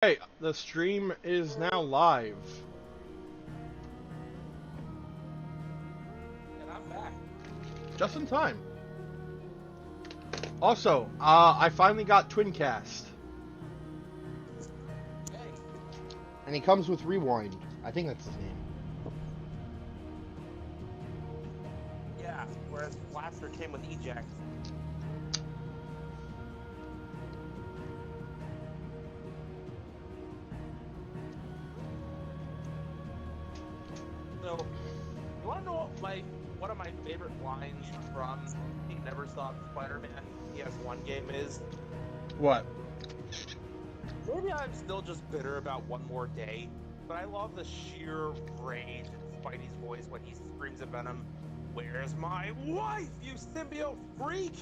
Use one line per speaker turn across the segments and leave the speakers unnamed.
Hey, the stream is now live.
And I'm back.
Just in time. Also, I finally got Twincast.
Hey.
And he comes with Rewind. I think that's his name.
Yeah, whereas Blaster came with Eject. So, you want to know what one of my favorite lines from He Never Saw Spider-Man PS1 game is?
What?
Maybe I'm still just bitter about One More Day, but I love the sheer rage in Spidey's voice when he screams at Venom, "Where's my wife, you symbiote freak?"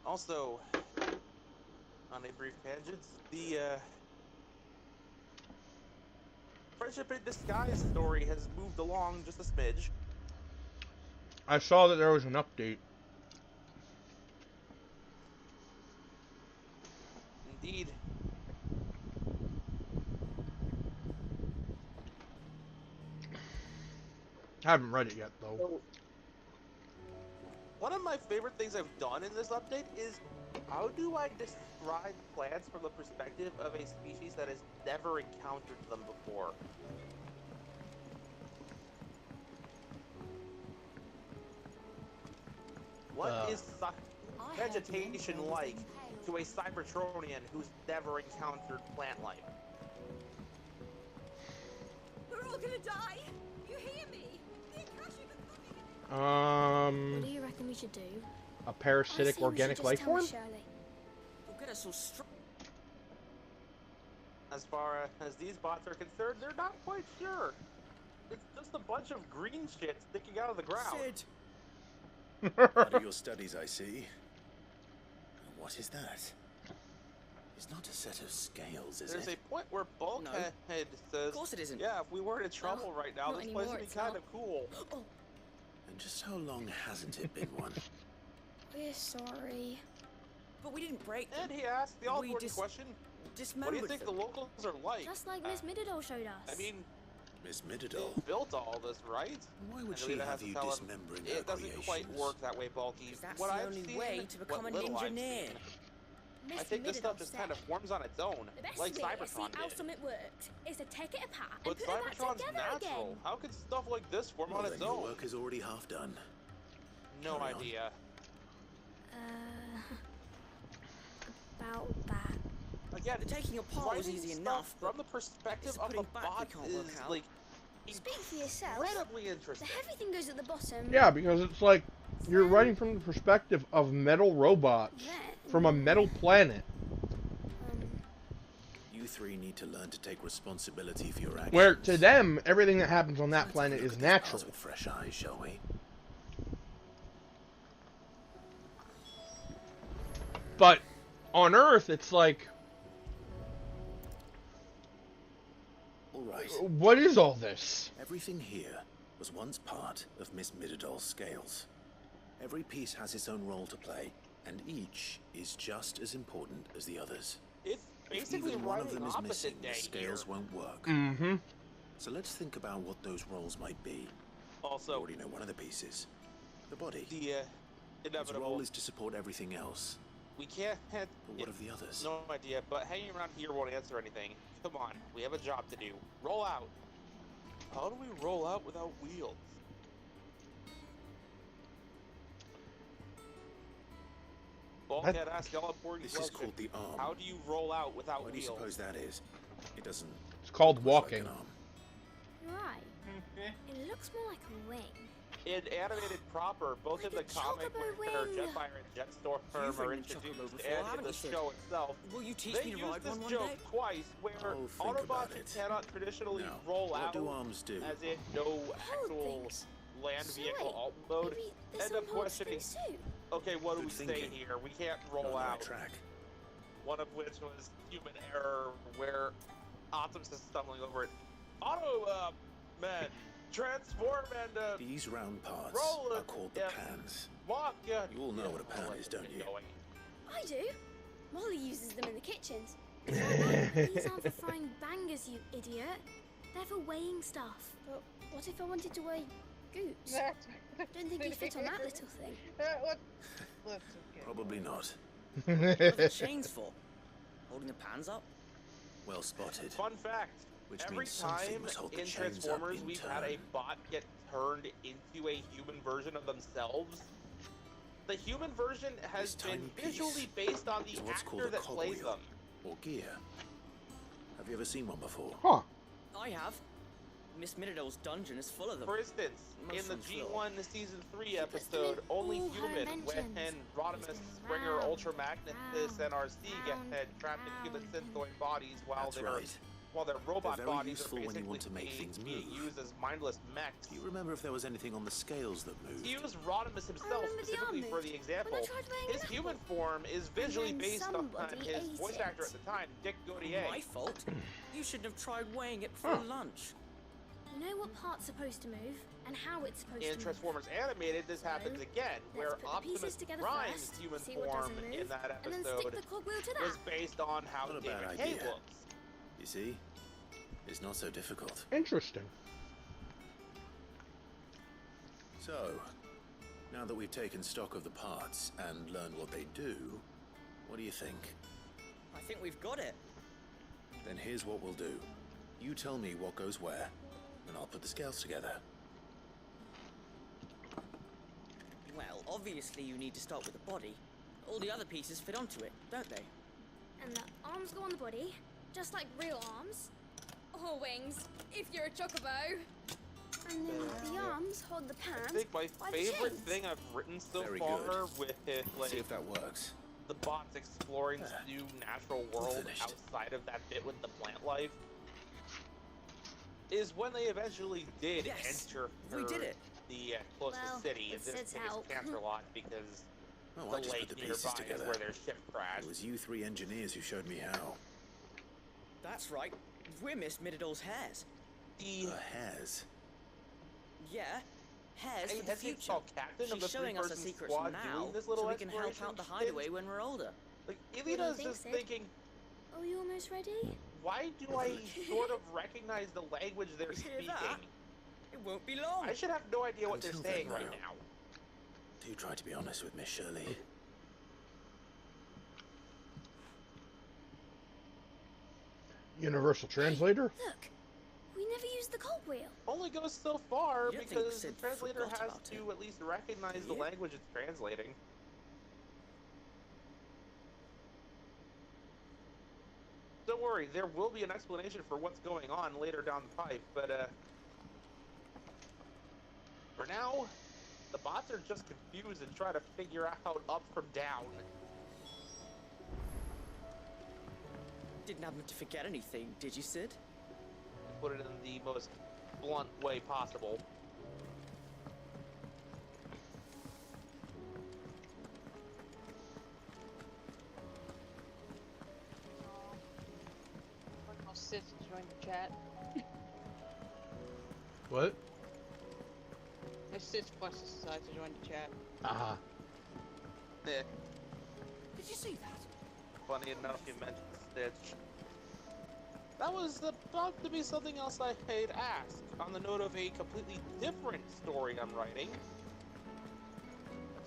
Also, on a brief tangent, the Friendship in Disguise story has moved along just a smidge.
I saw that there was an update.
Indeed.
I haven't read it yet, though.
So, one of my favorite things I've done in this update is how do I describe plants from the perspective of a species that has never encountered them before? What is vegetation like to a Cybertronian who's never encountered plant life?
We're all gonna die! You hear me?
What do you reckon we should do?
A parasitic organic life form?
We'll get us all strong.
As far as these bots are concerned, they're not quite sure. It's just a bunch of green shit sticking out of the ground.
Sid! Out of your studies, I see. What is that? It's not a set of scales, is
There's
it?
a point where Bulkhead says,
Of course it isn't.
yeah, if we weren't in trouble right now,
not
this place
anymore,
would be
it's
kind
not.
of cool.
Oh,
And just how long hasn't it been one?
We're sorry.
but we didn't break them.
And he asked the all-important
just
question, what do
Dismembered
you think the
them.
locals are like?
Just like Miss Mididol showed us.
I mean,
Miss
they
Mididol.
built all this, right?
Why would
And
she
Rita
have
has to
you
tell him,
dismembering her
it doesn't quite
creations?
work that way, Bulky.
'Cause that's
What
the
I've
only
seen,
way to become
what
an
little I've
engineer.
seen,
Miss
I think this stuff
Mididol
just
said
kind of forms on its own,
the best
like
way to see
Cybertron
how
did.
something worked is to take it apart and
But
put it back
Cybertron's
together
natural.
again.
How could stuff like this form
Well,
on
then
its
your
own?
work is already half done.
No
Carry on.
idea.
About that.
Again,
The taking apart was
writing
easy
stuff
enough,
from
but
the perspective
it's
of the
putting back we
bot
can't work
is
out.
like
Speak for yourself.
incredibly
The
interesting.
heavy thing goes at the bottom.
Yeah, because it's like you're writing from the perspective of metal robots
Then,
from a metal planet,
You three need to learn to take responsibility for your actions.
where to them everything that happens on that
Let's
planet
have a look
is
at this
natural.
path with fresh eyes, shall we?
But on Earth, it's like,
All right.
what is all this?
Everything here was once part of Miss Mididol's scales. Every piece has its own role to play, and each is just as important as the others.
It's
If
basically
even one of
writing
them is missing,
opposite
the
day
scales
here.
won't work.
Mm-hmm.
So let's think about what those roles might be. You
Also,
already know one of the pieces. The body.
the
Its
inevitable.
role is to support everything else.
We can't.
But what of the others?
No idea, but hanging around here won't answer anything. Come on, we have a job to do. Roll out. How do we roll out without wheels? Bulkhead asked all important
This is
question.
called the arm.
How do you roll out without
Why do you
wheels?
suppose that is? It doesn't
It's called
look like
walking.
an arm.
right. It looks more like a wing.
In animated proper, both
Like
in the
a
comic
chocobo
where
wing.
Jetfire and Jetstorm
You've
are
ridden a chocobo
introduced,
before,
and in
haven't
the
you, Sid?
show itself,
Will you teach
they
me to
use
ride
this
one
joke
day?
twice, where
Oh, think
Autobots
about
who
it.
cannot traditionally
Now,
roll
what
out,
do arms do?
as in no actual
things.
land
So
vehicle
wait,
alt mode,
maybe this
end
will
up
hold
questioning,
suit.
okay, what do
Good
we say
thinking.
here? We can't
You're
roll
on the right
out.
track.
One of which was human error, where Optimus is stumbling over it. Auto, man, transform and,
These round parts
roll
are
it,
called the
yeah.
pans.
walk, yeah.
You all know what a pan is, don't you?
Going.
I do. Molly uses them in the kitchens. These aren't for frying bangers, you idiot. They're for weighing stuff. But what if I wanted to weigh goots? Don't think you'd fit on that little thing.
That's okay.
Probably not.
What are the chains for? Holding the pans up?
Well spotted.
Fun fact.
Which
Every
means something
time
must hold the
in
chains
Transformers
up in
we've
turn.
had a bot get turned into a human version of themselves, the human version has
This
been
tiny piece
visually based on
is
the
what's called
actor
a
that plays
cogwheel,
them.
or gear. Have you ever seen one before?
Huh.
I have. Miss Minidol's dungeon is full of them.
For instance, in the
Mushroom
G1 Season 3
She puts them in
episode, Only
all her
Human, when
inventions.
Rodimus,
They spin
Springer,
round,
Ultra Magnus, and RC get
round,
trapped in human
round.
synthoid bodies
That's right.
while their robot
very
bodies
useful
are
when you
basically
want to make things
being
move.
used as mindless mechs.
Do you remember if there was anything on the scales that moved?
To use Rodimus himself
remember the
specifically
arm
for
moved
the example,
when I tried weighing
his
an
human
apple.
form is visually
then
based on
somebody
his
ate
voice
it.
actor at the time, Dick Gautier.
My fault. You should have tried weighing it before lunch.
You know what part's supposed to move and how it's supposed to
In
move.
Transformers Animated, this
So,
happens again, where
Let's put the
Optimus
pieces together
Prime's
first,
human
see what
form
doesn't move,
in that
and then stick
episode
the cogwheel to
was
that.
based on how
Not a
David
bad
Hay
idea.
looks.
You see? It's not so difficult.
Interesting.
So, now that we've taken stock of the parts and learned what they do, what do you think?
I think we've got it.
Then here's what we'll do. You tell me what goes where, and I'll put the scales together.
Well, obviously you need to start with the body. All the other pieces fit onto it, don't they?
And the arms go on the body, just like real arms. Or wings, if you're a chocobo. And then the arms hold the
I
pans
think my
by the
favorite
chains.
thing I've written so
Very
far
good.
with it,
See
like
if that works.
the bots exploring this new natural world
finished.
outside of that bit with the plant life, is when they eventually did
Yes,
enter
we did it.
the closest
Well,
city,
it
and this
sets
thing is
out.
Cancer Lot because
Oh, I
the
just
lake
put the
nearby
pieces
is
together.
where their ship crashed.
It was you three engineers who showed me how.
That's right. We're Miss Minidol's hairs.
The
The hairs.
Yeah, hairs
Hey,
for the
that's it,
future.
called Captain of
She's
the
showing us her
three-person
secrets
squad
now,
doing this little
so we can help
exploration
out the
shit.
hideaway when we're older.
Like,
What do you
Elena's
think,
just
Sid?
thinking,
Oh, you almost ready?
why do I sort of recognize the language they're
Hear
speaking?
that? It won't be long.
I should have no idea what
Until
they're saying
then,
right
though.
now.
Do try to be honest with Miss Shirley.
Universal Translator?
Look, we never used the cogwheel.
Only goes so far
You don't think
because the
Sid
translator
forgot
has
about
to
it?
at least recognize
Do
the
you?
language it's translating. Don't worry, there will be an explanation for what's going on later down the pipe, but for now, the bots are just confused and try to figure out up from down.
Didn't happen to forget anything, did you, Sid?
Put it in the most blunt way possible.
I'll sit and join the chat.
What?
My sis plus decides to join the chat.
Ah.
Eh,
Did you see that?
funny enough you mentioned Stitch. That was about to be something else I had asked, on the note of a completely different story I'm writing.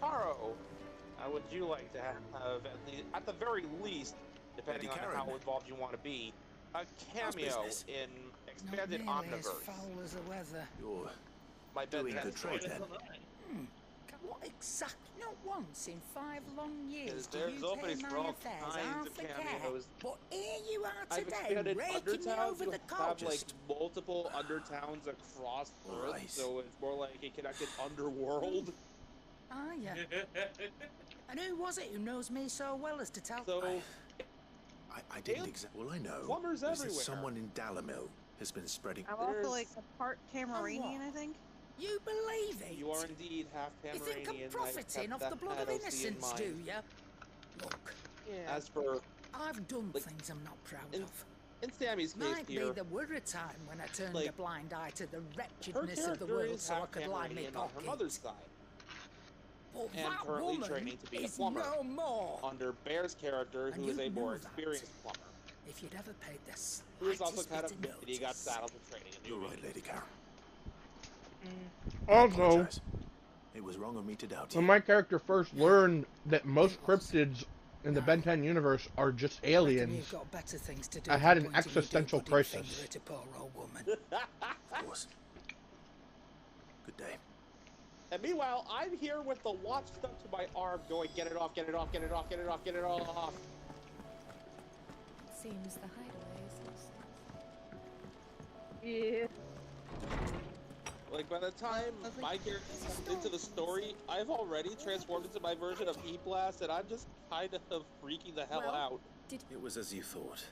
Taro, would you like to have, at the very least, depending on
Lady
how
Karen.
involved you want to be, a
How's
cameo
business?
in
Not
Expanded
nearly as
Omniverse?
foul as the weather.
You're
My
doing
bedtime
good trade
story.
then.
What exactly? Not once in 5 long years do
There's
you
openings
pay
for
my
all
affairs
kinds
half
of
a care.
cameos.
But here you are
I've
today,
expanded
raking me
Undertown
over
to
the
have
coals.
like multiple Undertowns across Earth,
Right.
so it's more like a connected underworld.
Are ya? And who was it who knows me so well as to tell?
So
I didn't
Damn.
exactly. All I know
Plumbers
is that
everywhere.
someone in Dalamil has been spreading.
I'm also
There's-
like a part Cameranian, I think.
You believe it?
you are indeed half
You
Cameranian.
think I'm
I've
profiting
kept
off the blood of
that OC in
innocence, do
mind.
ya? Look,
Yeah.
As for
I've done
Like,
things I'm not proud
in-
of.
in Sammy's case
Might be
here,
there were a time when I turned
like,
a blind eye to the
her
wretchedness of the
character
world
is
so I
half
could line
family
my
on her mother's
pocket.
side,
But
and
that
currently
woman
training to be a
is
plumber.
no more.
Under Bear's character,
And
who is
you
a more
knew that.
experienced plumber,
If you'd ever paid the
who is also
slightest
kind
bit
of
of
mad he got
notice.
saddled with training. In
You're
New
right, Lady Karen.
Also,
Apologize. It was wrong of me to doubt you.
when my character first learned that most cryptids in the Ben 10 universe are just
Reckon
aliens,
you've got better things to do
I had
than
an
pointing your
existential
do-goody
crisis.
finger at a poor old woman.
Of course. Good day.
And meanwhile, I'm here with the watch stuck to my arm going, get it off, get it off, get it off, get it off, get it off.
Seems the hideaway is
Yeah.
Like, by the time my character comes into the story, I've already transformed into my version of E-Blast, and I'm just kind of freaking the hell out.
It was as you thought.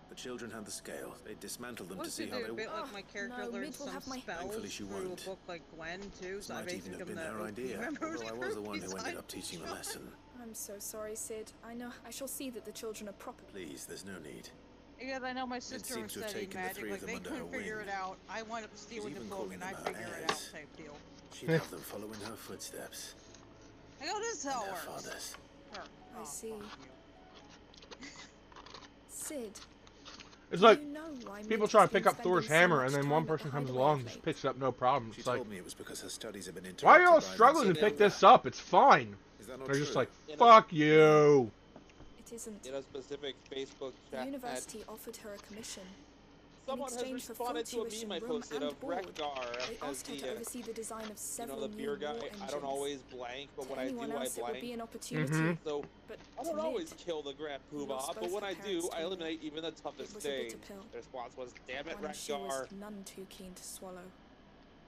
The children had the scale. They dismantled them to
What's
see
it
how
do?
they
A bit
work.
like my character
no,
learned
Mid will
some
have my-
spells
Thankfully she
through
won't.
a book like Gwen too, so I
Might even
basically
have
give
been
them
their idea,
Remember
although I was the one who ended up teaching the lesson.
I'm so sorry, Sid. I know I shall see that the children are properly.
Please, there's no need.
Yeah, I know my sister
seems
was
to have
studying
taken the
magic,
three of
like
them
they
under her
couldn't figure
wing.
it out. I wound up stealing the
even
book
calling
and I
them
figure
her
it out
heirs.
type deal.
She'd have them follow in her footsteps.
I go, this is how
And
it
their
works.
fathers.
Sure.
I
Oh,
see.
fuck you.
Sid,
it's
do
like
you know why
people
Mid
try to
has been
pick up Thor's
spending so
hammer,
much
and then
time
one
at the
person comes
hideaway
along
of
and just
late?
picks it up, no problem.
She
It's like,
told me it was because her studies have been interrupted.
why are y'all
by
struggling to
the
pick
civil
this
war.
up? It's fine.
Is that not
They're
true?
just like,
In a-
fuck you.
It isn't.
In a specific Facebook
The
chat,
university offered her a commission.
someone has
exchange for full
responded to a
tuition,
meme I
room,
posted
and
of
board.
Rekgar
They
as
asked her to
the,
oversee the design of
you
several
know, the
new
beer guy.
war
I
engines.
don't always blank, but
To
when I
anyone
do, I
else, it would
blank.
be an opportunity.
Mhm.
So
But
I
to
don't always
Mid,
kill the Grand
who
Poobah,
lost
but
both
when
her
I do,
parents
I
to
eliminate even the toughest
it was a
thing.
bitter pill.
The response was, damn it,
one she was
Rekgar.
none too keen to swallow.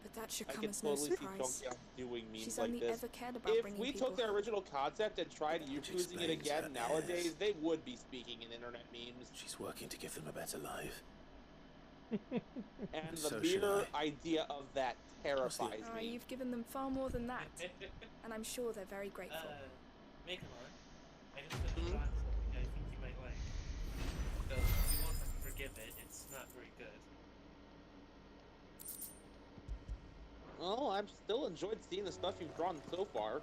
But that should
I
come
can
as no
totally see
surprise.
Donkey doing memes
She's
like
only
this.
ever cared about
If
bringing
we
people
took their
home.
original concept and tried
Which
using it
explains
again
her
nowadays,
heirs.
they would be speaking in internet memes.
She's working to give them a better life.
And the
So should
mere
I.
idea of that terrifies me.
You've given them far more than that, and I'm sure they're very grateful.
Make a line. I just finished drawing something I think you might like. So if you want to forgive it, it's not very good.
Well, I've still enjoyed seeing the stuff you've drawn so far.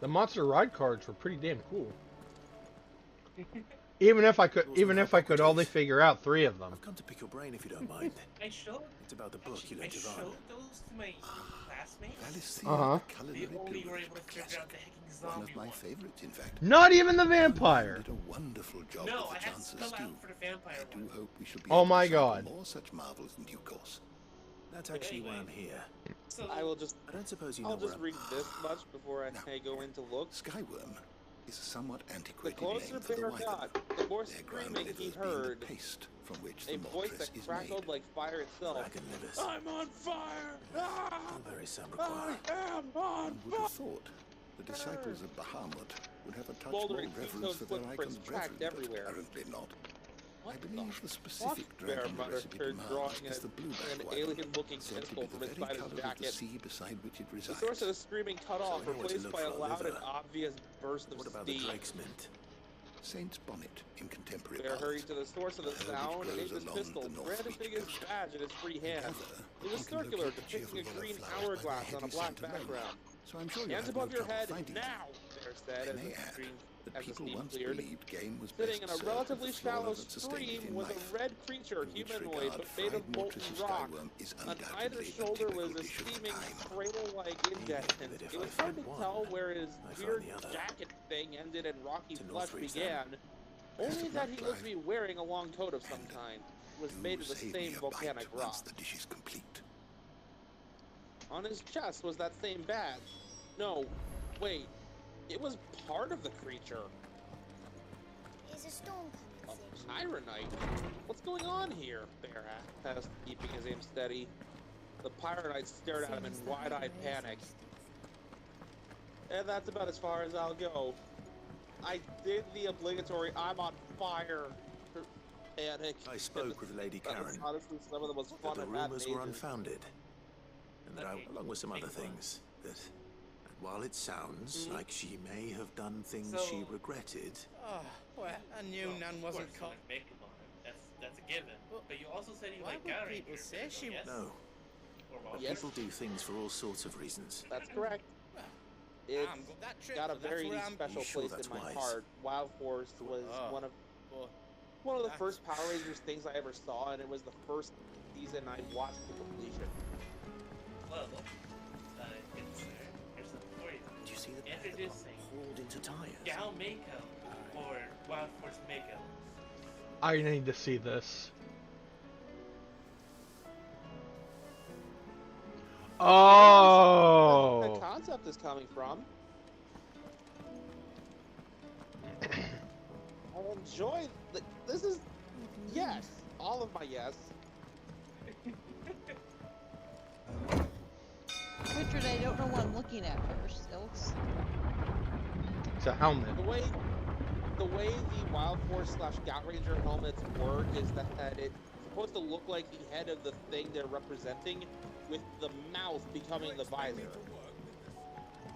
The Monster Ride cards were pretty damn cool. Even if I could only figure out 3 of them.
I've come to pick your brain if you don't mind.
I showed
It's about the book you
I
lent
showed
Yvonne.
those to my classmates.
Uh-huh.
They only were able to figure out the hecking
One
zombie
of my
one.
favorites, in fact.
Not even the vampire.
Did a wonderful job
No,
with
I
the
had to
chances
spell
too.
out for the vampire
I do
one.
hope we shall be
Oh
able
my
to sample
God.
more such marvels in due course.
That's actually why I'm here.
So
I will just,
I don't suppose you know
I'll
where
just
I'm...
read this much before I go into look.
Skyworm is a somewhat
The
antiquated
closer
name for the
Bear
wyvern.
got, the more
Their
screaming
ground
he
livers being
heard.
the paste from which
A
the
voice
mortress
that
is
crackled
made.
like fire itself.
Dragon livers.
I'm on fire! Ah!
How very some
I
require.
am on
One would have thought the disciples of Bahamut would have a touch more
Bouldering
reverence for their
footprints
icon's
tracked
brethren, but
everywhere.
apparently not.
What
I believe the
fuck
specific
Bear
dragon
muttered,
recipe
her
demands
drawing
is the blueback
an
wyvern,
alien-looking
said to
pistol
be
from
the
inside
very
his
colour of the
jacket.
sea beside which it
The
resides.
source of the screaming cut off,
I know what to
replaced
look
by a
for,
loud and
liver.
obvious burst of
What about the
steam.
Drake's Mint?
Saint's bonnet in contemporary
Bear
parlance.
hurried to the source of the
Herbage
sound and
grows
aimed his
along
pistol,
the North
brandishing
Beach
his
coast.
badge in his free hand.
Together,
It was
you can
circular,
locate the
depicting a
cheerful
green
flowers by the
hourglass on a
heady
black
scent of
background.
So I'm sure you'll
Hands
have no
above your
trouble
head,
finding them.
now! Bear said
I
as
may
the
add
steam,
that
as the
people
steam
once
cleared.
believed game was
Sitting
best
in a
served
relatively
with the flora
shallow
that sustained it
stream
in
was
life.
a red creature,
In which
humanoid,
regard,
but made of
fried
molten
mortars of
rock.
Skyworm is
On either
undoubtedly a
shoulder was
typical
a
dish of the
steaming
time.
cradle-like indentation.
that if
It
I
was hard to
find
tell
one,
where his
I find
weird
the other.
jacket thing ended and rocky
To
flesh
Northridge,
began.
As
Only
the
that
blood
he looked to
bride.
be wearing a long coat of some kind. It was
Do
made of the
save
same
me a
volcanic
bite
rock.
once the dish is complete.
On his chest was that same badge. No, wait. It was part of the creature.
Is a storm
A
coming, Sid?
Pyronite? What's going on here? Bear asked, keeping his aim steady. The Pyronite stared at him in
Seems the
wide-eyed
hideaway is
panic.
resting.
And that's about as far as I'll go. I did the obligatory I'm on fire panic.
I spoke with Lady
That was
Karen,
honestly some of the most fun
that the
I've had
rumors
in
were
ages.
unfounded. And that I,
Okay,
along with some other
make one.
things, that while it sounds
Mhm.
like she may have done things
So-
she regretted,
Oh, well, I knew
Well,
Nan
of
wasn't
course,
caught.
like, make a line. That's a Forgiven. But you also said you
Why
like
would
Power
people
Rangers.
say she
yes?
No,
Or
but
Yes.
people do things for all sorts of reasons.
That's correct.
Well,
It's
I'm got that trip,
got a
so that's
very
where I'm-
special
You sure
place
that's
in my
wise?
heart. Wild Force was
Oh.
one of
Well,
the
that's-
first Power Rangers things I ever saw, and it was the first season I watched to completion.
Well, good sir. Here's something for you.
Did you see the pair that got
Introducing
hauled into tires?
Gal Mako, or Wild Force Mako.
I need to see this.
The
Oh.
concept is coming from. I enjoy. This is yes, all of my yes.
Richard, I don't know what I'm looking at first. It looks...
It's a helmet.
The way the Wild Force / Scout Ranger helmets work is that it's supposed to look like the head of the thing they're representing, with the mouth becoming the visor.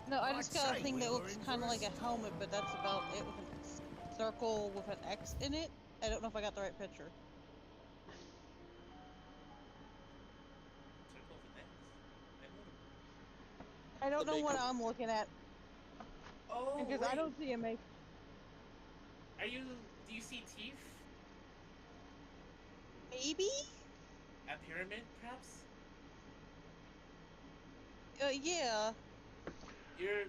No, I just got a thing that looks kind of like a helmet, but that's about it, with a circle with an X in it. I don't know if I got the right picture.
Circle with X?
I don't
The
know what
makeup.
I'm looking at,
Oh,
because
wait.
I don't see a make.
Do you see teeth?
Maybe?
A pyramid, perhaps?
Yeah.
You're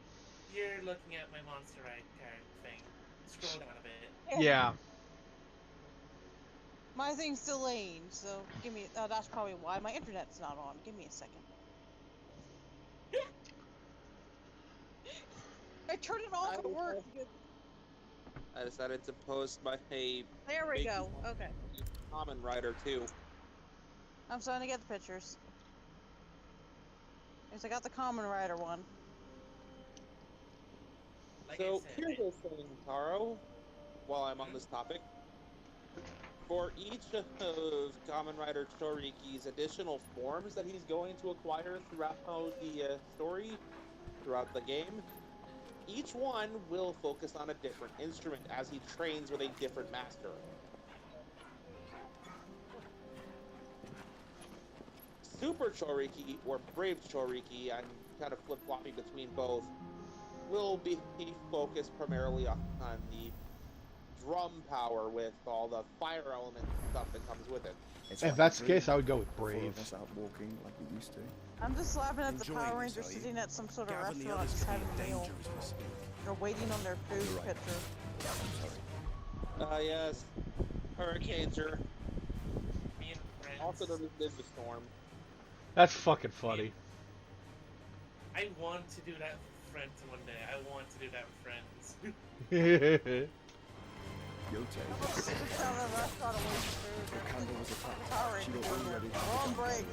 looking at my Monster Ride card thing. Scroll down a bit.
Yeah.
My thing's delaying, so give me. That's probably why my internet's not on. Give me a second. I turned it off. It worked.
I decided to post my
There we
Make
go.
you-
Okay.
Common Rider too.
I'm starting to get the pictures. Yes, I got the Common Rider one.
Like
So
I said,
here's the thing, Taro, while I'm on this topic. For each of Kamen Rider Choriki's additional forms that he's going to acquire throughout the story, throughout the game, each one will focus on a different instrument as he trains with a different master. Super Choriki, or Brave Choriki, I'm kind of flip-flopping between both, will be focused primarily on the drum power with all the fire element stuff that comes with it.
If that's the case, I would go with Brave.
Us out walking like we used to.
I'm just laughing at the
Enjoying
Power
this,
Rangers
are you?
sitting at some sort of
Gavin, the
restaurant
others
just
could
having
be
a meal.
dangerous.
They're waiting on their food
You're right.
picture.
Yes. Hurricanes are
me and friends.
also known as Ninja Storm.
That's fucking funny.
I want to do that with friends one day. I want to do that with friends.
Yote.
Sits down at a restaurant and waits for food.
The candle was attached.
Power
She
Rangers
got
in there.
ready.
We're on break.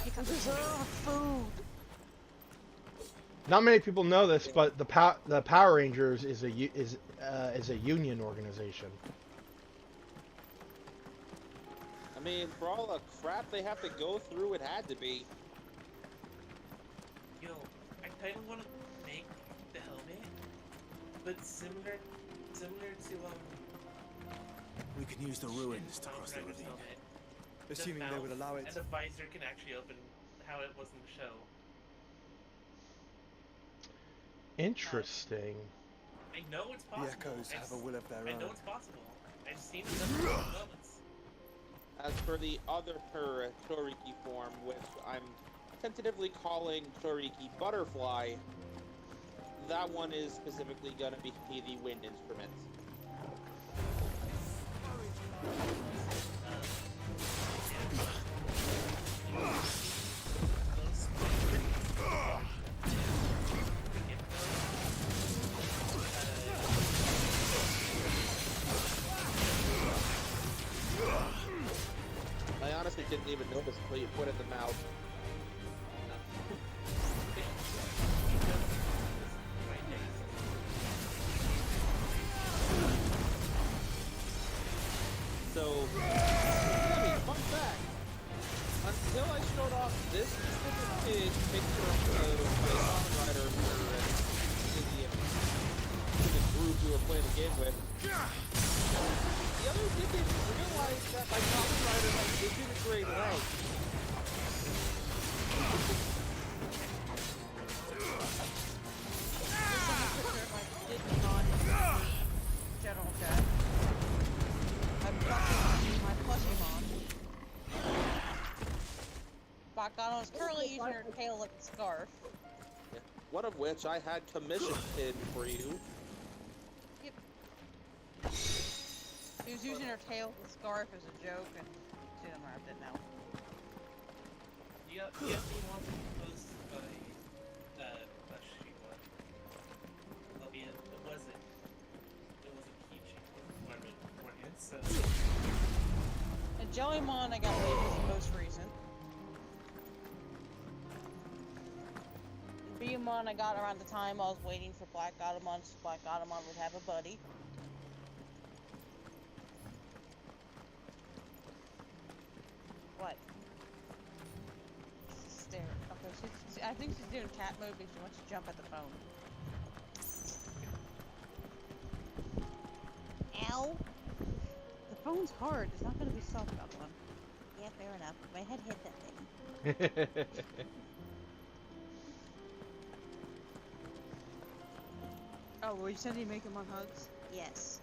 We deserve food.
Not many people know this, but the Power Rangers is a union organization.
I mean, for all the crap they have to go through, it had to be.
Yo, I kind of want to make the helmet, but similar to
We can use the ruins to
Kamen
cross the
Rider's
ravine.
helmet.
Assuming
The
they would
mouth
allow it.
And the visor can actually open how it was in the show.
Interesting.
I know it's
The
possible.
echoes have a will of their
I
own.
know it's possible. I've seen it in other moments.
As for the other Choriki form, which I'm tentatively calling Choriki Butterfly, that one is specifically going to be the wind instrument. I honestly didn't even notice until you put it in the mouth. So, fun fact, until I showed off this specific picture of the Kamen Rider for the group we were playing the game with. The others didn't realize that my Kamen Rider has disintegrated leg.
General chat. My plushie Bakano is currently using her tail like a scarf.
Yeah. One of which I had commission pinned for you.
Yep. She was using her tail as a scarf as a joke, and she unwrapped it now.
Yep, he wants to post plushie one. Albeit, it wasn't Peachy beforehand, so...
And Jellymon I got later was the most recent. Beamon I got around the time I was waiting for Black Automon, so Black Automon would have a buddy. What? She's staring. Okay, I think she's doing cat mode because she wants to jump at the phone. Ow! The phone's hard. It's not going to be soft about one. Yeah, fair enough. My head hit that thing. Oh, well, you said you make him on hugs? Yes.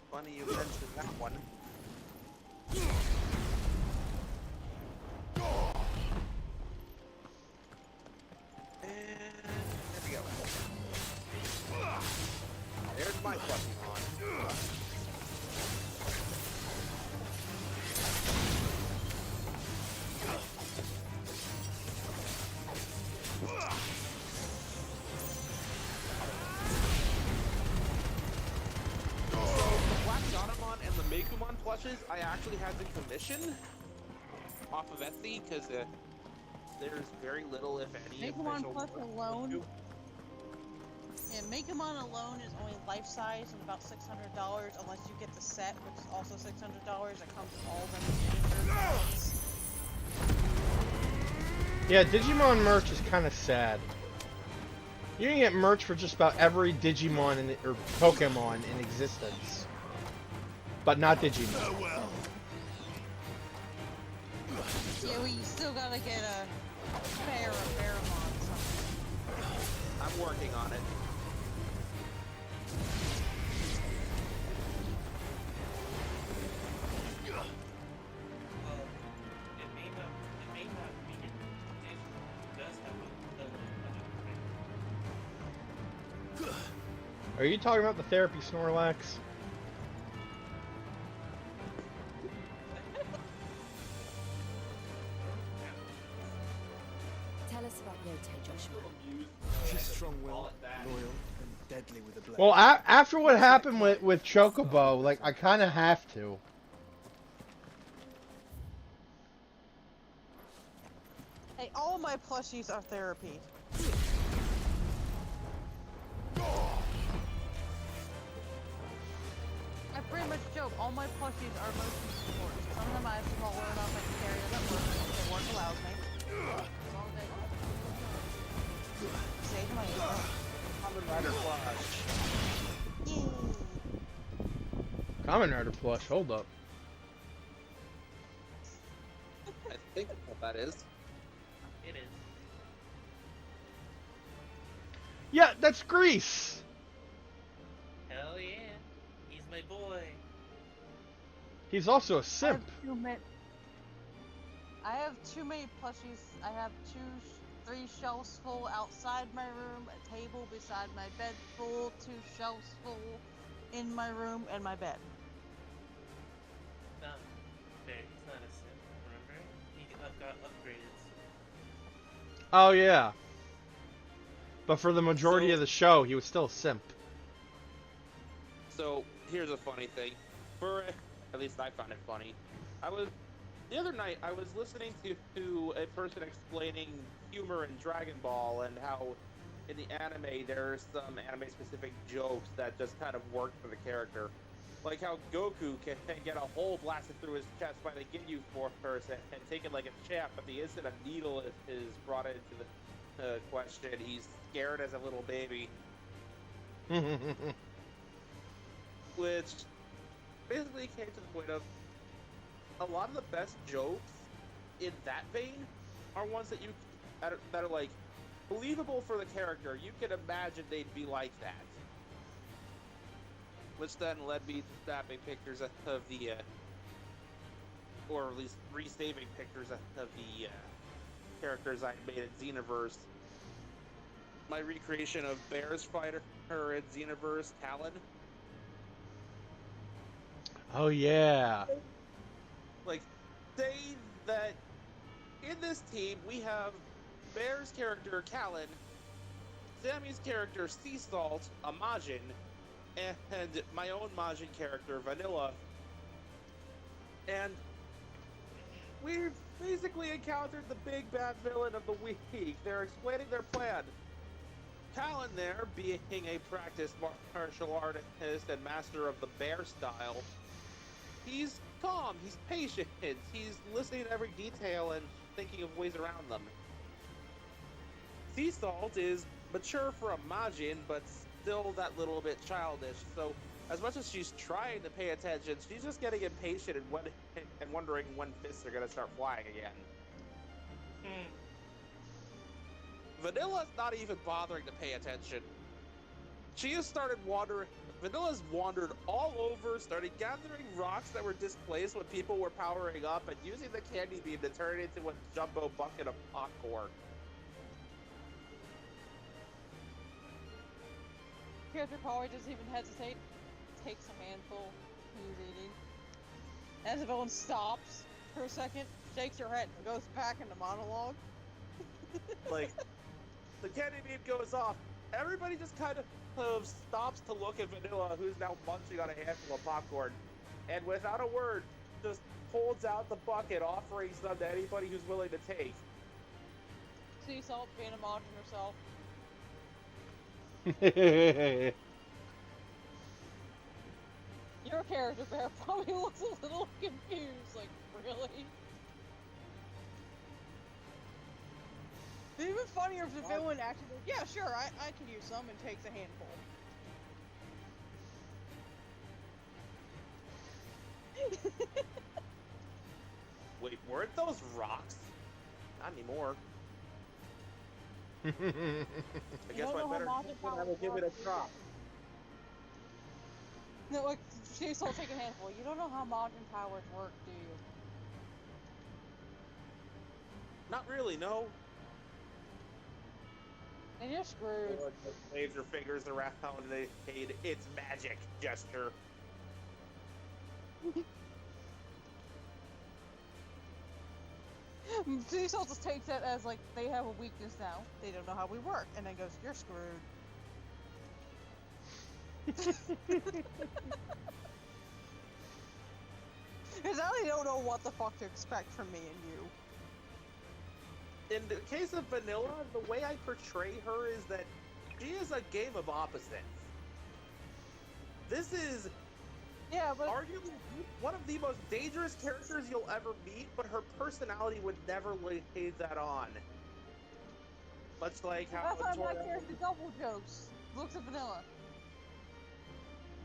Funny you mentioned that one. And there we go. There's my Pokemon. And the Mekumon plushes I actually had to commission off of Etsy because there's very little, if any,
Mekumon
official
plus alone. Yeah, Mekumon alone is only life size and about $600 unless you get the set, which is also $600. It comes with all of them.
Yeah, Digimon merch is kind of sad. You can get merch for just about every Digimon or Pokemon in existence. But not Digimon.
Yeah, well, you still gotta get a Bear or Bearmon or something.
I'm working on it.
Well, it may not be it does have a
Are you talking about the therapy Snorlax?
Tell us about Yote, Joshua.
She's strong-willed, loyal, and deadly with a blade.
Well, after what happened with Chocobo, like, I kind of have to.
Hey, all of my plushies are therapy. I pretty much joke, all my plushies are motion support. Some of them I have smaller enough I can carry them at work if the work allows me. As long as I save money.
Kamen Rider Flash.
Yay!
Kamen Rider plush, hold up.
I think that's what that is.
It is.
Yeah, that's Grease!
Hell yeah. He's my boy.
He's also a simp.
I have too many plushies. I have 3 shelves full outside my room, a table beside my bed full, 2 shelves full in my room, and my bed.
No, Bear, he's not a simp, remember? He got upgraded.
Oh, yeah. But for the majority of the show, he was still a simp.
So here's a funny thing. At least I found it funny. The other night I was listening to a person explaining humor in Dragon Ball and how in the anime there's some anime specific jokes that just kind of work for the character. Like how Goku can get a hole blasted through his chest by the Ginyu Force and take it like a champ, but the instant a needle is brought into the question, he's scared as a little baby. Which basically came to the point of a lot of the best jokes in that vein are ones that that are like believable for the character. You can imagine they'd be like that. Which then led me to snapping pictures of the, or at least resaving pictures of the characters I made in Xenoverse. My recreation of Bear's Fighter in Xenoverse, Talon.
Oh yeah.
Like, say that in this team we have Bear's character Callan, Sammy's character Sea Salt, a Majin, and my own Majin character Vanilla. And we've basically encountered the big bad villain of the week. They're explaining their plan. Callan there, being a practiced martial artist and master of the bear style, he's calm, he's patient, he's listening to every detail and thinking of ways around them. Sea Salt is mature for a Majin, but still that little bit childish, so as much as she's trying to pay attention, she's just getting impatient and wondering when fists are going to start flying again. Vanilla's not even bothering to pay attention. She has started wandering. Vanilla's wandered all over, started gathering rocks that were displaced when people were powering up, and using the candy beam to turn it into a jumbo bucket of popcorn.
Character probably doesn't even hesitate. Takes a handful he's eating. As the villain stops for a second, shakes her head, and goes back into monologue.
Like, the candy beam goes off. Everybody just kind of stops to look at Vanilla, who's now munching on a handful of popcorn, and without a word, just holds out the bucket, offering some to anybody who's willing to take.
Sea Salt being a Majin herself. Your character, Bear, probably looks a little confused, like, really? It'd be even funnier if the villain actually goes, yeah, sure, I can use some, and takes a handful.
Wait, weren't those rocks? Not anymore. I guess my better I will give it a try.
No, like, Sea Salt take a handful. You don't know how Majin powers work, do you?
Not really, no.
And you're screwed.
Waves her fingers around and they made its magic gesture.
Sea Salt just takes that as, like, they have a weakness now. They don't know how we work. And then goes, you're screwed. Because now they don't know what the fuck to expect from me and you.
In the case of Vanilla, the way I portray her is that she is a game of opposites. This is arguably one of the most dangerous characters you'll ever meet, but her personality would never lay that on. Much like how
that's why my character double jokes. Looks at Vanilla.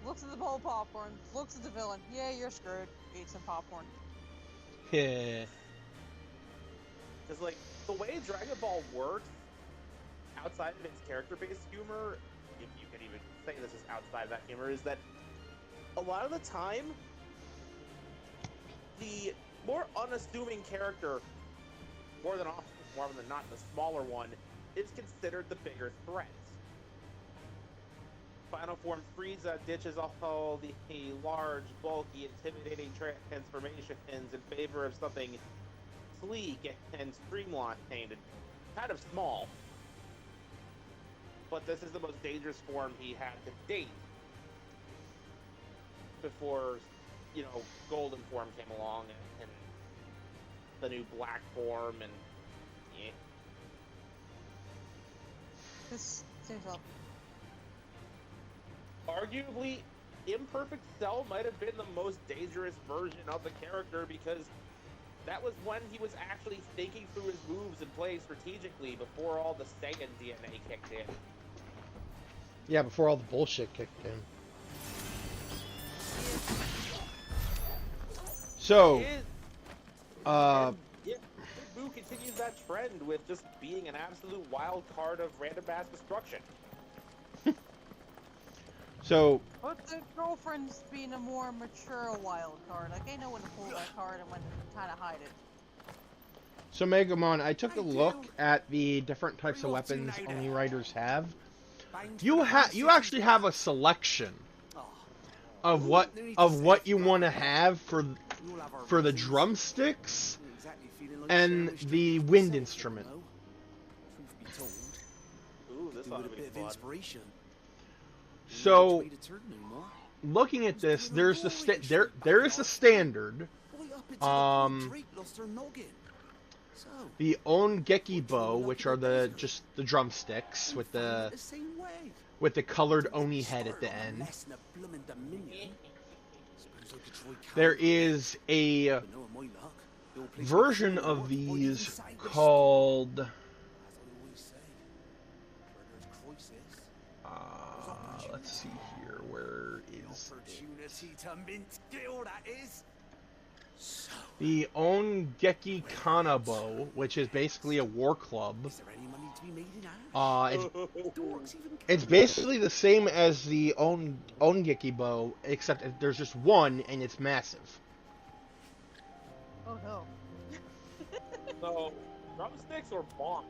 Looks at the bowl of popcorn. Looks at the villain. Yeah, you're screwed. Eat some popcorn.
Yeah.
Because, like, the way Dragon Ball works, outside of its character-based humor, if you can even say this is outside of that humor, is that a lot of the time, the more unassuming character, more than not, the smaller one, is considered the bigger threat. Final Form Frieza ditches all the large, bulky, intimidating transformations in favor of something sleek and streamlined and kind of small. But this is the most dangerous form he had to date. Before, you know, Golden Form came along and the new Black Form and yeah.
This seems up.
Arguably, Imperfect Cell might have been the most dangerous version of the character because that was when he was actually thinking through his moves and playing strategically before all the Saiyan DNA kicked in.
Yeah, before all the bullshit kicked in. So,
Kid Buu continues that trend with just being an absolute wild card of random mass destruction.
So,
But the girlfriend's being a more mature wild card. Like, I know when to pull that card and when to kind of hide it.
So Megamon, I took a look at the different types of weapons Oni Riders have. You actually have a selection of what you want to have for the drumsticks and the wind instrument.
Ooh, this ought to be fun.
So, looking at this, there is the standard. The Ongeki bow, which are just the drumsticks with the colored Oni head at the end. There is a version of these called let's see here, where is it? The Ongeki Kanabo, which is basically a war club. It's basically the same as the Ongeki bow, except there's just one and it's massive.
Oh no.
So, drumsticks or bonk?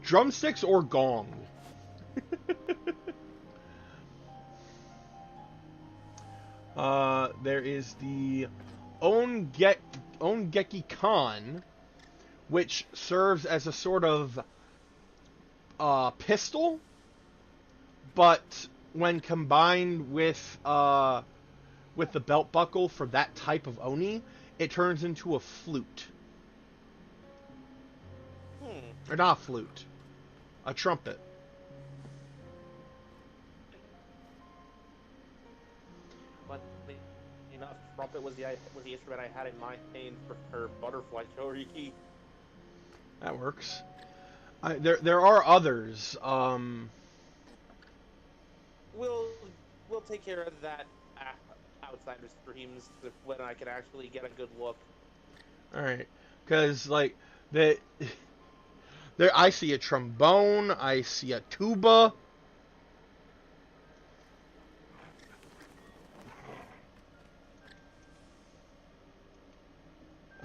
Drumsticks or gong. There is the Ongeki Kan, which serves as a sort of pistol, but when combined with the belt buckle for that type of Oni, it turns into a flute. Or not a flute, a trumpet.
Trumpet was the instrument I had in mind for her butterfly Choriki.
That works. There are others.
We'll take care of that outsider streams when I can actually get a good look.
All right, because like there, I see a trombone, I see a tuba.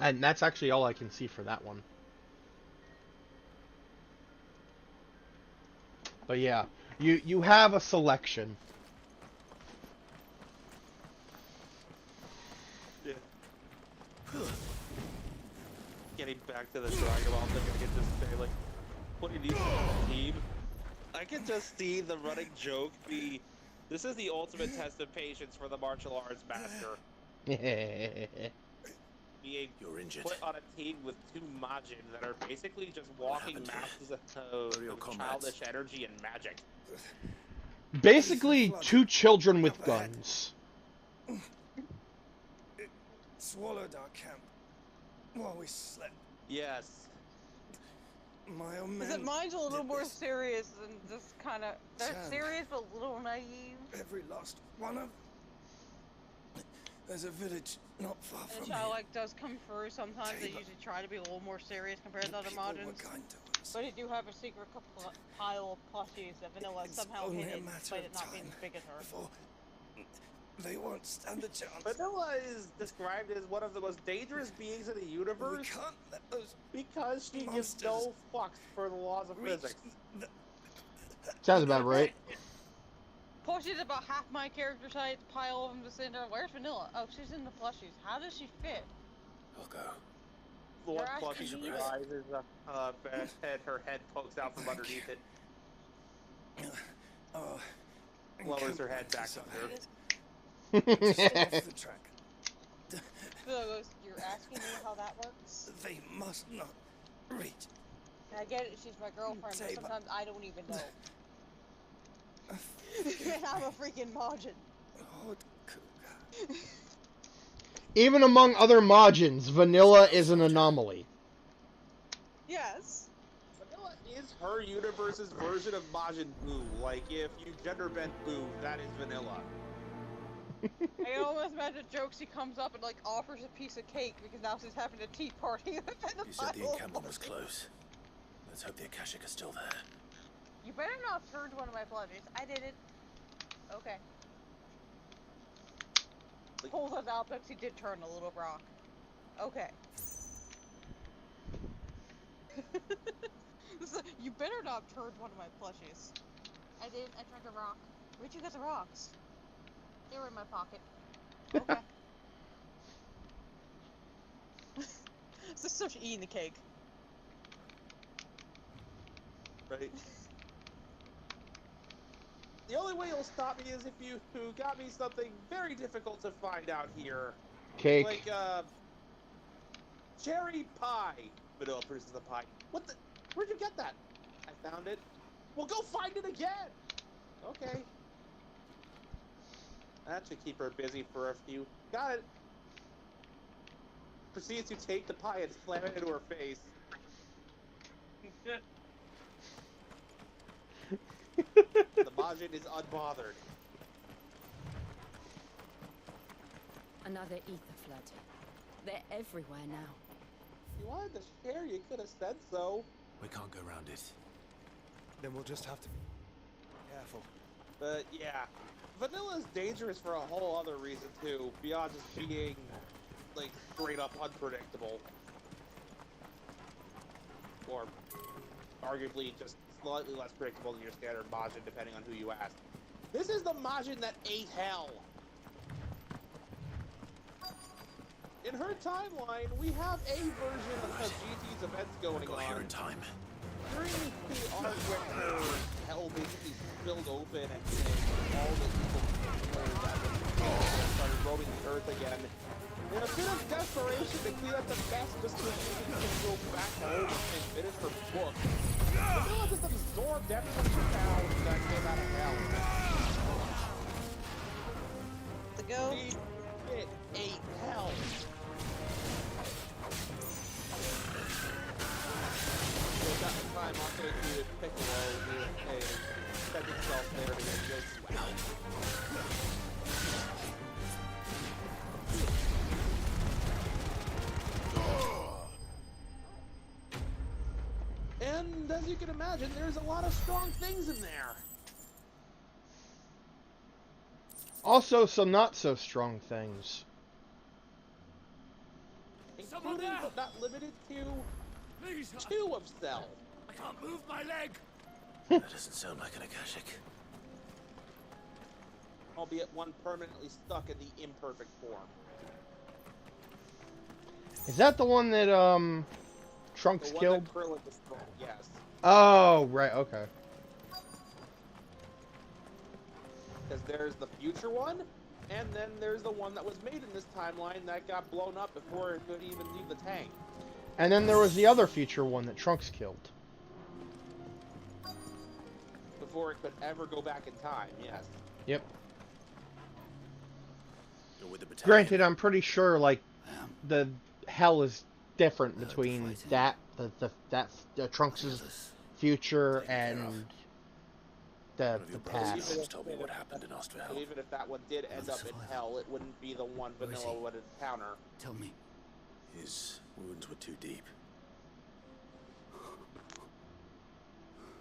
And that's actually all I can see for that one. But yeah, you have a selection.
Yeah. Getting back to the Dragon Ball thing, I can just say, like, putting these on the team, I can just see the running joke be, this is the ultimate test of patience for the martial arts master. Being put on a team with two Majin that are basically just walking masses of childish energy and magic.
Basically, two children with guns.
It swallowed our camp while we slept.
Yes.
My old man.
Because mine's a little more serious than just kind of. They're serious but a little naive.
Every last one of. There's a village not far from here.
The child does come through sometimes. They usually try to be a little more serious compared to other Majins. But they do have a secret pile of plushies that Vanilla somehow hidden, despite it not being as big as her.
They won't stand a chance.
Vanilla is described as one of the most dangerous beings in the universe.
We can't let those
because she gives no fucks for the laws of physics.
Sounds about right.
Plushies about half my character size, pile of them just in there. Where's Vanilla? Oh, she's in the plushies. How does she fit?
I'll go.
One plushie rises up and her head pokes out from underneath it. Lowers her head back under.
Off the track.
You're asking me how that works?
They must not reach.
I get it, she's my girlfriend, but sometimes I don't even know. And I'm a freaking Majin.
Lord Cougar.
Even among other Majins, vanilla is an anomaly.
Yes.
Vanilla is her universe's version of Majin Buu. Like, if you gender bent Buu, that is vanilla.
I almost imagine Jokesy comes up and like offers a piece of cake because now she's having a tea party.
You said the encampment was close. Let's hope the Akashic are still there.
You better not turn to one of my bludgers. I did it. Okay. Pulls us out, but she did turn a little rock. Okay. You better not turn one of my plushies. I did. I turned a rock. Where'd you get the rocks? They were in my pocket. Okay. This is such eating the cake.
Right? The only way you'll stop me is if you got me something very difficult to find out here.
Cake.
Like, cherry pie. Vanilla produces the pie. What the? Where'd you get that? I found it. Well, go find it again! Okay. That should keep her busy for a few. Got it. Proceeds to take the pie and slam it into her face. The Majin is unbothered.
Another ether flood. They're everywhere now.
If you wanted to share, you could have said so.
We can't go around it.
Then we'll just have to be careful.
But yeah, Vanilla's dangerous for a whole other reason too, beyond just being like straight up unpredictable. Or arguably just slightly less predictable than your standard Majin, depending on who you ask. This is the Majin that ate hell. In her timeline, we have a version of GT's events going on.
Here in time.
During the arc where her hell basically spilled open and all the evil people that started roaming the earth again. In a bit of desperation to clean up the mess just so she can go back home and finish her book, Vanilla just absorbed everyone found that came out of hell.
The go.
It ate hell. So at the time, also included Piccolo, who set himself there to get Yoshi out. And as you can imagine, there's a lot of strong things in there.
Also, some not so strong things.
Including, but not limited to, two of Cell.
I can't move my leg.
That doesn't sound like an Akashic.
Albeit one permanently stuck in the imperfect form.
Is that the one that, Trunks
The one
killed?
that Krillin destroyed, yes.
Oh, right, okay.
Because there's the future one, and then there's the one that was made in this timeline that got blown up before it could even leave the tank.
And then there was the other future one that Trunks killed.
Before it could ever go back in time, yes.
Yep.
With the battalion.
Granted, I'm pretty sure, like, the hell is different between that, the Trunks' future and the past.
Just told me what happened in Osterhell.
But even if that one did end up in hell, it wouldn't be the one Vanilla would encounter.
Tell me.
His wounds were too deep.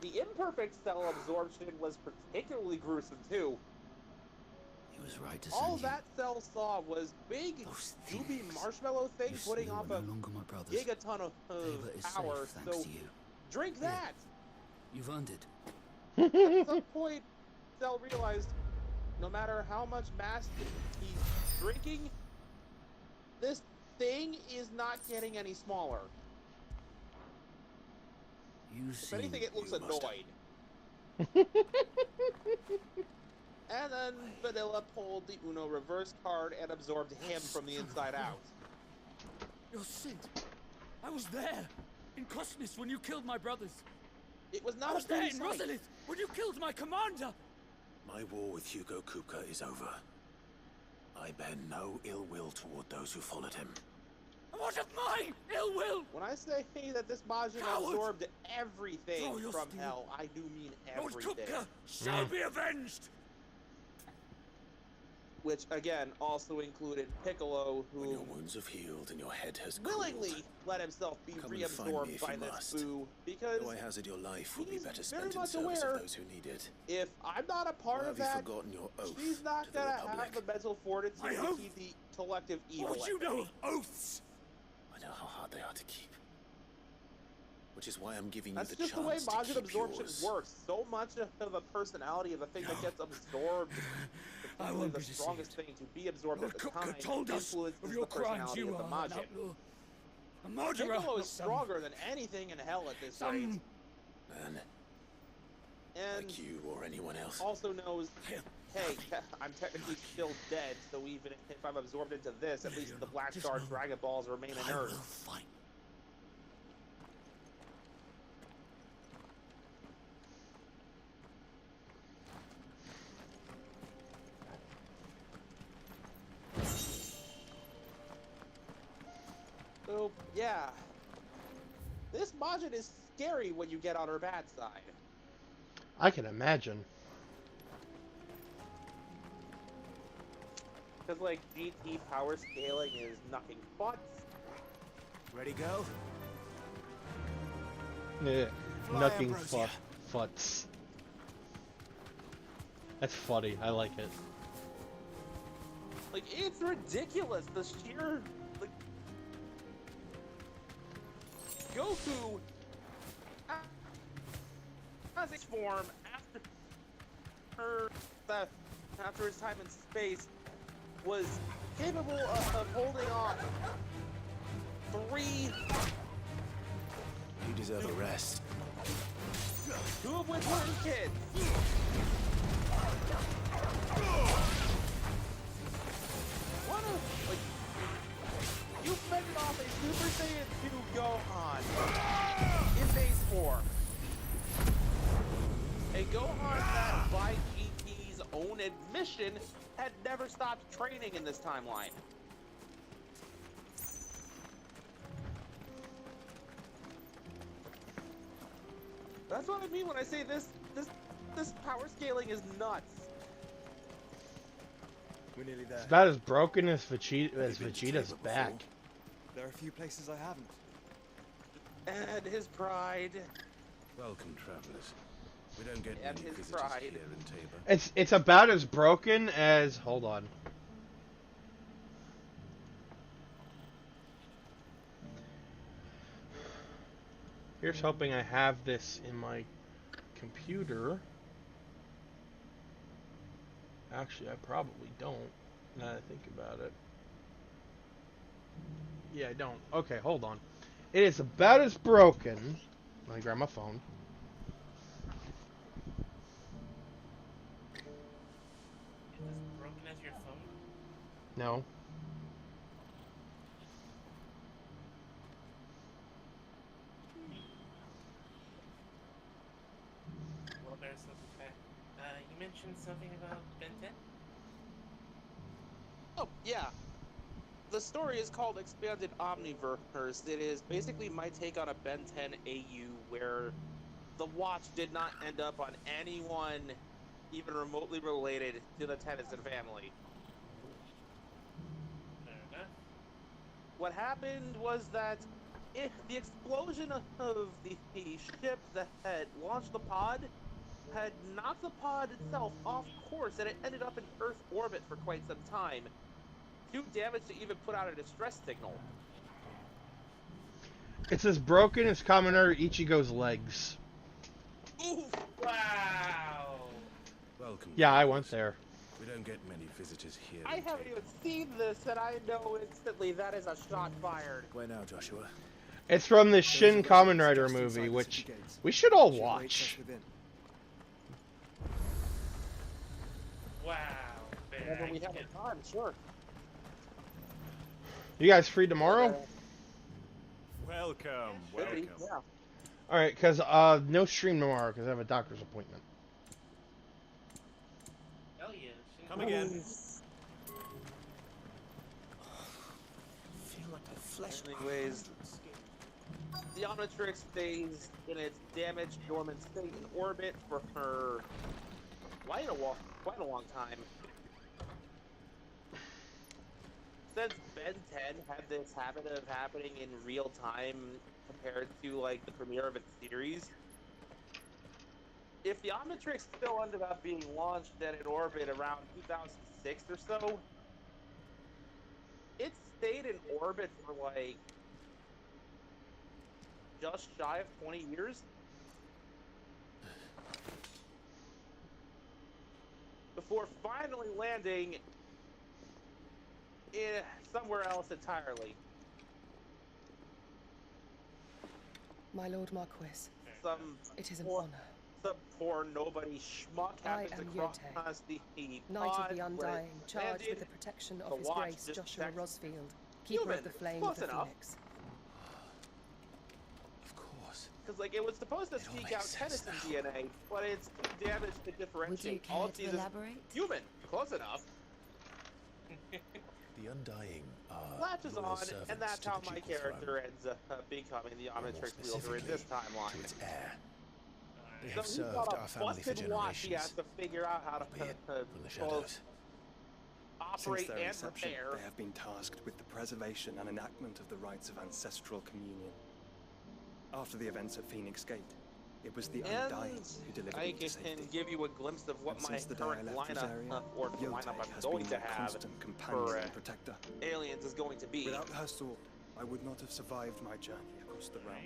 The imperfect cell absorption was particularly gruesome too.
He was right to
All
send
that cell saw was big, goopy marshmallow thing putting off a gigaton of power, so drink that!
You've earned it.
At some point, Cell realized, no matter how much mass he's drinking, this thing is not getting any smaller. If anything, it looks annoyed. And then Vanilla pulled the Uno reverse card and absorbed him from the inside out.
Your sin. I was there in Cosmos when you killed my brothers.
It was not
I was
a
there
pretty
in
sight.
Rosalith when you killed my commander.
My war with Hugo Kupka is over. I bear no ill will toward those who followed him.
What of my ill will?
When I say that this Majin
Coward!
absorbed everything
Throw your
from
steel.
hell, I do mean
Lord
everything.
Kupka shall be avenged!
Which, again, also included Piccolo,
When your
who
wounds have healed and your head has
willingly
cooled,
let himself be
come and find me
reabsorbed
if
by
you
this
must.
boo, because
though I hazard your life will be
he's
better
very
spent in
much
service
aware
of those who need it.
if I'm not a part
Or
of
have you
that,
forgotten your oath
she's not
to the
gonna
Republic?
have the mental fortitude
My
to
oath?
keep the collective evil
What
at
do you
bay.
know of oaths?
I know how hard they are to keep. Which is why I'm giving
That's
you the
just the way
chance to
Majin
keep
absorption
yours.
works. So much of the personality of the thing that gets absorbed,
I
particularly
won't
the
be
strongest thing to be absorbed
Lord
at the time,
Kupka told us
influences
of your
the
crimes.
personality
You
of the
are an
Majin.
outlaw. A murderer.
Piccolo is
not some-
stronger than anything in hell at this rate,
Man,
and
like you or anyone else.
also knows, hey, I'm technically still dead, so even if I'm absorbed into this, at least the Black Star Dragon Balls remain inert.
Fight.
So, yeah. This Majin is scary when you get on her bad side.
I can imagine.
Because, like, GT power scaling is nothing but...
Ready, go?
Yeah,
Fly,
nothing
Ambrosia.
futs. That's funny. I like it.
Like, it's ridiculous. The sheer... Like, Goku... As a form after his time in space was capable of holding off 3...
You deserve a rest.
2 of which were his kids. One of, like, you fended off a Super Saiyan 2 Gohan in Phase 4. A Gohan that, by GT's own admission, had never stopped training in this timeline. That's what I mean when I say this power scaling is nuts.
We're nearly there.
It's about as broken as Vegeta's back.
There are a few places I haven't.
And his pride.
Welcome, travelers. We don't get
And
many
his
visitors
pride.
here in Tabor.
It's about as broken as. Hold on. Here's hoping I have this in my computer. Actually, I probably don't, now that I think about it. Yeah, I don't. Okay, hold on. It is about as broken. Let me grab my phone.
Is this broken as your phone?
No.
Well, there's something back. You mentioned something about Ben 10?
Oh, yeah. The story is called Expanded Omniverse. It is basically my take on a Ben 10 AU where the watch did not end up on anyone even remotely related to the Tennyson family.
Fair enough.
What happened was that if the explosion of the ship that had launched the pod had knocked the pod itself off course, and it ended up in Earth orbit for quite some time. Too damaged to even put out a distress signal.
It's as broken as Commoner Ichigo's legs.
Oof!
Wow!
Welcome.
Yeah, I went there.
We don't get many visitors here.
I
in
haven't
Tabor.
even seen this, and I know instantly that is a shot fired.
Where now, Joshua?
It's from the Shin Kamen Rider movie, which we should all watch.
Wow.
Whenever we have a time, sure.
You guys free tomorrow?
Welcome,
Should be,
welcome.
yeah.
Alright, because no stream tomorrow because I have a doctor's appointment.
Hell yeah.
Come again.
Anyways, the Omnitrix stays in its damaged dormant state in orbit for quite a long time. Since Ben 10 had this habit of happening in real time compared to like the premiere of its series, if the Omnitrix still ended up being launched then in orbit around 2006 or so, it stayed in orbit for like just shy of 20 years before finally landing in somewhere else entirely.
My Lord Marquis, it is an honor.
Some poor nobody schmuck happens to cross the
Knight of the Undying, charged with the protection of His Grace Joshua Rosfield, Keeper of the Flame of the Phoenix.
Of course.
Because, like, it was supposed to speak out Tennyson DNA, but it's too damaged to differentiate. All it sees is human. Close enough.
The Undying are
latches on, and that's how my character ends up becoming the Omnitrix wielder in this timeline.
To its heir. They
So
have
he's
served
got a
our family for
busted watch he has
generations.
to figure out how to
From the shadows.
operate
Since their
and
inception,
repair.
they have been tasked with the preservation and enactment of the rites of ancestral communion. After the events at Phoenix Gate, it was the Undying who delivered
I
me to safety.
can give you a glimpse of what
And
my
since the day I
current
left
lineup,
Rosaria,
or
Yotei
lineup I'm
has
going
been
to
my
have
constant companion
for
and protector.
aliens is going to be.
Without her sword, I would not have survived my journey across the realm.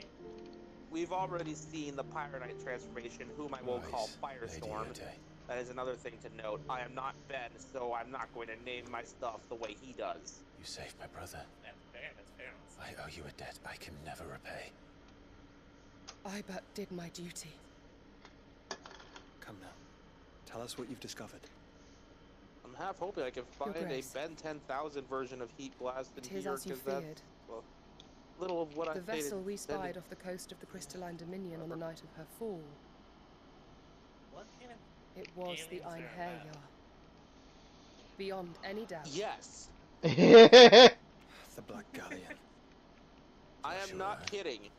We've already seen the Pyronite transformation, whom I will call Firestorm. That is another thing to note. I am not Ben, so I'm not going to name my stuff the way he does.
You saved my brother.
That's fair, that's fair.
I owe you a debt I can never repay.
I but did my duty.
Come now. Tell us what you've discovered.
I'm half hoping I can find a
Grace.
Ben 10,000 version of Heat Blast in
It is
here,
as you
because that's
feared.
well, little of what I
The
stated.
vessel we spied off the coast of the Crystalline Dominion on the night of her fall.
What kind of
It was the
aliens are
Einherjar.
that?
Beyond any doubt.
Yes.
The Black Galleon.
I am not kidding.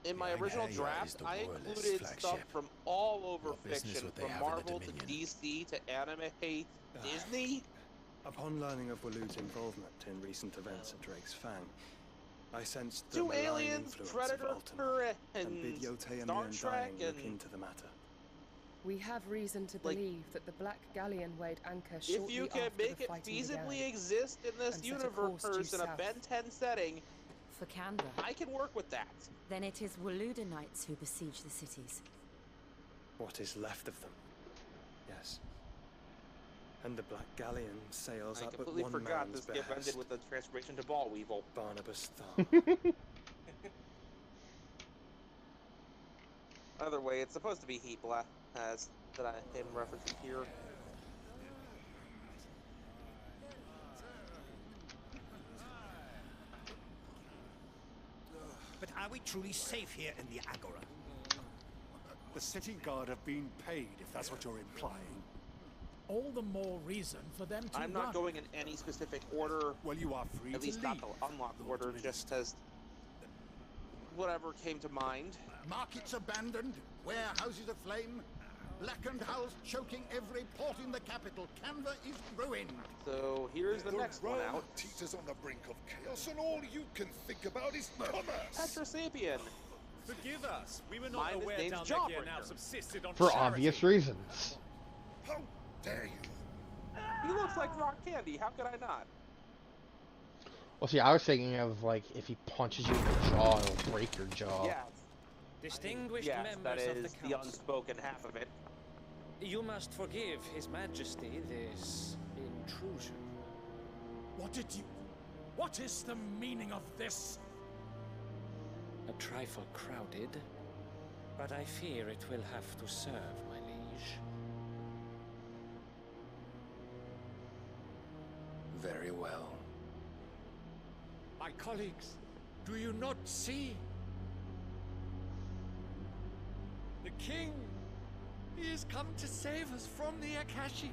In my original
Einherjar
draft,
is the
I
Warless
included
flagship.
stuff from all over
What business
fiction,
would they
from
have in the
Marvel to
Dominion?
DC to anime, Disney.
Upon learning of Walud's involvement in recent events at Drake's Fang, I sensed the
Two
malign
aliens,
influence
Predator,
of Ultima,
and
bid Yotei and
Star
the
Trek,
Undying look
and
into the matter.
We have reason to believe that the Black Galleon weighed anchor
if
shortly
you can
after
make
the
it
fighting
feasibly
began.
exist in this
and set a course due
universe in a
south.
Ben 10 setting,
For Canberra,
I can work with that.
then it is Waluda Knights who besiege the cities.
What is left of them? Yes. And the Black Galleon sails
I
up at
completely
one
forgot
man's
this gift
behest,
ended with the transformation to Ball Weevil.
Barnabas Thal.
Either way, it's supposed to be Heat Blast, as that I am referencing here.
But are we truly safe here in the Agora?
The city guard have been paid, if that's what you're implying.
All the more reason for them to
I'm
run.
not going in any specific order.
Well, you are free
At
to
least not
leave,
the unlocked order, just as whatever came to mind.
Markets abandoned, warehouses aflame, blackened hulls choking every port in the capital. Canva is ruined.
So here's the next one out.
Teeters on the brink of chaos, and all you can think about is commerce.
Petrosapien.
Forgive us. We were
not aware name's down there now
subsisted on
For obvious reasons.
How dare you?
He looks like rock candy. How could I not?
Well, see, I was thinking of, like, if he punches you in the jaw, it'll break your jaw.
Yes.
Distinguished
Yes,
members
that
of
is
the
the
council.
unspoken half of it.
You must forgive His Majesty this intrusion.
What is the meaning of this?
A trifle crowded, but I fear it will have to serve, my liege.
Very well.
My colleagues, do you not see? The king! He has come to save us from the Akashic.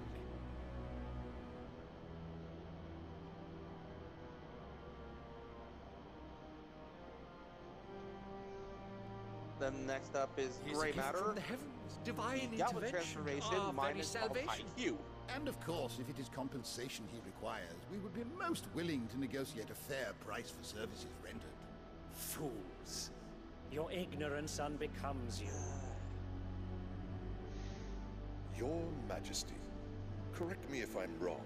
And next up is
He's
Gray
a gift
Matter.
from the heavens, divine
Gala
intervention,
transformation
our very
minus
salvation.
IQ.
And of course, if it is compensation he requires, we would be most willing to negotiate a fair price for services rendered.
Fools. Your ignorance unbecomes you.
Your Majesty, correct me if I'm wrong,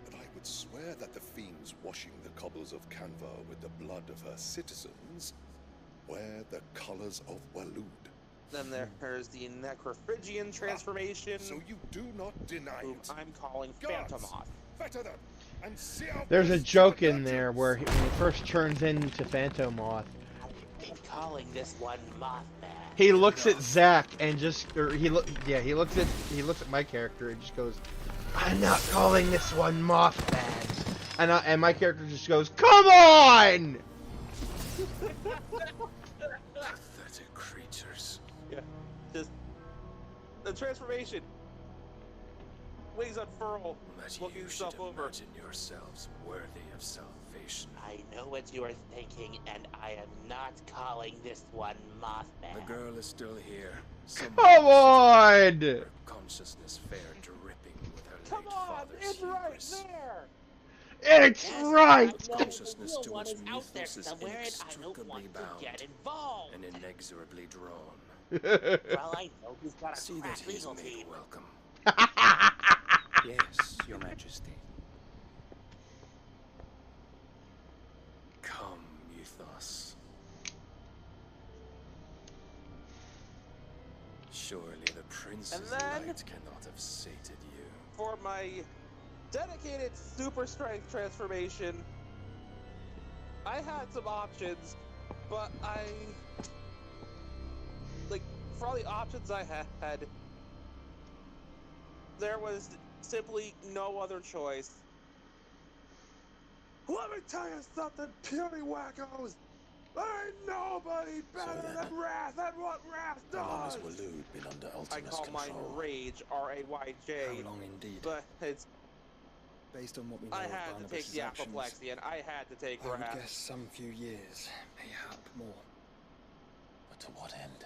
but I would swear that the fiends washing the cobbles of Canva with the blood of her citizens wear the colors of Waloed.
Then there's the Necrophrygian transformation.
So you do not deny it.
I'm calling
Guards,
Phantomoth.
fetter them, and see out
There's a
this
joke
to the
in there where when he first turns into Phantomoth,
I'm calling this one Mothman.
he looks at Zack and just, or he looks at my character and just goes, "I'm not calling this one Mothman," and my character just goes, "Come on!"
Pathetic creatures.
Yeah, just the transformation. Wings unfurl, looking himself over.
Imagine yourselves worthy of salvation.
I know what you are thinking, and I am not calling this one Mothman.
The girl is still here.
Come on!
Her consciousness fair dripping with her
Come
late
on,
father's
it's right
hubris.
there.
It's right!
Consciousness to
one
which
is out there
Mythos is
somewhere, and I don't
inextricably
want
bound
to get involved.
and inexorably drawn.
Well, I know he's got a
See that
crack
he's
legal
made
team.
welcome.
Yes, Your Majesty.
Come, Mythos. Surely the Prince's
And then-
light cannot have sated you.
For my dedicated super strength transformation, I had some options, but for all the options I had, there was simply no other choice. Let me tell you something, puny wackos! There ain't nobody better than Wrath at what Wrath
How long has
does!
Waloed been under
I
Ultima's
call
control?
mine Rage, R-A-Y-J.
How long indeed?
But it's...
Based on what we know
I
of
had to take
Barnabas's
the
actions,
apoplexy, and I had to take
I would
Wrath.
guess some few years, mayhap more.
But to what end?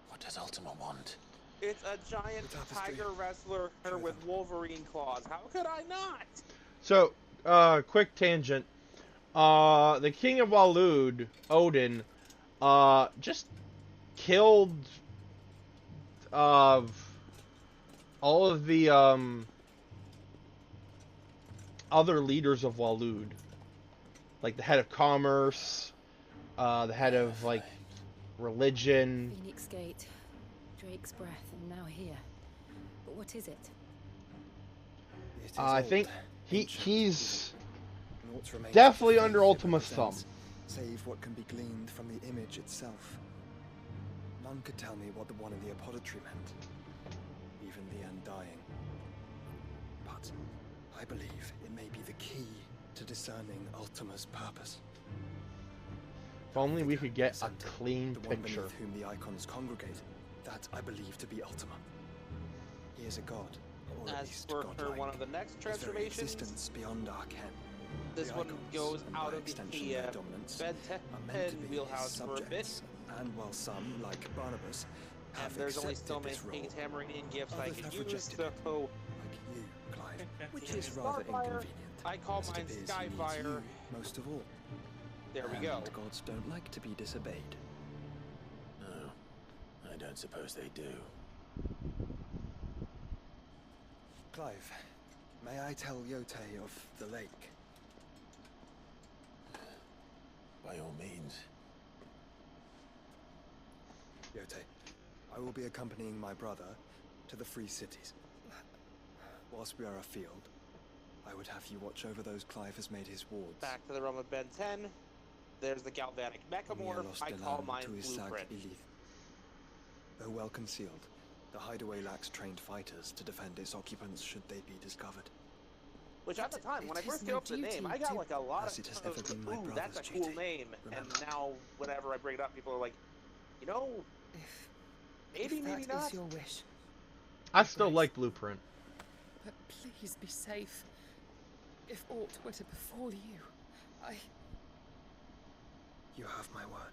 What does Ultima want?
It's a giant tiger wrestler with Wolverine claws. How could I not?
So, quick tangent. The King of Waloed, Odin, just killed, all of the, other leaders of Waloed. Like the head of commerce, the head of, like, religion.
Phoenix Gate, Drake's Breath, and now here. But what is it?
I think he's
Naught remains
definitely
of the
under
faith it
Ultima's thumb.
represents, save what can be gleaned from the image itself. None could tell me what the one in the apodatory meant, even the Undying. But I believe it may be the key to discerning Ultima's purpose.
If only we could get a clean
The one
picture.
beneath whom the icons congregate, that I believe to be Ultima. He is a god, or at
As
least
for
godlike.
one of the next
His very
transformations,
existence beyond our ken.
this
The
one
icons,
goes
and
out
by
of
extension
the
their dominance,
Ben
are meant to
10
be his
wheelhouse for a bit.
subjects, and while some, like Barnabas,
And
have
there's only
accepted
so many
this role,
hammering in gifts I
others
can
have
use,
rejected
so
it, like you, Clive, which is rather
Starfire,
inconvenient.
I call
as it
mine
appears he needs
Skyfire.
you most of all.
There we
And
go.
gods don't like to be disobeyed.
No, I don't suppose they do.
Clive, may I tell Yote of the lake?
By all means.
Yote, I will be accompanying my brother to the Free Cities. Whilst we are afield, I would have you watch over those Clive has made his wards.
Back to the realm of Ben 10. There's the Galvanic Mechamorph. I call mine Blueprint.
Though well concealed, the hideaway lacks trained fighters to defend its occupants should they be discovered.
Which at the time, when I
it
first
is
came
my
up with the name,
duty
I got
to-
like a lot
As it has
of,
never been my
ooh,
brother's
that's a cool
duty,
name. And
remember.
now, whenever I bring it up, people are like, you know, maybe,
If
maybe
that
not.
is your wish,
I still like Blueprint.
but please be safe. If aught were to befall you, I...
You have my word.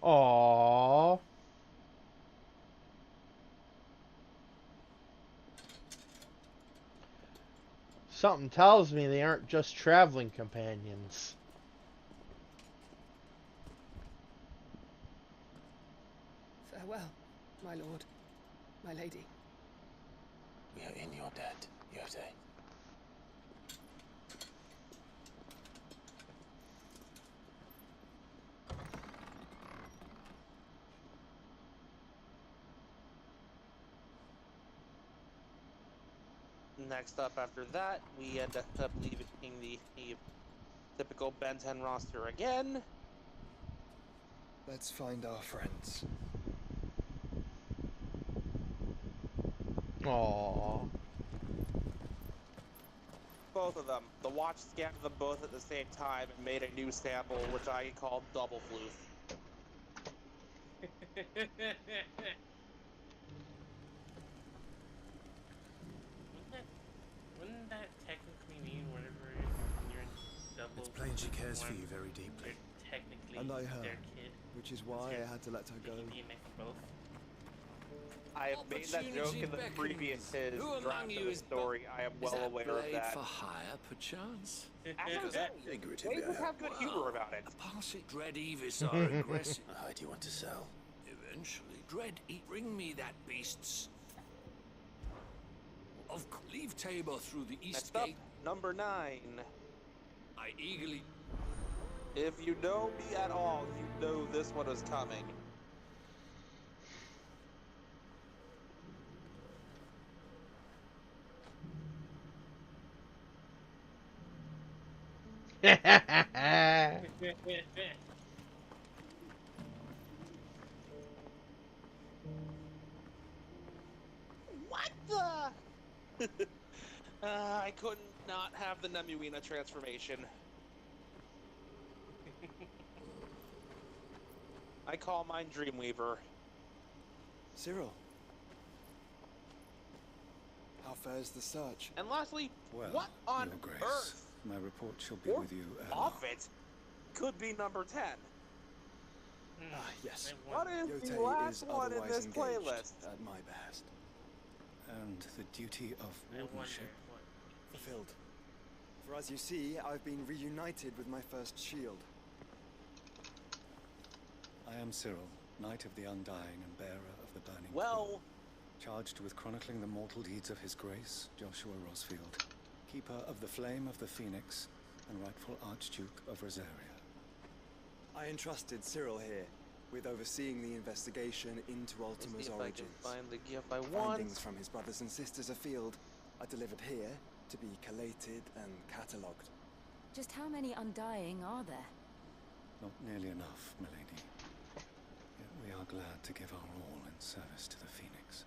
Aww. Something tells me they aren't just traveling companions.
Farewell, my lord, my lady.
We are in your debt, Yose.
Next up after that, we end up leaving the typical Ben 10 roster again.
Let's find our friends.
Aww.
Both of them. The watch scanned them both at the same time and made a new sample, which I called Double Floof.
Wouldn't that technically mean whatever you're in double?
It's plain she cares for you very deeply.
Technically,
And I her,
their kid.
which is why I had to let her go.
Both.
I have made that joke in the previous draft of the story. I am well aware of that.
For hire, perchance?
They just have good humor about it.
Pass it, Dread Evis are aggressive.
How do you want to sell?
Eventually, Dread bring me that beast's. Leave Tabor through the east gate.
Number 9.
I eagerly.
If you know me at all, you know this one is coming. What the? I couldn't not have the Nemuina transformation. I call mine Dreamweaver.
Cyril. How fares the search?
And lastly,
well,
what on
Your Grace,
earth
my report shall be with you
of it could be number 10?
Yes.
What is the
Yote
last
is
one in
otherwise
this
engaged
playlist?
at my behest.
and the duty of wardenship.
Fulfilled. For as you see, I've been reunited with my first shield.
I am Cyril, Knight of the Undying and bearer of the Burning
Well,
charged with chronicling the mortal deeds of His Grace, Joshua Rosfield, keeper of the Flame of the Phoenix and rightful Archduke of Rosaria.
I entrusted Cyril here with overseeing the investigation into Ultima's origins.
Find the gift I want.
Findings from his brothers and sisters afield are delivered here to be collated and catalogued.
Just how many Undying are there?
Not nearly enough, milady. Yet we are glad to give our all in service to the Phoenix.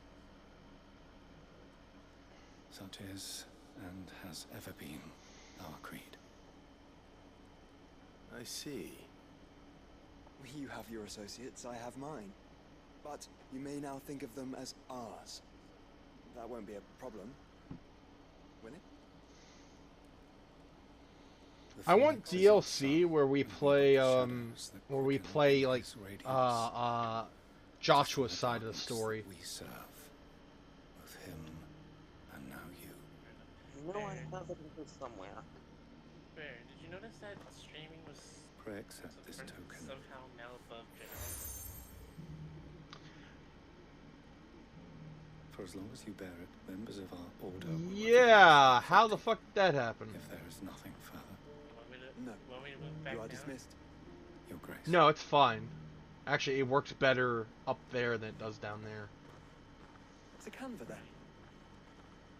Such is, and has ever been, our creed.
I see.
You have your associates, I have mine. But you may now think of them as ours. That won't be a problem, will it?
I want DLC where we play like Joshua's side of the story.
We serve both him and now you.
You know I have it somewhere.
Fair. Did you notice that streaming was
Pray accept this token.
somehow now above general?
For as long as you bear it, members of our order will
Yeah, how the fuck did that happen?
if there is nothing further.
No. You are dismissed.
Your Grace.
No, it's fine. Actually, it works better up there than it does down there.
It's a Canva then.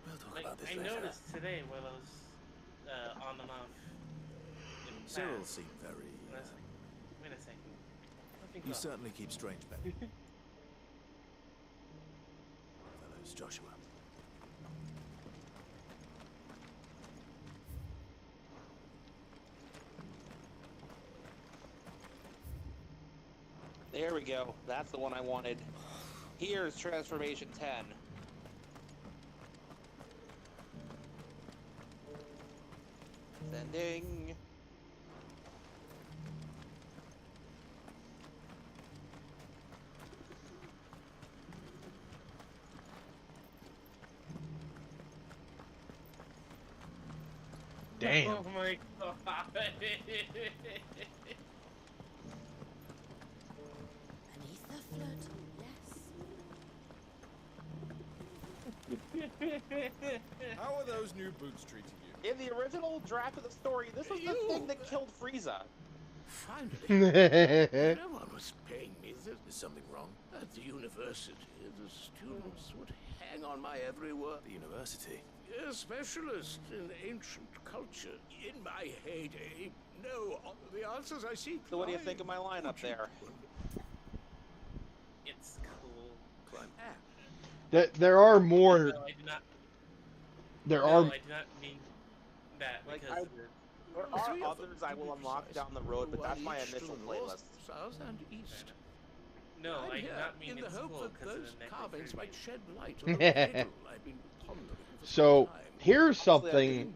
We'll talk
Like,
about this
I
later.
noticed today while I was on and off. in
Cyril
class,
seemed very.
and I was like, wait a second. Something
You
off.
certainly keep strange men. Fellows, Joshua.
There we go. That's the one I wanted. Here's Transformation 10. Sending.
Damn.
Oh my god.
Beneath the flood, yes.
How are those new boots treating you?
In the original draft of the story, this was the thing that killed Frieza.
Finally. No one was paying me. There's something wrong. At the university, the students would hang on my every word. The university? A specialist in ancient culture. In my heyday, no, the answers I seek.
So what do you think of my lineup there?
It's cool.
There are more.
No, I do not.
There
no,
are.
I do not mean that
Like,
because
there are others I will unlock down the road, but that's my initial playlist.
South and east.
no,
I'm
I do
here
not mean
in the
it's
hope
cool
that
because of
those
the
carvings
necrophobia.
might shed light on the riddle I've been pondering for
So
some time.
here's something.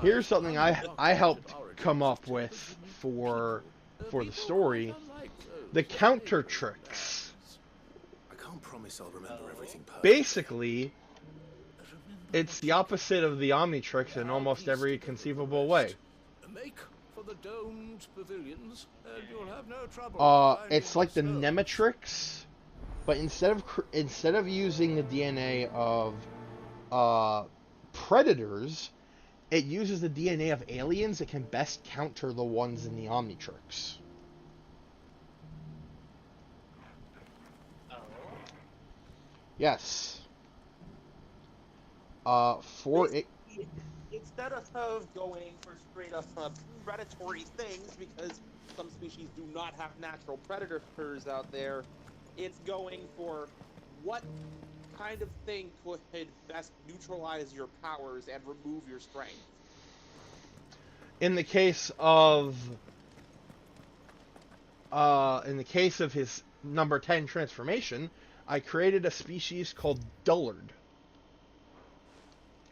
Here's something I helped come up with for the story. The counter tricks.
I can't promise I'll remember everything perfectly.
Basically, it's the opposite of the Omnitrix in almost every conceivable way.
Make for the domed pavilions, and you'll have no trouble.
It's like the Nematrix, but instead of using the DNA of predators, it uses the DNA of aliens that can best counter the ones in the Omnitrix.
Oh.
Yes.
Instead of going for straight up predatory things, because some species do not have natural predators out there, it's going for what kind of thing could best neutralize your powers and remove your strength.
In the case of his number 10 transformation, I created a species called Dullard.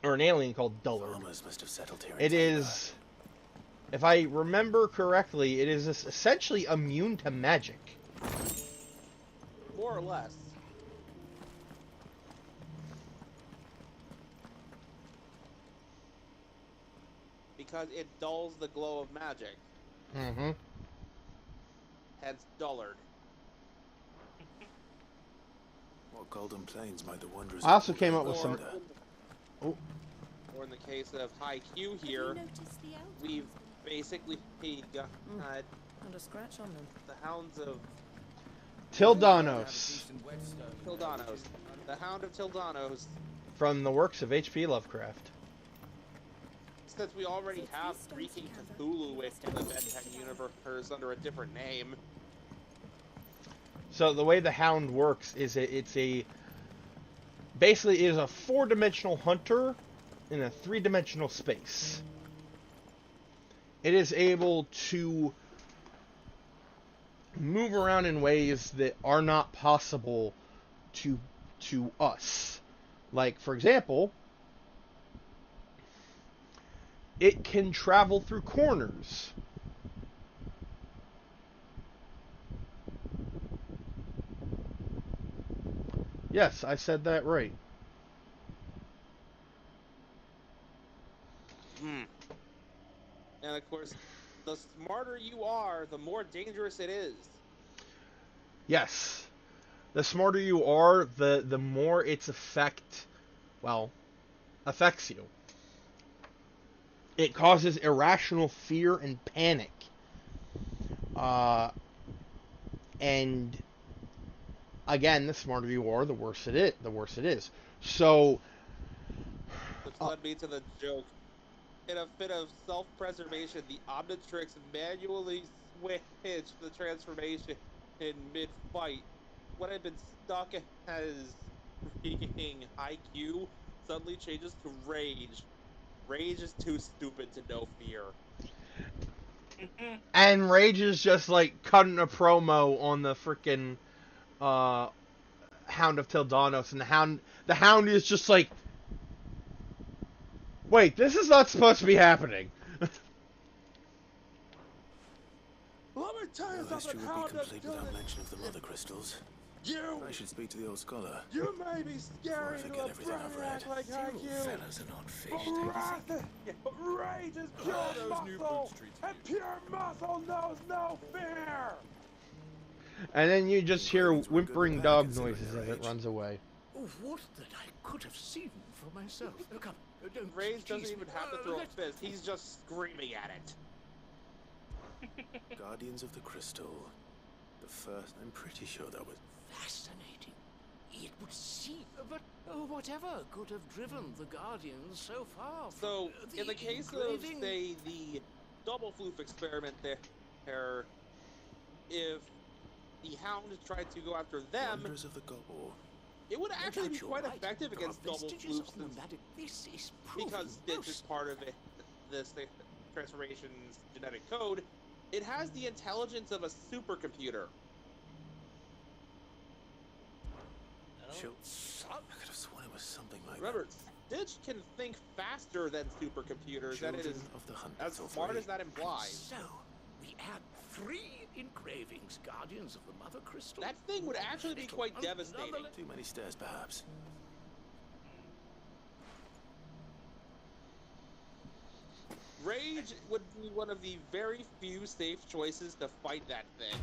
Or an alien called Dullard.
Farmers must have settled here.
It is, if I remember correctly, it is essentially immune to magic.
More or less. Because it dulls the glow of magic.
Mm-hmm.
Hence Dullard.
What golden plains might the wanderers...
I also came up with some... Oh.
Or in the case of High Q here, we've basically got
Not a scratch on them.
the hounds of...
Tildanos.
Tildanos. The Hound of Tildanos.
From the works of H.P. Lovecraft.
Since we already have Freaking Cthulhu in the Ben 10 universe under a different name.
So the way the Hound works is basically it is a 4-dimensional hunter in a 3-dimensional space. It is able to move around in ways that are not possible to us. Like, for example, it can travel through corners. Yes, I said that right.
And of course, the smarter you are, the more dangerous it is.
Yes. The smarter you are, the more its affects you. It causes irrational fear and panic. And again, the smarter you are, the worse it is. So,
which led me to the joke. In a fit of self-preservation, the Omnitrix manually switched the transformation in mid-fight. What had been stuck as freaking IQ suddenly changes to Rage. Rage is too stupid to know fear.
And Rage is just like cutting a promo on the freaking Hound of Tildanos, and the Hound is just like, wait, this is not supposed to be happening.
Let me tell you something,
history would be complete without mention of the mother crystals. I should speak to the old scholar.
You may be scary to a brainiac like IQ,
Fellas are not fish.
but rage is pure muscle, and pure muscle knows no fear.
And then you just hear whimpering dog noises as it runs away.
Oh, what that I could have seen for myself. Oh, come, don't.
Rage doesn't even have to throw a fist; he's just screaming at it.
Guardians of the Crystal. The first. I'm pretty sure that was
Fascinating. It would seem, but whatever could have driven the Guardians so far?
So, in the case of, say, the double floof experiment there, if the Hound tried to go after them,
Wonders of the Gobble.
it would actually be quite effective against double floofs,
This is
because this is part of it, the transformation's genetic code. It has the intelligence of a supercomputer.
I could have sworn it was something like
Remember, Stitch can think faster than supercomputers, and it is as smart as that implies.
So, we had 3 engravings, Guardians of the Mother Crystal.
That thing would actually be quite devastating.
Too many stairs, perhaps.
Rage would be one of the very few safe choices to fight that thing.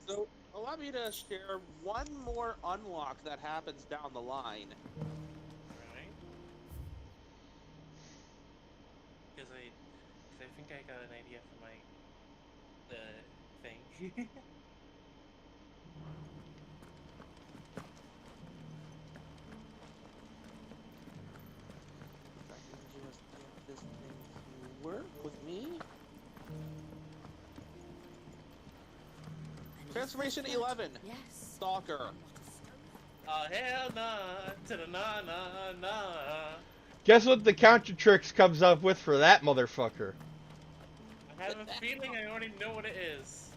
So, allow me to share one more unlock that happens down the line.
Right. Because I think I got an idea for my thing.
If I can just get this thing to work with me. Transformation 11.
Yes.
Stalker.
Oh hell nah, to the nah nah nah.
Guess what the counter tricks comes up with for that motherfucker?
I have a feeling I already know what it is.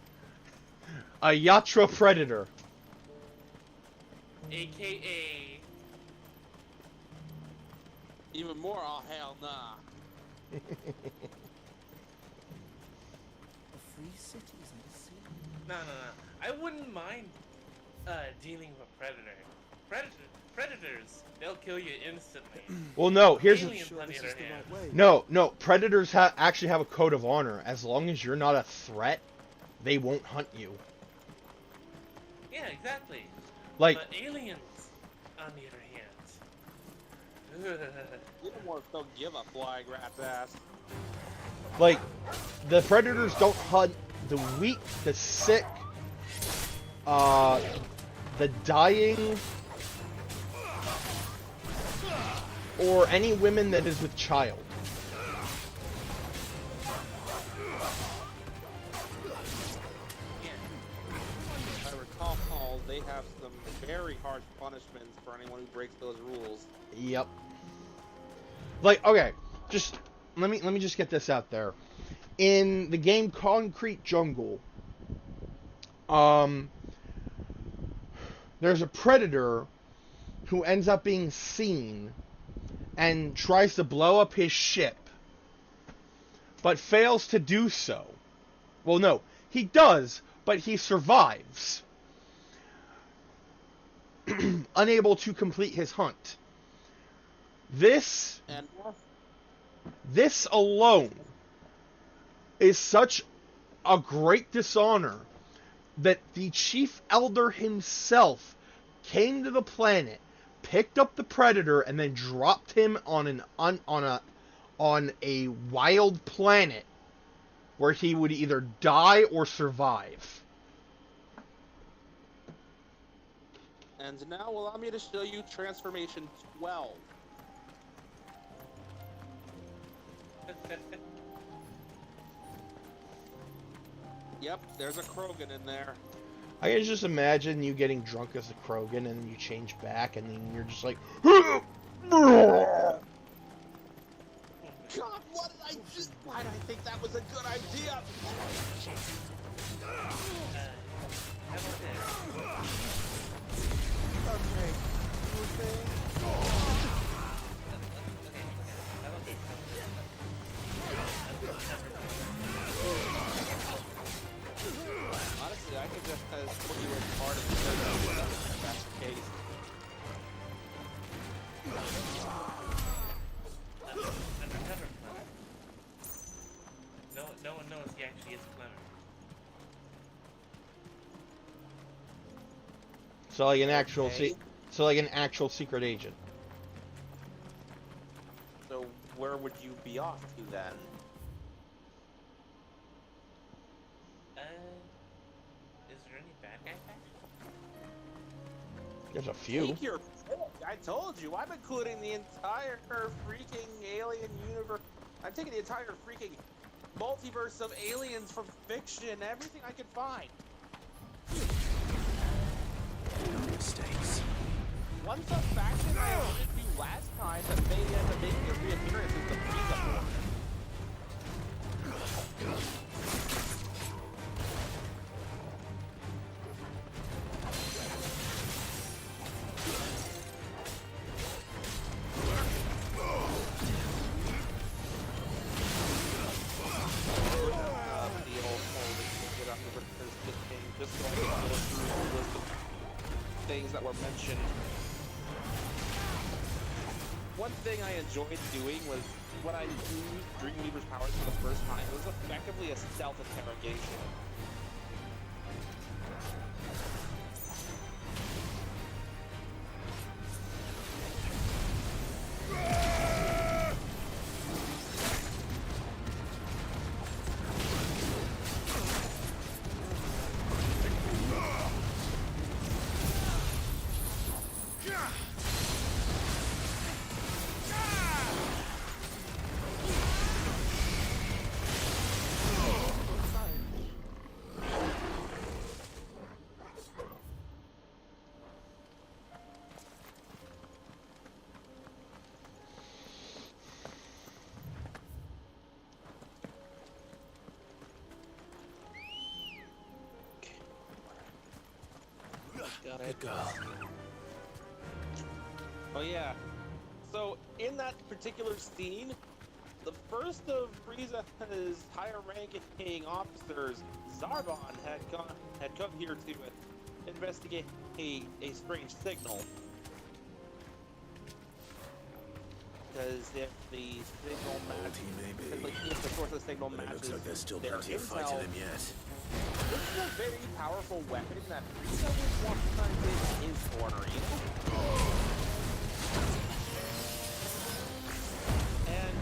A Yatra Predator.
AKA.
Even more, oh hell nah.
A free city is in the sea.
No. I wouldn't mind dealing with a predator. Predators, they'll kill you instantly.
Well, no, here's
Aliens, on the other hand.
no. Predators actually have a code of honor. As long as you're not a threat, they won't hunt you.
Yeah, exactly.
Like,
but aliens, on the other hand.
Xenomorphs don't give a flying rat's ass.
Like, the predators don't hunt the weak, the sick, the dying, or any women that is with child.
If I recall, they have some very harsh punishments for anyone who breaks those rules.
Yep. Like, okay, just let me just get this out there. In the game Concrete Jungle, there's a predator who ends up being seen and tries to blow up his ship, but fails to do so. Well, no, he does, but he survives, unable to complete his hunt. This alone is such a great dishonor that the Chief Elder himself came to the planet, picked up the Predator, and then dropped him on a wild planet where he would either die or survive.
And now allow me to show you Transformation 12. Yep, there's a Krogan in there.
I can just imagine you getting drunk as a Krogan, and then you change back, and then you're just like, God,
what did I just? Why did I think that was a good idea? just put you as part of the survey, if that's the case.
Undercover Clement. No one knows he actually is Clement.
So like an actual so like an actual secret agent.
So where would you be off to then?
Is there any bad guy back?
There's a few.
Take your pick. I told you, I'm including the entire freaking alien universe. I'm taking the entire freaking multiverse of aliens from fiction, everything I could find.
No mistakes.
One such faction I alluded to last time that may end up making a reappearance is the Frieza Horde. Things that were mentioned. One thing I enjoyed doing was when I used Dreamweaver's powers for the first time, it was effectively a stealth interrogation. Got it.
Good girl.
Oh yeah. So in that particular scene, the first of Frieza's higher ranking officers, Zarbon, had come here to investigate a strange signal. Because if the signal matches, if the source of the signal matches,
looks like there's still
their
plenty of fight
intel,
in him yet.
this is a very powerful weapon that Frieza would want to find in his corner, you know? And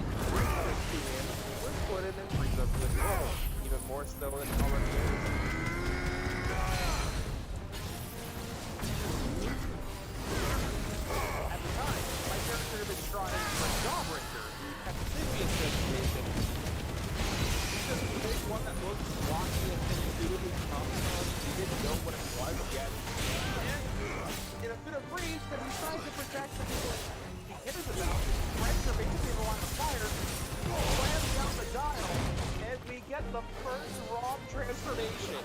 we're put in Frieza's good role, even more so than it already is. At the time, my character had been trying for Jawbreaker at the previous destination. Just to make one that looked blocky and intuitively compound, he didn't know what it was yet. And in a bit of breeze, that he tries to protect the people he cares about, friends are basically in the line of fire, slams down the dial, and we get the first ROM transformation.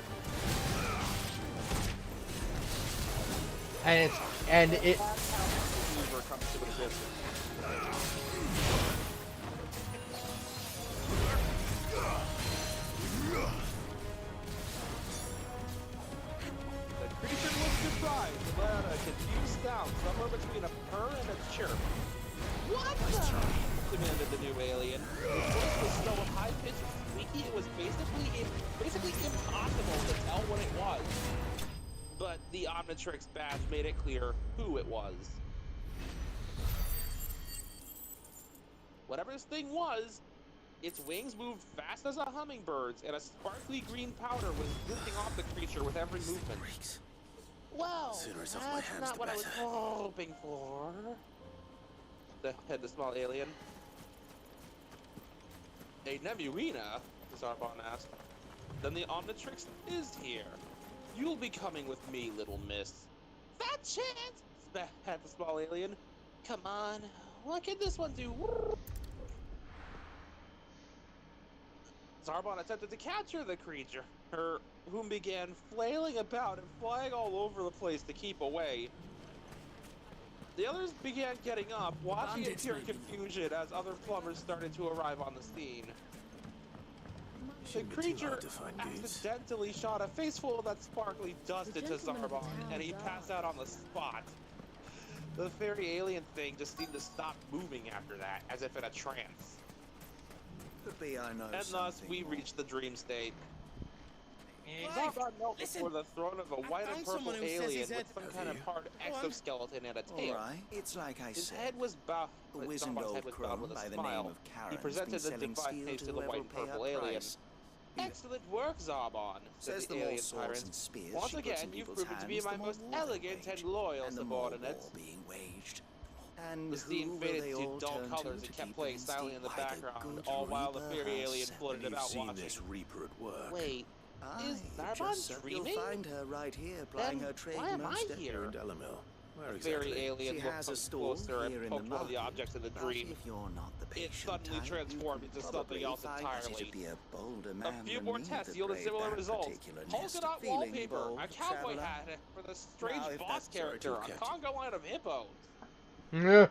And it
That's how Dreamweaver comes to existence. The creature was surprised and let out a confused sound somewhere between a purr and a chirp. What the? Demanded the new alien. His voice was so high-pitched and squeaky it was basically impossible to tell what it was. But the Omnitrix badge made it clear who it was. Whatever this thing was, its wings moved fast as a hummingbird's, and a sparkly green powder was drifting off the creature with every movement. Well, that's not what I was hoping for. Said the small alien. A Nemuina? Zarbon asked. Then the Omnitrix is here. You'll be coming with me, little miss. Fat chance! Spat the small alien. Come on, what can this one do? Zarbon attempted to capture the creature, whom began flailing about and flying all over the place to keep away. The others began getting up, watching in pure confusion as other plumbers started to arrive on the scene. The creature accidentally shot a face full of that sparkly dust into Zarbon, and he passed out on the spot. The fairy alien thing just seemed to stop moving after that, as if in a trance.
Could be I know
and thus we reached the dream state. Zarbon knelt before the throne of a white and purple alien with some kind of hard exoskeleton and a tail.
Alright, it's like I
His
said.
head was buff,
The
but
wizened
Zarbon's
old
head was bound with
crone by
a
the name
smile.
of Karen's
He presented
been
the
selling
device
steel
face
to
to the
whoever
white and
will pay
purple
her
alien.
price.
Excellent work, Zarbon, said
Says
the
the more
alien
swords
tyrant.
and spears
Once
she puts
again,
in
you've
people's
proven to be
hands,
my
the more
most
war they
elegant
wage,
and loyal
and the more
subordinate.
war being waged. And
The scene
who will
faded
they
to
all
dull
turn
colors
to
and kept
keep
playing
them
silently in the
Why, the
background,
good
all while the
Reaper
fairy alien
herself.
floated
You've
about
seen
watching.
this
Reaper at work.
Wait, is
Aye,
Zarbon
just so
dreaming?
You'll find her right here, plying
Then
her trade
why am I
most
here?
In Delamil. Where
The
exactly?
fairy alien
She
looked
has a
up
stall
closer
here
and
in
poked
the
one of the
market.
objects in the
But
dream.
if you're not the
It
patient
suddenly
type,
transformed
you
into
can
something
probably
else
find
entirely.
that you'd be a bolder man
A few
than
more
me
tests
to
yielded
brave
similar
that
results.
particular
Polka
nest.
dot
Feeling
wallpaper,
bold,
a cowboy
traveller?
hat with a strange
Now, if
boss
that's
character,
already
a
kept.
Congo line of hippos.
Yeah.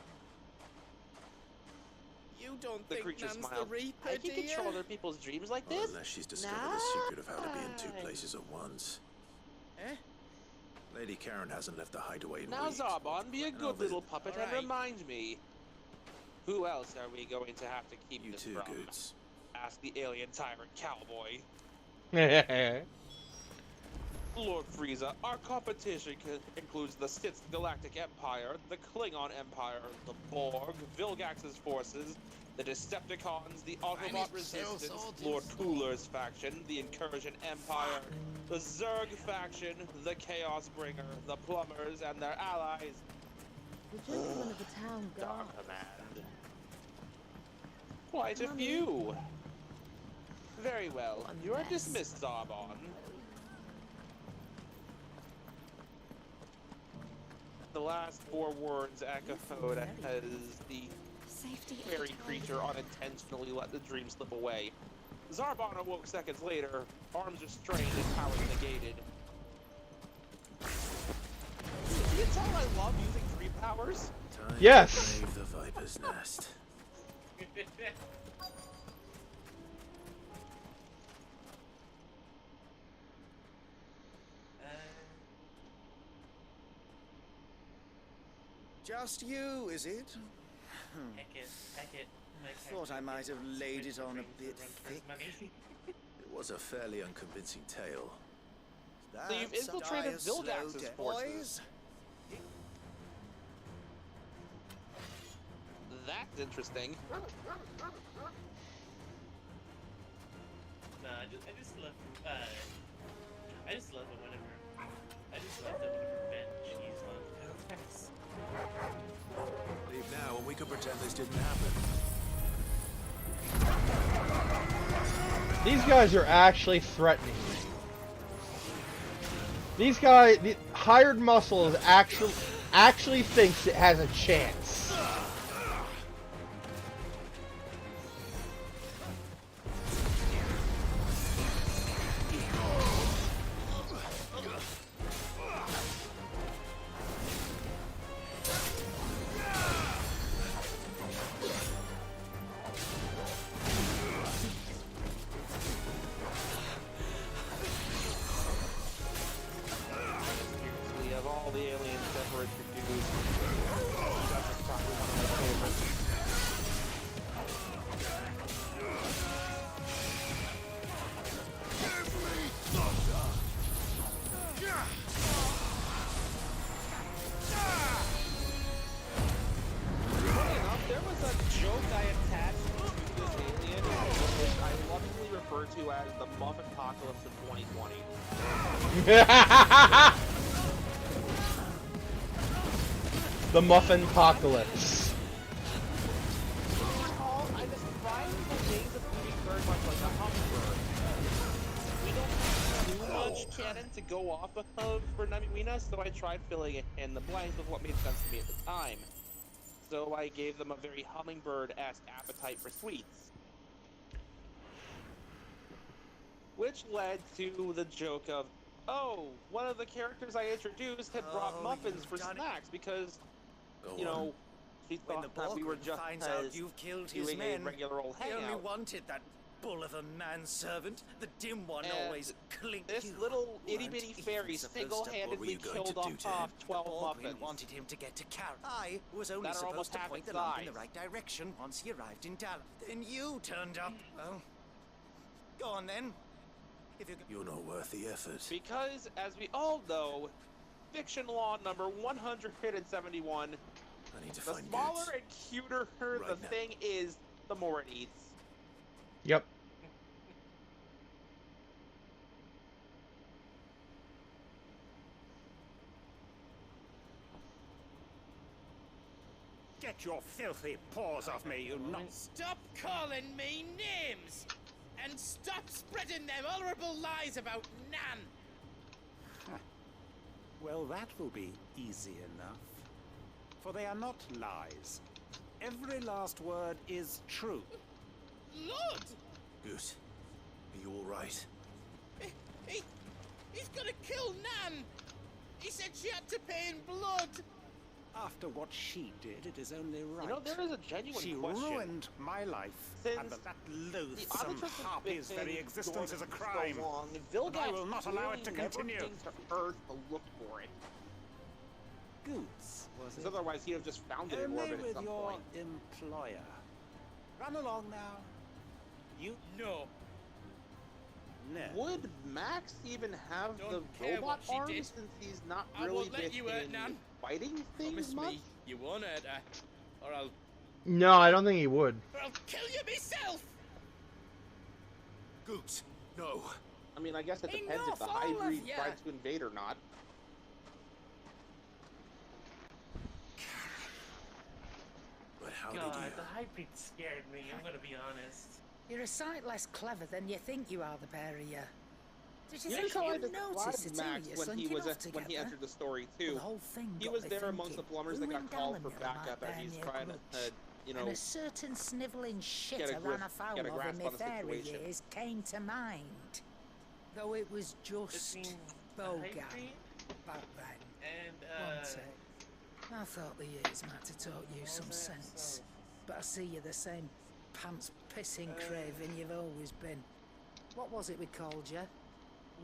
You don't
The
think
creature
Nan's
smiled.
the Reaper,
I can
do you?
control other people's dreams like
Well,
this?
unless she's discovered the secret of how to be in two places at once.
Eh?
Lady Karen hasn't left the hideaway in
Now,
weeks.
Zarbon, be a good
visit.
little puppet and
Alright.
remind me. Who else are we going to have to keep
You
this
too,
from?
Goots.
Asked the alien tyrant cowboy. Lord Frieza, our competition includes the Sith Galactic Empire, the Klingon Empire, the Borg, Vilgax's forces, the Decepticons, the Autobot Resistance, Lord Cooler's faction, the Incursion Empire, the Zerg faction, the Chaos Bringer, the Plumbers, and their allies.
The gentlemen of the town guard.
Dark Command. Quite a few. Very well. You are dismissed, Zarbon. The last four words echoed as the fairy creature unintentionally let the dream slip away. Zarbon awoke seconds later, arms restrained and powers negated. Can you tell I love using dream powers?
Time
Yes.
to brave the Viper's Nest.
Just you, is it?
Heck it.
Thought I might have laid it on a bit thick.
It was a fairly unconvincing tale.
So you've infiltrated
Dire slow
Vilgax's
death.
forces.
Boys,
That's interesting.
Nah, I just love I just love it whenever Ben cheese on Vilgax.
Leave now and we can pretend this didn't happen.
These guys are actually threatening me. These guys, the hired muscle actually thinks it has a chance.
Seriously, of all the aliens ever introduced, Vilgax is probably one of my favorites. Funny enough, there was a joke I attached to this alien, which I lovingly refer to as the Muffin Apocalypse of 2020.
The Muffin Apocalypse.
I described the days of being very much like a hummingbird. We don't have too much canon to go off of for Namina, so I tried filling in the blanks with what made sense to me at the time. So I gave them a very hummingbird-esque appetite for sweets. Which led to the joke of, oh, one of the characters I introduced had brought muffins for snacks because, you know, she
when
thought
the
that we were
Borgman
just
finds out you've killed his
doing
men,
a regular old
he only
hangout.
wanted that
bull of a manservant. The dim one
And
always clink
this
you.
little
Weren't
itty-bitty
even
fairy
supposed to.
single-handedly
What were you going
killed
to do
off
to him?
12
Baldwin
muffins.
wanted him to get to Cal. I was only
That are almost
supposed to
half
point
its
the lamp in
size.
the right direction once he arrived in Dallas. Then you turned up. Well, go on then. If you're not worth the effort.
Because, as we all know, fiction law number 171,
I need to
the
find
smaller
Goetz.
and cuter the
Right now.
thing is, the more it eats.
Yep.
Get your filthy paws off me, you not.
Stop calling me names! And stop spreading them horrible lies about Nan!
Well, that will be easy enough. For they are not lies. Every last word is true.
Lord!
Goose, are you all right?
He's gonna kill Nan! He said she had to pay in blood!
After what she did, it is only right.
You know, there is a genuine
She
question.
ruined my life, and that loathsome harpy's very existence is a crime.
So
And I will not allow it to
never
continue.
came to Earth to look for it.
Goots, was
Because otherwise he'd have just found it in
Only
orbit at
with
some
your
point.
employer. Run along now. You
No.
No.
Would Max even have
Don't
the
care
robot
what she
arms
did.
since he's not
I
really
won't let
been
you hurt
in
Nan.
fighting things
Promise
much?
me you won't hurt her, or I'll
No, I don't think he would.
kill you myself!
Goose, no.
I mean, I guess it depends
Enough,
if the
all of
hybrid
ya.
tries to invade or not.
But how
God,
did you?
the hybrid scared me, I'm gonna be honest.
You're a sight less clever than you think you are, the pair of you. Did you
You
think
know how I
you'd notice
described
the two of
Max
you
when he
slinking
was
off
when he
together?
entered the story
Well,
too.
the whole thing
He
got
was
me
there amongst the
thinking,
plumbers
who
that
in
got called for
Gallimore
backup,
might
and he's
bear me a
trying to,
grudge?
you know,
And a certain snivelling shit
get a
I
grip-
ran afoul
get a
of
grasp
in
on
my
the
fairy
situation.
years came to mind. Though it was just bogan back then.
And,
Wasn't it? I thought the years might have taught you some sense. But I see you're the same pants-pissing craven you've always been. What was it we called you?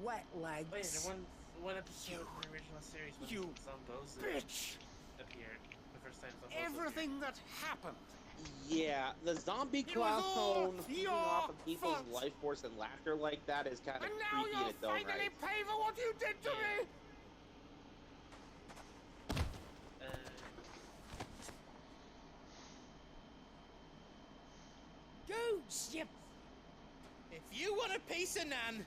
Wet legs.
Wait, one episode in the original series when
You
Zombozo
bitch!
appeared. The first time Zombozo
Everything that happened.
Yeah, the zombie
It was
clown
all
tone feeding
your
off of people's
fault.
life force and laughter like that is kind of
And now
creepy in
you'll
its own
finally
right.
pay for what you did to me!
Goose, you... If you want a piece of Nan,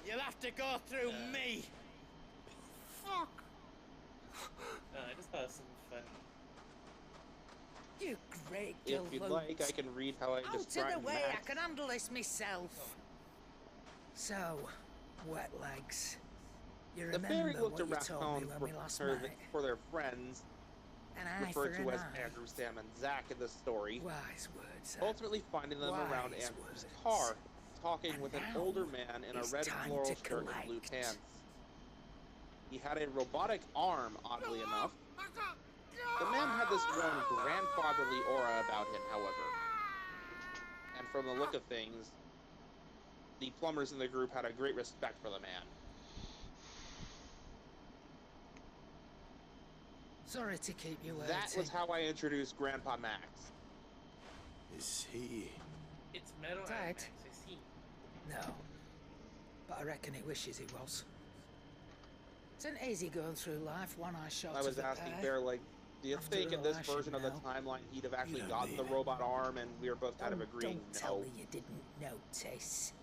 you'll have to go through me.
Fuck!
I just thought it was some fun.
You great
If
galoot.
you'd like, I can read how I
Out of
described
the way,
Max.
I can handle this myself. So, wet legs. You
The fairy
remember
looked
what you told
around
me when we last
for,
met?
for their friends,
An eye
referred
for
to
an
as
eye.
Andrew, Sam, and Zach in the story,
Wise words.
ultimately finding them around
Wise
Andrew's
words.
car, talking with an
now
older man in a
it's
red
time
floral
to
shirt and blue
collect.
pants. He had a robotic arm, oddly enough. The man had this warm grandfatherly aura about him, however. And from the look of things, the plumbers in the group had a great respect for the man.
Sorry to keep you waiting.
That was how I introduced Grandpa Max.
Is he?
It's Metal
Dad?
Max, I see.
No. But I reckon he wishes he was. It's an easy going through life, one eye shot
I
to
was
the
asking
eye.
Bear, like, do you
After
think in
all,
this
I should
version of the
know.
timeline he'd have actually
don't
gotten the
need it.
robot arm, and we were both kind of agreeing
Don't tell
no?
me you didn't notice.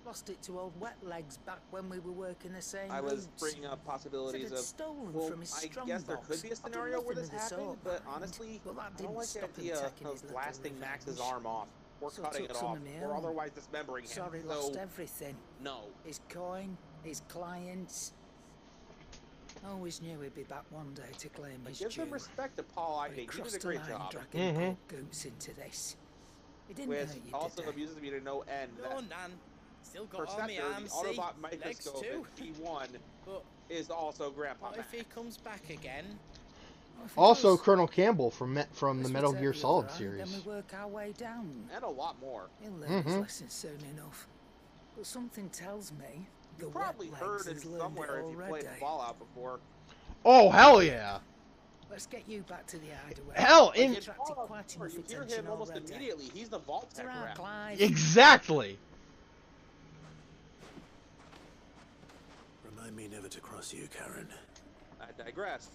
Lost it to old wet legs back when we were working the same
I was
routes.
bringing up possibilities
Said I'd
of,
stolen
well,
from his
I
strong
guess there
box.
could be a
I've done
scenario where
nothing
this
of the
happened,
sort,
but
mind.
honestly,
But that
I don't
didn't
like the
stop him
idea
taking
of
his little
blasting Max's
revenge.
arm off, or
So
cutting
took
it
some
off,
of my
or
own.
otherwise dismembering him.
Sorry,
So,
lost everything.
no.
His coin, his clients. Always knew he'd be back one day to claim his
Give
due.
some respect to Paul
But he
Eiding. He did
crossed
a
the
great
line
job.
dragging poor Goots into this. He didn't
Which
hurt you,
also
did he?
amuses me to no end
No,
that
Nan. Still got all my
Perceptor,
arms,
the Autobot
see?
microscope
Legs too.
in P1,
But
is also Grandpa
what
Max.
if he comes back again?
Also, Colonel Campbell from the
Unless we
Metal
take
Gear
the
Solid
other eye,
series.
Then we work our way down.
And a lot more.
He'll learn his lesson soon enough. But something tells me
You
the
probably
wet
heard
legs
it
has learned
somewhere
it
if you
already.
played Fallout before.
Oh, hell yeah!
Let's get you back to the hideaway.
Hell,
You've
in
attracted quite enough
you hear
attention
him almost
already.
immediately. He's the vault tech rep.
Exactly.
Remind me never to cross you, Karen.
I digress.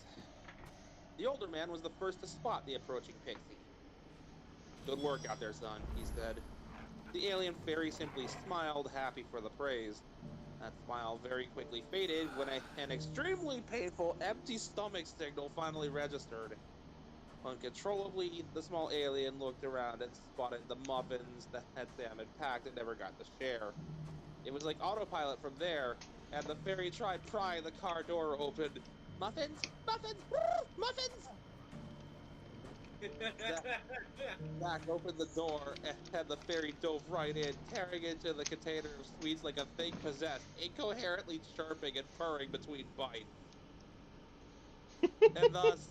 The older man was the first to spot the approaching pixie. Good work out there, son, he said. The alien fairy simply smiled, happy for the praise. That smile very quickly faded when an extremely painful empty stomach signal finally registered. Uncontrollably, the small alien looked around and spotted the muffins that Sam had packed and never got to share. It was like autopilot from there, and the fairy tried prying the car door open. Muffins? Muffins? Muffins! Zach opened the door, and the fairy dove right in, tearing into the container of sweets like a thing possessed, incoherently chirping and purring between bites. And thus,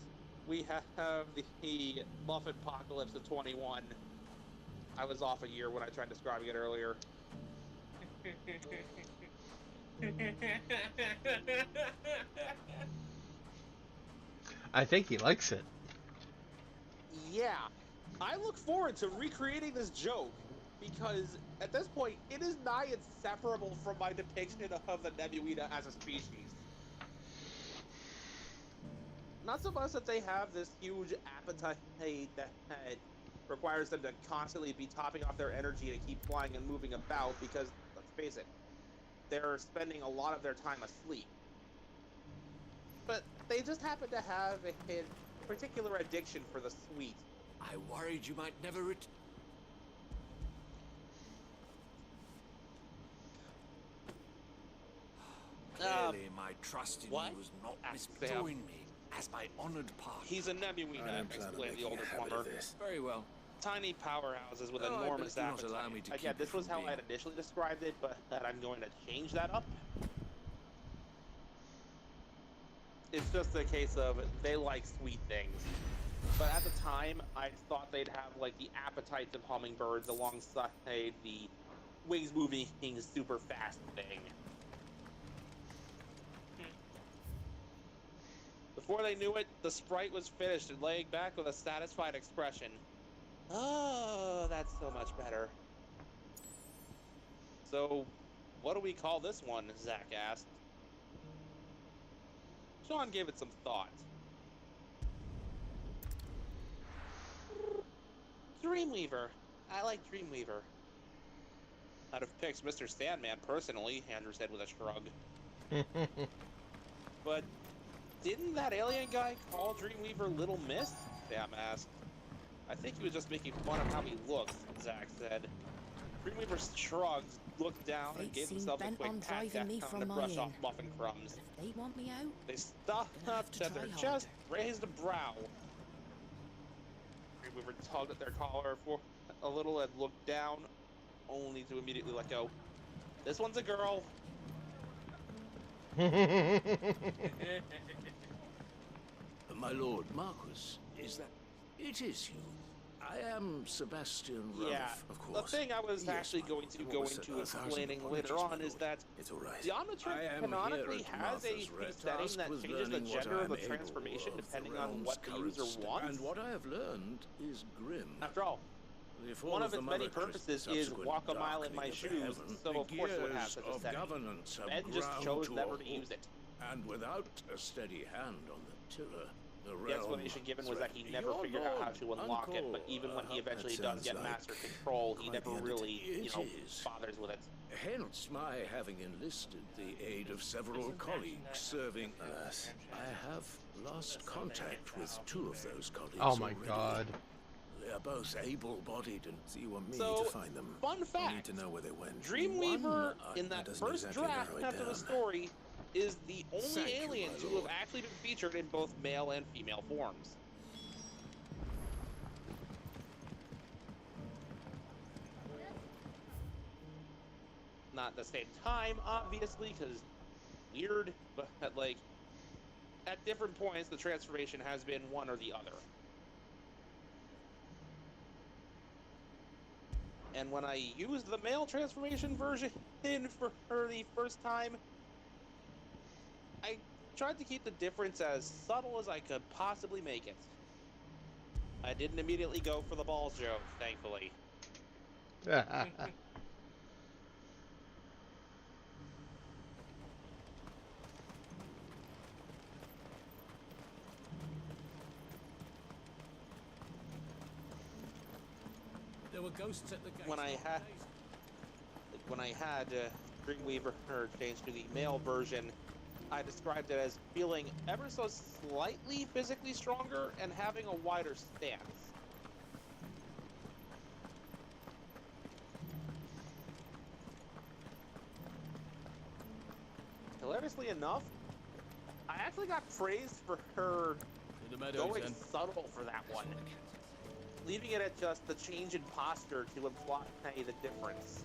we have the Muffin Apocalypse of 21. I was off a year when I tried describing it earlier.
I think he likes it.
Yeah, I look forward to recreating this joke, because at this point, it is nigh inseparable from my depiction of the Nebuina as a species. Not so much that they have this huge appetite that requires them to constantly be topping off their energy to keep flying and moving about, because, let's face it, they're spending a lot of their time asleep. But they just happen to have a particular addiction for the sweet.
I worried you might never Clearly, my trust in you was not misdoing me as my honored partner.
He's a Nebuina, explained the older plumber.
Very well.
Tiny powerhouses with
Oh, I
enormous
bet you not allow me
appetite.
to
Again,
keep
this
you
was
from
how
being-
I'd initially described it, but I'm going to change that up. It's just a case of they like sweet things. But at the time, I thought they'd have like the appetites of hummingbirds alongside the wings moving super fast thing. Before they knew it, the sprite was finished and laying back with a satisfied expression. Oh, that's so much better. So, what do we call this one? Zach asked. Sean gave it some thought. Dreamweaver. I like Dreamweaver. I'd have picked Mr. Sandman personally, Andrew said with a shrug. But didn't that alien guy call Dreamweaver Little Miss? Sam asked. I think he was just making fun of how he looks, Zach said. Dreamweaver shrugged, looked down, and gave himself a quick pat down to brush off muffin crumbs.
They want me out.
They stopped up to their chest, raised a brow. Dreamweaver tugged at their collar for a little and looked down, only to immediately let go. This one's a girl.
My lord Marquis, is that... It is you. I am Sebastian Ruff,
Yeah,
of course.
the thing I was actually going to go into explaining later on is that the Omnitrix canonically has a setting that changes the gender of the transformation depending on what the user wants.
And what I have learned is grim.
After all, one of its many purposes is walk a mile in my shoes, so of course it would have such a setting. Ben just chose never to use it.
And without a steady hand on the tiller,
the explanation given was that he never figured out how to unlock it, but even when he eventually does get master control, he never really, bothers with it.
Hence my having enlisted the aid of several colleagues serving. I have lost contact with two of those colleagues.
Oh my
already.
God.
They're both able-bodied, and so you want me
So,
to find them.
fun fact,
I need to know where they went.
Dreamweaver, in that
doesn't
first
exactly
draft
narrow it
after the
down.
story, is the only
Thank you,
alien
my
to have actually been featured in both male and female forms. Not at the same time, obviously, because weird, but like, at different points, the transformation has been one or the other. And when I used the male transformation version for the first time, I tried to keep the difference as subtle as I could possibly make it. I didn't immediately go for the balls joke, thankfully.
There were ghosts at the gate.
When I had Dreamweaver changed to the male version, I described it as feeling ever so slightly physically stronger and having a wider stance. Hilariously enough, I actually got praised for her going subtle for that one, leaving it at just the change in posture to imply the difference.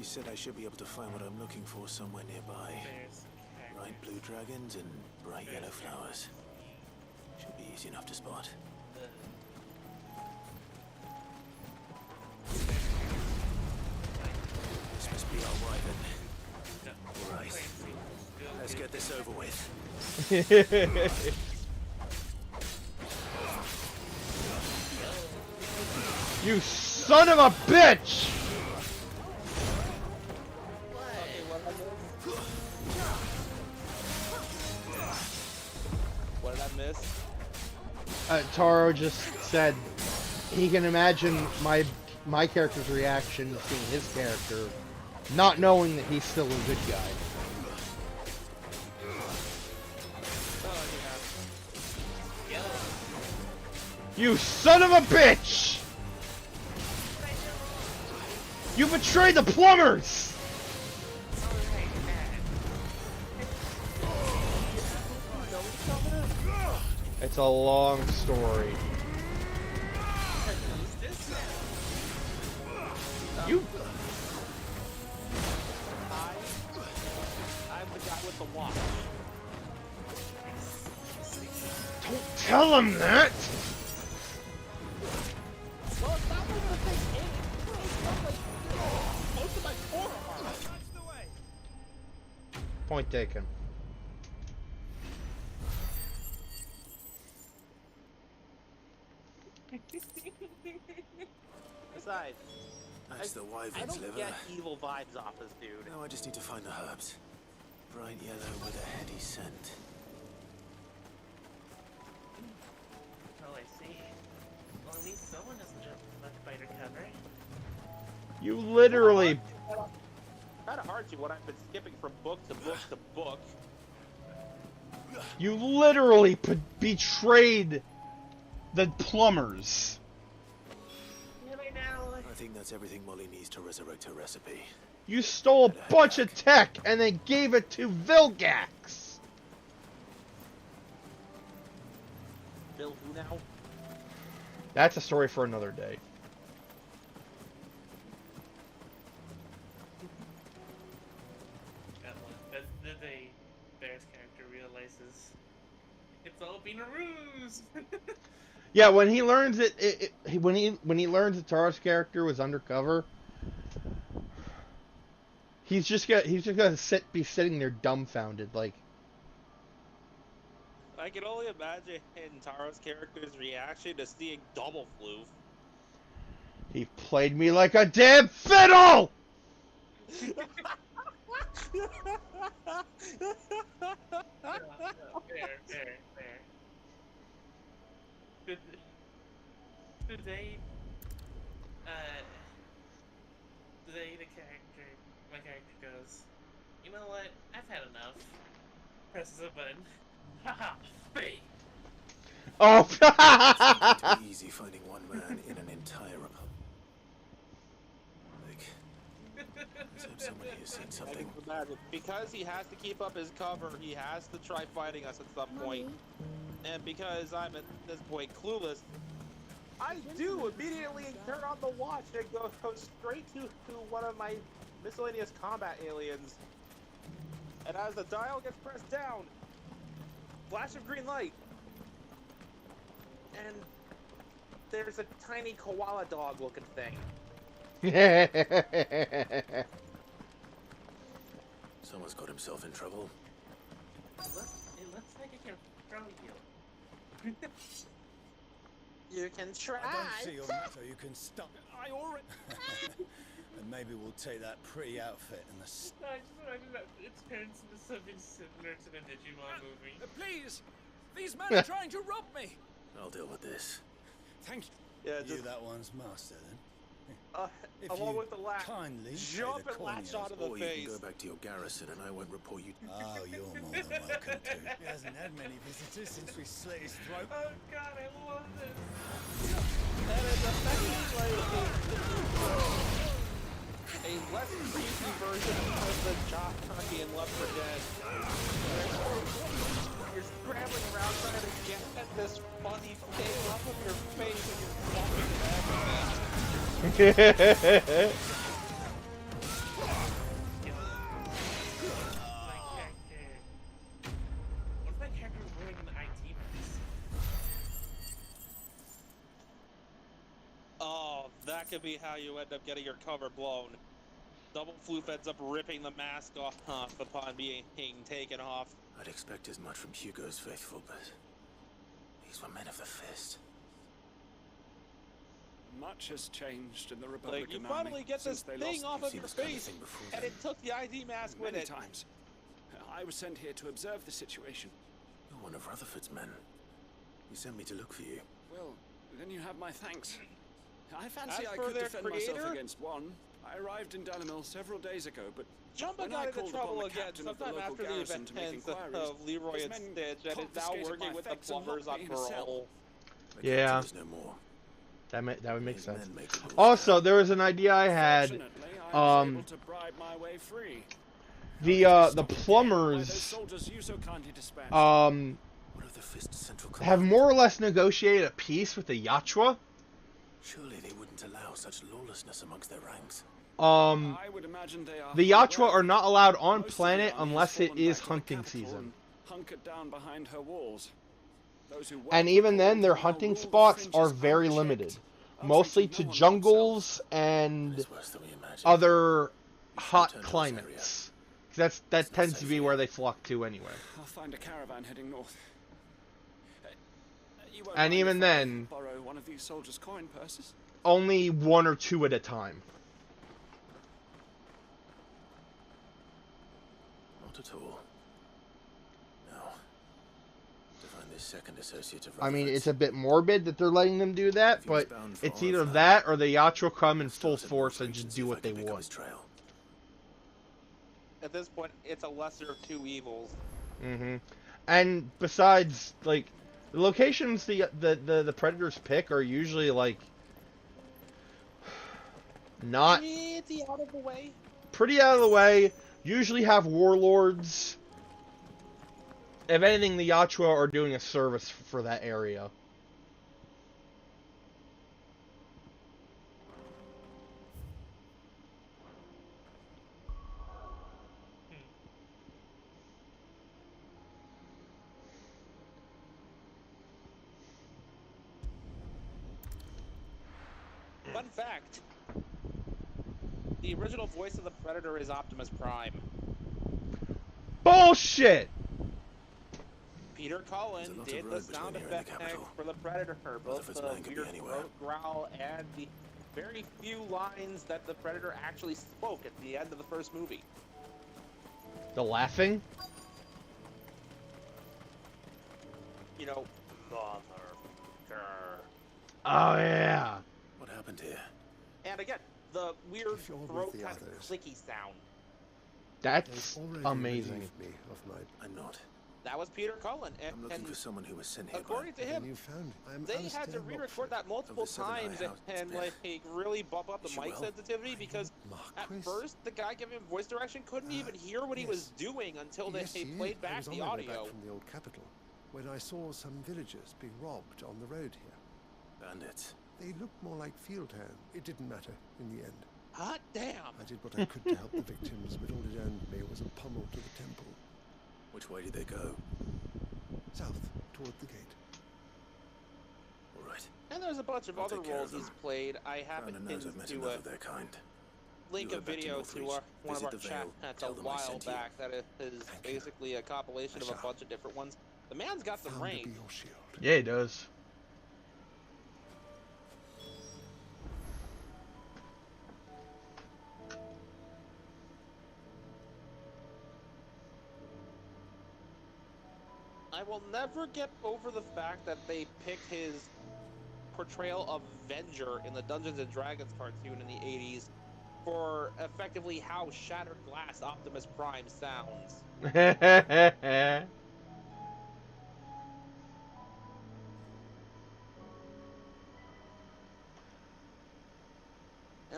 Said I should be able to find what I'm looking for somewhere nearby. Bright blue dragons and bright yellow flowers. Should be easy enough to spot. This must be our wyvern. Right. Let's get this over with.
You son of a bitch!
What did I miss?
Taro just said he can imagine my character's reaction to seeing his character, not knowing that he's still a good guy. You son of a bitch! You betrayed the plumbers! It's a long story. You.
I'm the guy with the watch.
Don't tell him that!
Well, it's not like the thing ain't. It's not like most of my core armor.
Point taken.
Besides,
That's the
I
wyvern's
don't
liver.
get evil vibes off this dude.
No, I just need to find the herbs. Bright yellow with a heady scent.
Oh, I see. Well, at least someone doesn't jump the bug biter cover.
You literally.
Kind of hard to when I've been skipping from book to book to book.
You literally betrayed the plumbers.
I think that's everything Molly needs to resurrect her recipe.
You stole a bunch of tech and then gave it to Vilgax.
Bill, who now?
That's a story for another day.
The day Bear's character realizes it's all been a ruse.
Yeah, when he learns when he learns that Taro's character was undercover, he's just gonna be sitting there dumbfounded, like.
I can only imagine Taro's character's reaction to seeing Double Floof.
He played me like a damn fiddle!
Fair. Today, the character goes, "You know what? I've had enough." Presses a button. Haha, B.
Oh.
It's not easy finding one man in an entire republic. Let's hope someone here's seen something.
Because he has to keep up his cover, he has to try fighting us at some point. And because I'm at this point clueless, I do immediately turn on the watch and go straight to one of my miscellaneous combat aliens. And as the dial gets pressed down, flash of green light, and there's a tiny koala dog looking thing.
Someone's got himself in trouble.
It looks like it can throw you.
You can try.
I don't see your so you can stop. I already. And maybe we'll take that pretty outfit and the.
No, I just imagine that its parents in something similar to the Digimon movie.
Please! These men are trying to rob me!
I'll deal with this.
Thank you.
Yeah,
You that one's master then.
Along with the latch,
kindly
jump and latch onto the
or you
face.
can go back to your garrison and I won't report you.
Oh, you're more than welcome to. He hasn't had many visitors since we slit his throat.
Oh god, I love this.
That is effectively a less creepy version of the jockey in Left 4 Dead. You're scrambling around trying to get this funny thing off of your face and you're walking back.
What if that character was wearing an IT mask?
Oh, that could be how you end up getting your cover blown. Double Floof ends up ripping the mask off upon being taken off.
I'd expect as much from Hugo's faithful, but these were men of the fist.
Much has changed in the Republican
Like, you
Army
finally get this
since they
thing
lost
off of your face, and it took the ID mask with
many
it.
times. I was sent here to observe the situation.
You're one of Rutherford's men. He sent me to look for you.
Well, then you have my thanks. I fancy
As
I
for
could
their
defend
creator?
myself against one. I arrived in Dalimil several days ago, but
Jumba
when
got
I
into
called upon
trouble
the
again
captain of the
sometime
local
after the
garrison
event
to make
ends
inquiries,
of Leroy
his
and
men
Stitch, and is now
confiscated
working
my
with the
effects and
plumbers
locked
on
me in a cell.
parole.
Yeah.
No more.
That would make sense. Also, there was an idea I had.
Able to bribe my way free.
The plumbers have more or less negotiated a peace with the Yachwa.
Surely they wouldn't allow such lawlessness amongst their ranks.
I would imagine they are
The Yachwa are not allowed on planet unless it is hunting season.
hunkered down behind her walls. Those who
And even then, their hunting spots are very limited. Mostly to jungles and other hot climates. That tends to be where they flock to anyway.
I'll find a caravan heading north. You won't
And
mind
even
if I
then,
borrow one of these soldiers' coin purses?
only one or two at a time.
Not at all. No. To find this second associate of
I mean,
Rutherford's,
it's a bit morbid that they're letting them do that, but it's either that or the Yachwa come in full force and just do what they want.
At this point, it's a lesser of two evils.
Mm-hmm. And besides, like, the locations the Predators pick are usually, like, not
Pretty out of the way.
pretty out of the way, usually have warlords. If anything, the Yachwa are doing a service for that area.
Fun fact. The original voice of the Predator is Optimus Prime.
Bullshit!
Peter Cullen did the sound effects for the Predator, both the weird throat growl and the very few lines that the Predator actually spoke at the end of the first movie.
The laughing?
You know, motherfucker.
Oh, yeah.
What happened here?
And again, the weird throat kind of clicky sound.
That's
already
amazing.
relieved me of my... I'm not.
That was Peter Cullen, and
I'm looking for someone who was sent here
according to him,
you found I'm
they had to re-record that multiple times and like really bump up the mic sensitivity because at first the guy giving him voice direction couldn't even hear what he was doing until they played back the audio.
From the old capital, when I saw some villagers being robbed on the road here. Bandits. They looked more like field hands. It didn't matter in the end.
Hot damn!
I did what I could to help the victims, but all it earned me was a pummel to the temple. Which way did they go? South, toward the gate. All right.
And there's a bunch of other roles he's played. I haven't been to link a video to one of our chat chats a while back that is basically a compilation of a bunch of different ones. The man's got some range.
Yeah, he does.
I will never get over the fact that they picked his portrayal of Venger in the Dungeons & Dragons cartoon in the 80s for effectively how Shattered Glass Optimus Prime sounds. And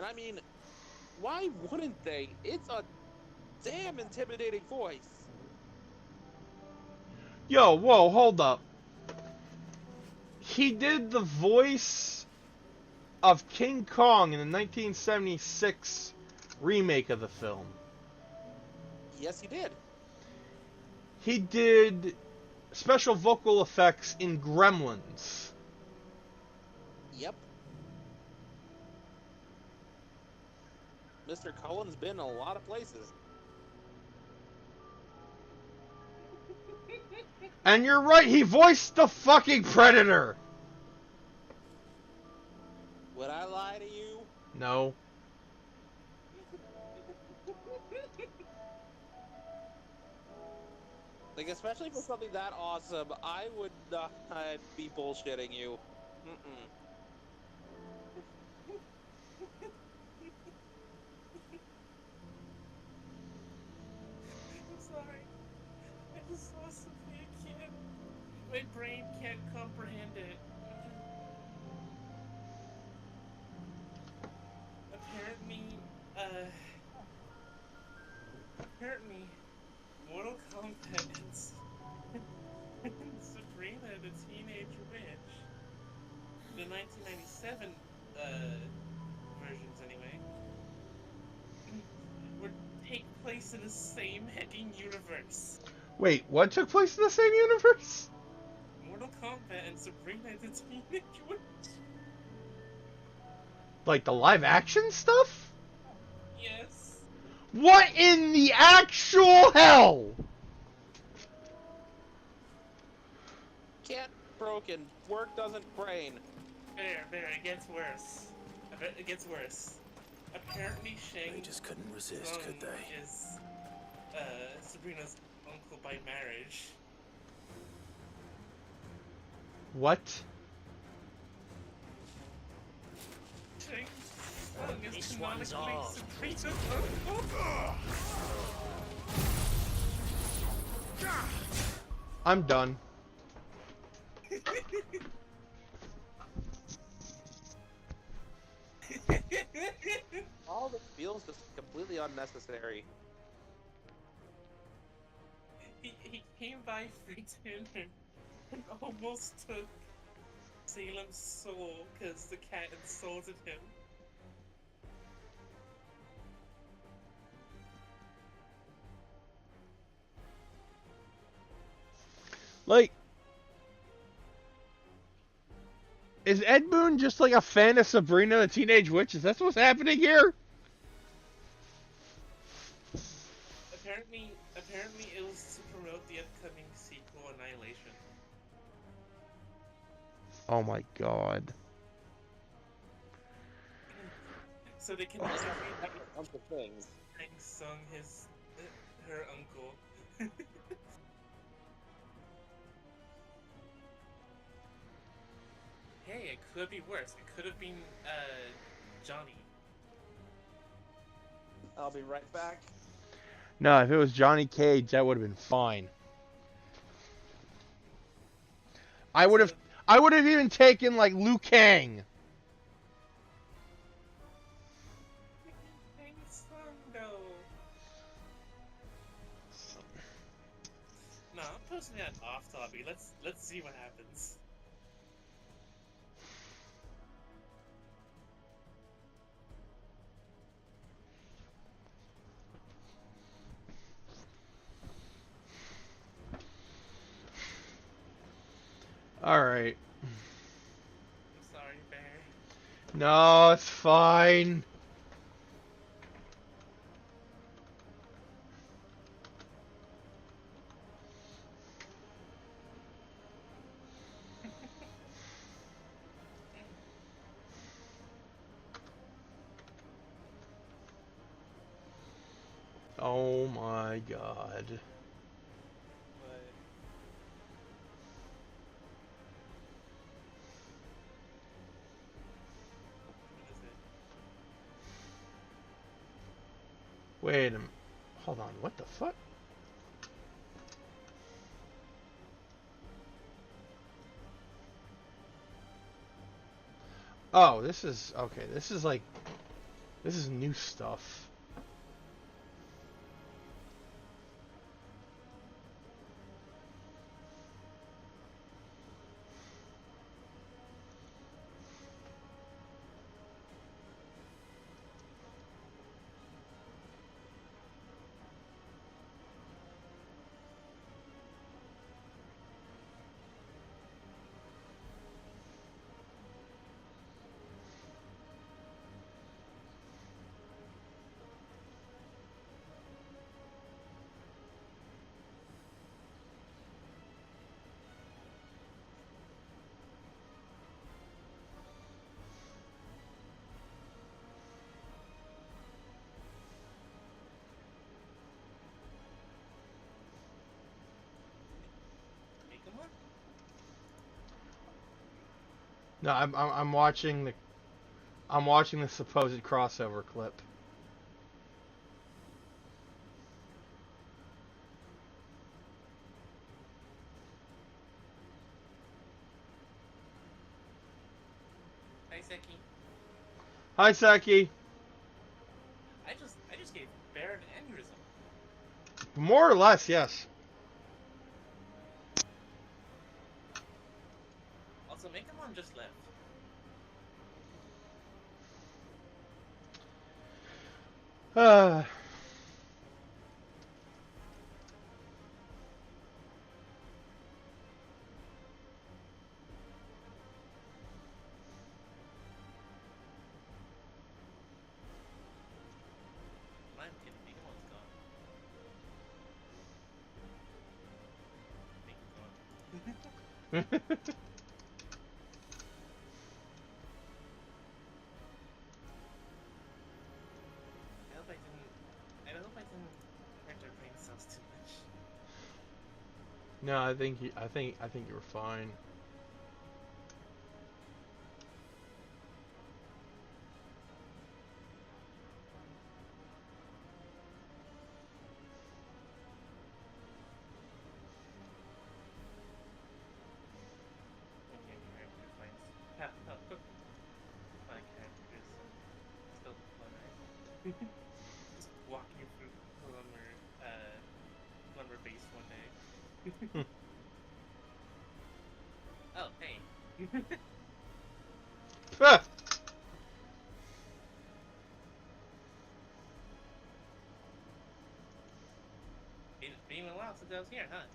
I mean, why wouldn't they? It's a damn intimidating voice.
Yo, whoa, hold up. He did the voice of King Kong in the 1976 remake of the film.
Yes, he did.
He did special vocal effects in Gremlins.
Yep. Mr. Cullen's been a lot of places.
And you're right, he voiced the fucking Predator!
Would I lie to you?
No.
Like, especially for something that awesome, I would not be bullshitting you. Mm-mm.
I'm sorry. I just saw something I can't. My brain can't comprehend it. Apparently, Mortal Kombat and Sabrina the Teenage Witch, the 1997 versions anyway, would take place in the same hecking universe.
Wait, what took place in the same universe?
Mortal Kombat and Sabrina the Teenage Witch.
Like the live action stuff?
Yes.
What in the actual hell?
Can't broken. Work doesn't brain.
There, it gets worse. I bet it gets worse. Apparently Shang
They just couldn't resist, could they?
Is Sabrina's uncle by marriage.
What?
Shang Tsung is
This one's
canonically
ours.
Sabrina's uncle.
I'm done.
All this feels just completely unnecessary.
He came by for dinner and almost took Salem's soul because the cat insulted him.
Like, is Ed Boon just like a fan of Sabrina the Teenage Witch? Is that what's happening here?
Apparently it was to promote the upcoming sequel, Annihilation.
Oh my god.
So they can
Oh,
interview
a bunch of things.
Shang Tsung, her uncle. Hey, it could be worse. It could have been, Johnny.
I'll be right back.
No, if it was Johnny Cage, that would have been fine. I would have even taken like Liu Kang.
No, I'm posting that off topic. Let's see what happens.
Alright.
I'm sorry, Bear.
No, it's fine. Oh my god. Wait a minute. Hold on, what the fuck? Oh, this is... Okay, this is like... This is new stuff. No, I'm watching the supposed crossover clip.
Hi, Seki.
Hi, Seki.
I just gave Bear an aneurysm.
More or less, yes.
Also, Megamon just left. I'm kidding, Megamon's gone. Megamon's gone. I hope I didn't hurt their brain cells too much.
No, I think you were fine.
Just walking through Plumber base one day. Oh, hey.
Ah!
It's been a while since I was here, huh?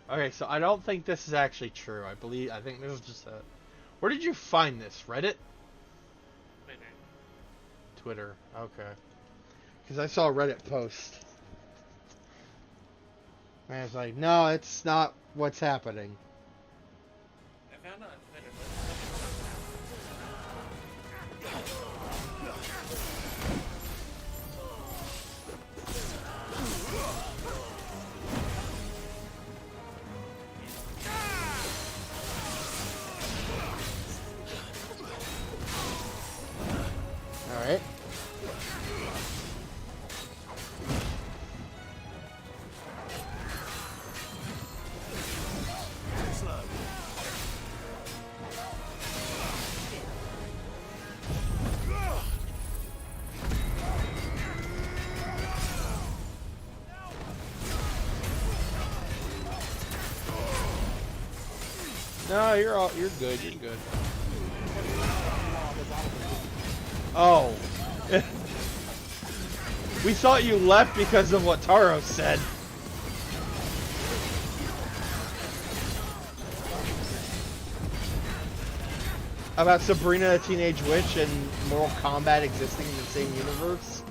Okay, so I don't think this is actually true. I think this is just a... Where did you find this? Reddit? Twitter. Okay. Because I saw a Reddit post. And I was like, no, it's not what's happening.
I found out on Twitter.
Alright. No, you're good, you're good. Oh. We thought you left because of what Taro said. About Sabrina the Teenage Witch and Mortal Kombat existing in the same universe?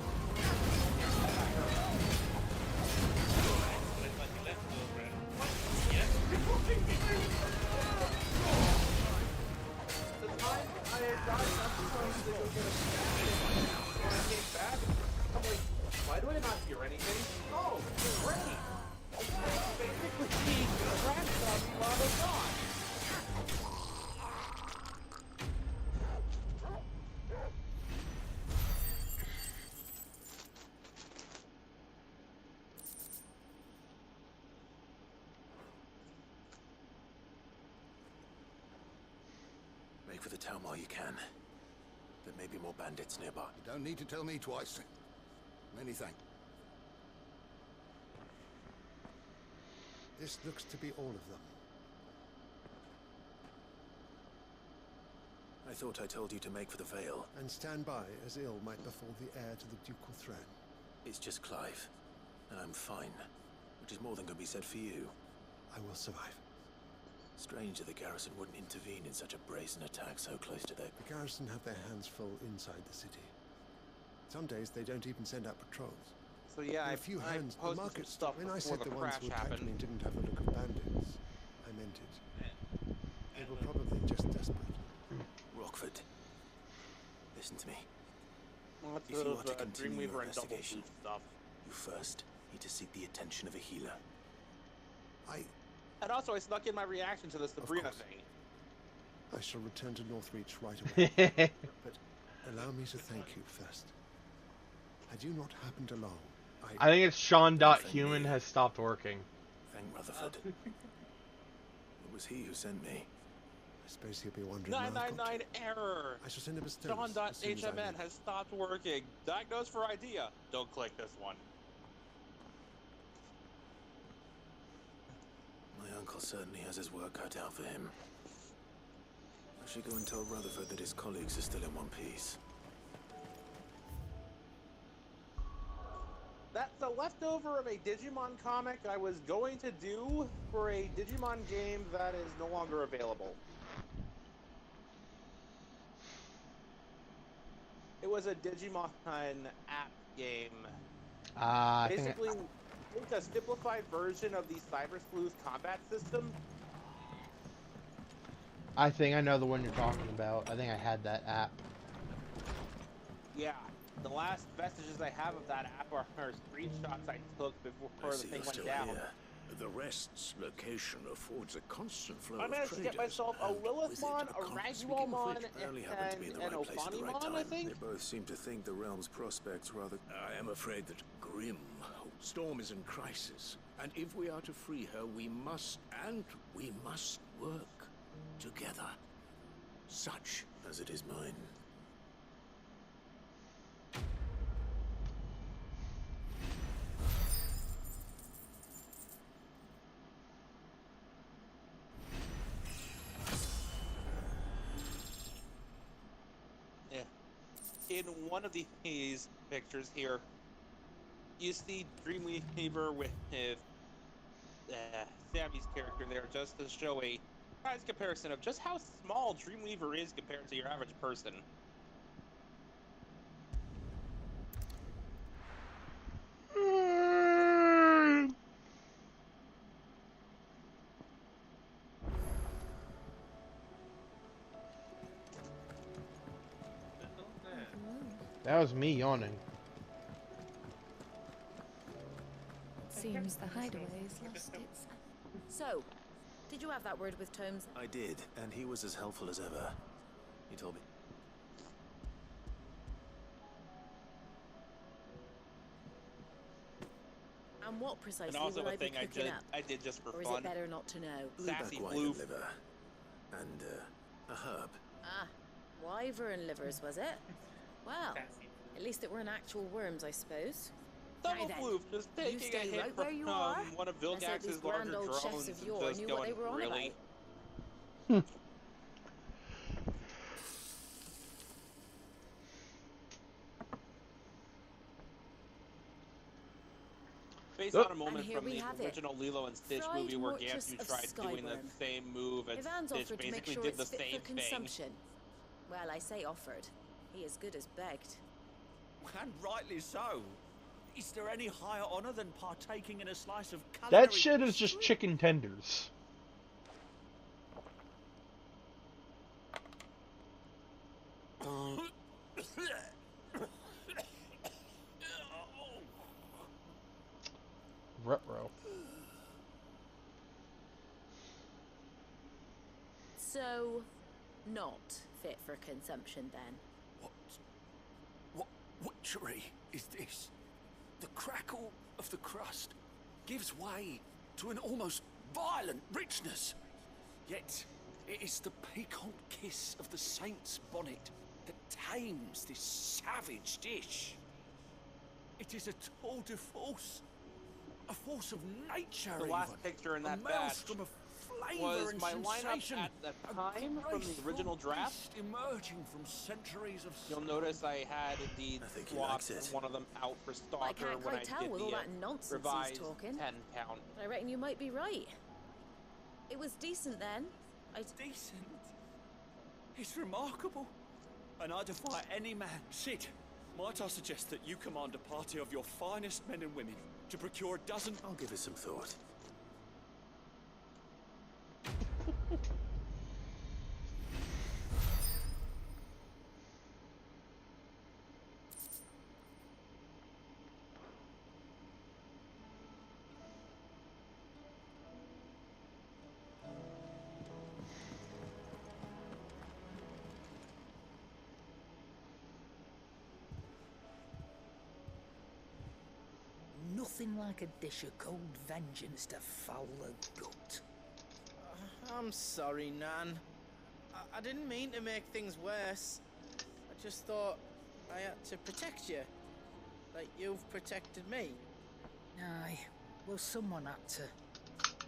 Why do I not hear anything? Oh, great! Basically, he crashed on me while I was gone.
Make for the town while you can. There may be more bandits nearby.
You don't need to tell me twice. Many thanks. This looks to be all of them.
I thought I told you to make for the Vale.
And stand by as ill might befall the heir to the ducal throne.
It's just Clive, and I'm fine, which is more than can be said for you.
I will survive.
Strange that the garrison wouldn't intervene in such a brazen attack so close to their...
The garrison have their hands full inside the city. Some days they don't even send out patrols.
So yeah,
a few hands. The market
stuff
when I
before
said
the
the ones
crash
who attacked
happened.
me didn't have the look of bandits, I meant it. They were probably just desperate.
Rockford, listen to me.
Lots
If you are to
of
continue your
Dreamweaver and Double
investigation,
Boost stuff.
you first need to seek the attention of a healer.
And also, I snuck in my reaction to the Sabrina thing.
I shall return to Northreach right away. But allow me to thank you first. Had you not happened along,
I think it's Sean.Human has stopped working.
Thank Rutherford. It was he who sent me.
I suppose he'll be wondering.
999 error.
I shall send him a stone.
Sean.HMN has stopped working. Diagnosed for idea. Don't click this one.
My uncle certainly has his work cut out for him. I should go and tell Rutherford that his colleagues are still in one piece.
That's a leftover of a Digimon comic I was going to do for a Digimon game that is no longer available. It was a Digimon app game. Basically, it's a simplified version of the Cyber Sleuth combat system.
I think I know the one you're talking about. I think I had that app.
Yeah, the last vestiges I have of that app are screenshots I took before the thing went down.
The rest's location affords a constant flow
I managed to get myself a Lilithmon, a Raguelmon, and an Ophanimon, I think?
They both seem to think the realm's prospects rather... I am afraid that Grim Storm is in crisis. And if we are to free her, we must work together. Such as it is mine.
In one of these pictures here, you see Dreamweaver with Sammy's character there, just to show a size comparison of just how small Dreamweaver is compared to your average person.
That was me yawning.
Seems the hideaway has lost its...
So, did you have that word with Tomes?
I did, and he was as helpful as ever. He told me.
And what precisely
And also
will
a
I be
thing
cooking up?
I did just for
or
fun.
Is it better not to know?
Sassy
Blueback
blue.
wyvern liver. And, a herb.
Ah, wyvern livers, was it? Well, at least it weren't actual worms, I suppose.
Double
Now then,
floof, just
you
taking
stay
a hit
right where you
from
are.
one of
Let's hope these
Vilgax's larger
grand old chefs
drones
of
and
yore
just
knew
going,
what they were on
really?
about.
Based on a moment
here
from
we
the
have it.
original Lilo and Stitch
Fried
movie where
mortress
Gamsu
of
tried doing the
Skyburn.
same move and
Ivan's
Stitch
offered to make
basically
sure
did
it's
the
fit
same
for
thing.
consumption. Well, I say offered. He as good as begged.
And rightly so. Is there any higher honor than partaking in a slice of
That shit is just chicken tenders. Ruh-roh.
So, not fit for consumption then?
What witchery is this? The crackle of the crust gives way to an almost violent richness. Yet, it is the piquant kiss of the saint's bonnet that tames this savage dish. It is a tour de force. A force of nature,
The last picture in that
a
batch
maelstrom of flavor
was
and
my lineup
sensation.
at the time from the original draft.
Emerging from centuries of
You'll notice I had indeed
think he
swapped
likes it.
one of them out for
I
Stalker
can't
when I
quite tell
did
with all
the
that nonsense
revised
he's talking.
10 count.
But I reckon you might be right. It was decent then.
Decent? It's remarkable. And I defy any man.
Sid, might I suggest that you command a party of your finest men and women to procure a dozen...
I'll give it some thought.
Nothing like a dish of cold vengeance to foul the gut.
I'm sorry, Nan. I didn't mean to make things worse. I just thought I had to protect you. Like you've protected me.
Aye, well someone had to.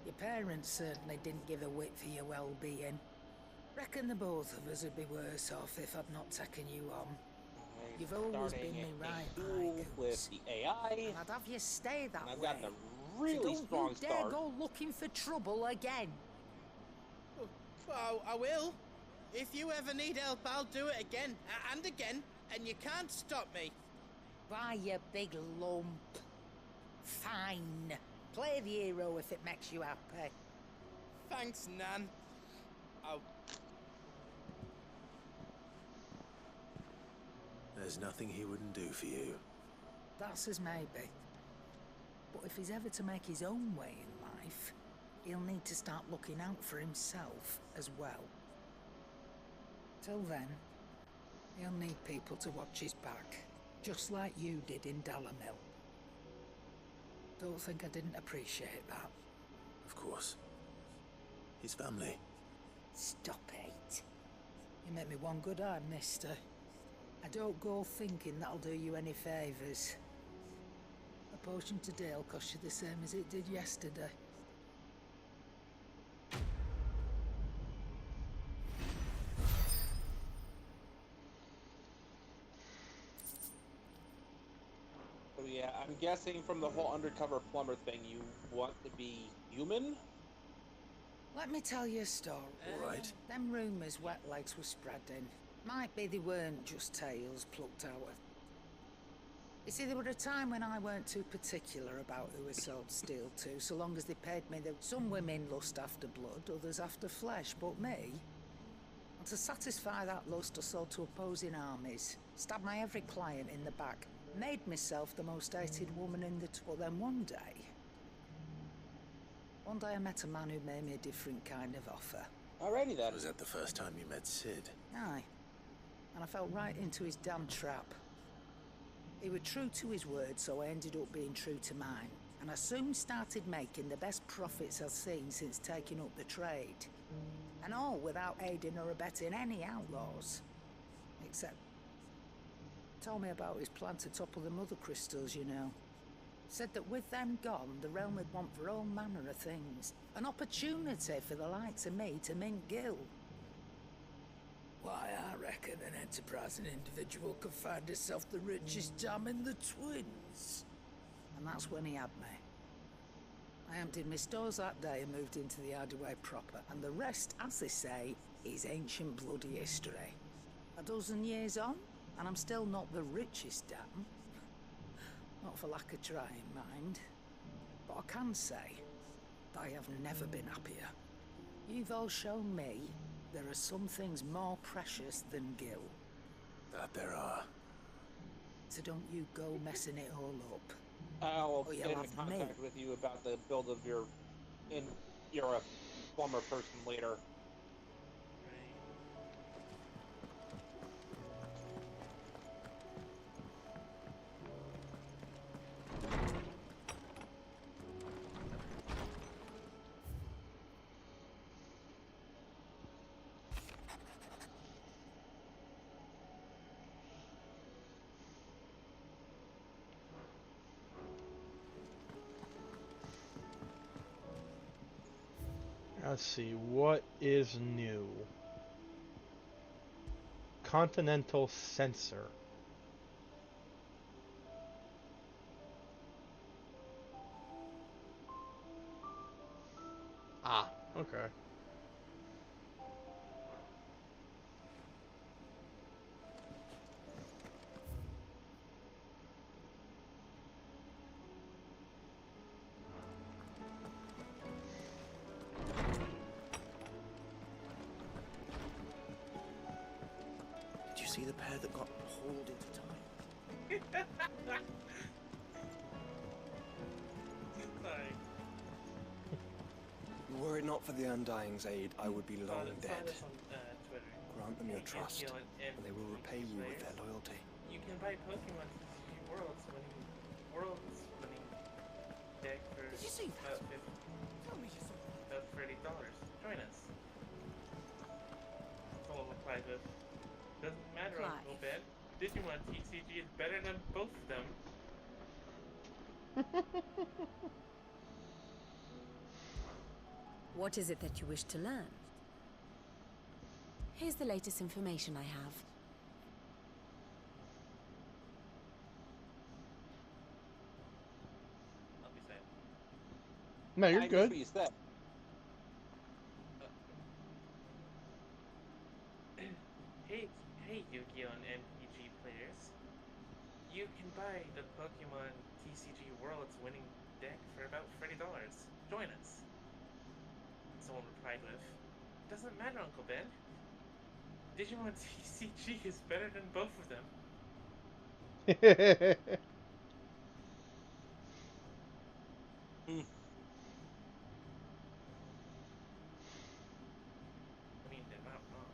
Your parents certainly didn't give a whit for your well-being. Reckon the both of us would be worse off if I'd not taken you on. You've always been me right,
with the AI.
and I'd have you stay that
I've
way.
gotten a really
so
strong
don't you dare
start.
go looking for trouble again.
Well, I will. If you ever need help, I'll do it again and again, and you can't stop me.
Why, you big lump. Fine. Play the hero if it makes you happy.
Thanks, Nan. Oh,
There's nothing he wouldn't do for you.
That's as maybe. But if he's ever to make his own way in life, he'll need to start looking out for himself as well. Till then, he'll need people to watch his back, just like you did in Dalamil. Don't think I didn't appreciate that.
Of course. His family.
Stop it. You make me one good eye, mister. I don't go thinking that'll do you any favours. A potion today'll cost you the same as it did yesterday.
So yeah, I'm guessing from the whole undercover plumber thing, you want to be human?
Let me tell you a story.
Right.
Them rumours wet legs were spreading. Might be they weren't just tales plucked out of... You see, there were a time when I weren't too particular about who I sold steel to, so long as they paid me. Some women lust after blood, others after flesh, but me... And to satisfy that lust, I sold to opposing armies, stabbed my every client in the back, made myself the most hated woman in the... But then one day I met a man who made me a different kind of offer.
Alrighty then.
Was that the first time you met Sid?
Aye. And I fell right into his damn trap. He was true to his word, so I ended up being true to mine. And I soon started making the best profits I've seen since taking up the trade. And all without aiding or abetting any outlaws. Except... told me about his plan to topple the mother crystals, you know. Said that with them gone, the realm would want for all manner of things. An opportunity for the likes of me to mint gil. Why, I reckon an enterprising individual could find himself the richest dam in the Twins. And that's when he had me. I emptied my stores that day and moved into the Hardaway proper. And the rest, as they say, is ancient bloody history. A dozen years on, and I'm still not the richest dam. Not for lack of trying, mind. But I can say that I have never been happier. You've all shown me there are some things more precious than gil.
That there are.
So don't you go messing it all up.
I'll
Or
get
you'll
in
have
contact with you about the build of your... You're a plumber person later.
Let's see, what is new? Continental sensor. Ah, okay.
Did you see the pair that got hauled into time?
Sorry.
Were it not for the Undying's aid, I would be long dead.
This on Twitter.
Grant them your
You can
trust,
feel it in
and they will repay you with their loyalty.
You can buy Pokemon TCG Worlds winning deck for
Did you see that?
Tell me you saw that. About $30. Join us. That's all applies with. Doesn't matter, Uncle Ben. Digimon TCG is better than both of them.
What is it that you wish to learn? Here's the latest information I have.
I'll be sad.
No, you're
I
good.
What you said.
Hey, Yu-Gi-Oh! And MPG players. You can buy the Pokemon TCG Worlds winning deck for about $30. Join us. Someone replied with, doesn't matter, Uncle Ben. Digimon TCG is better than both of them. I mean, they're not wrong.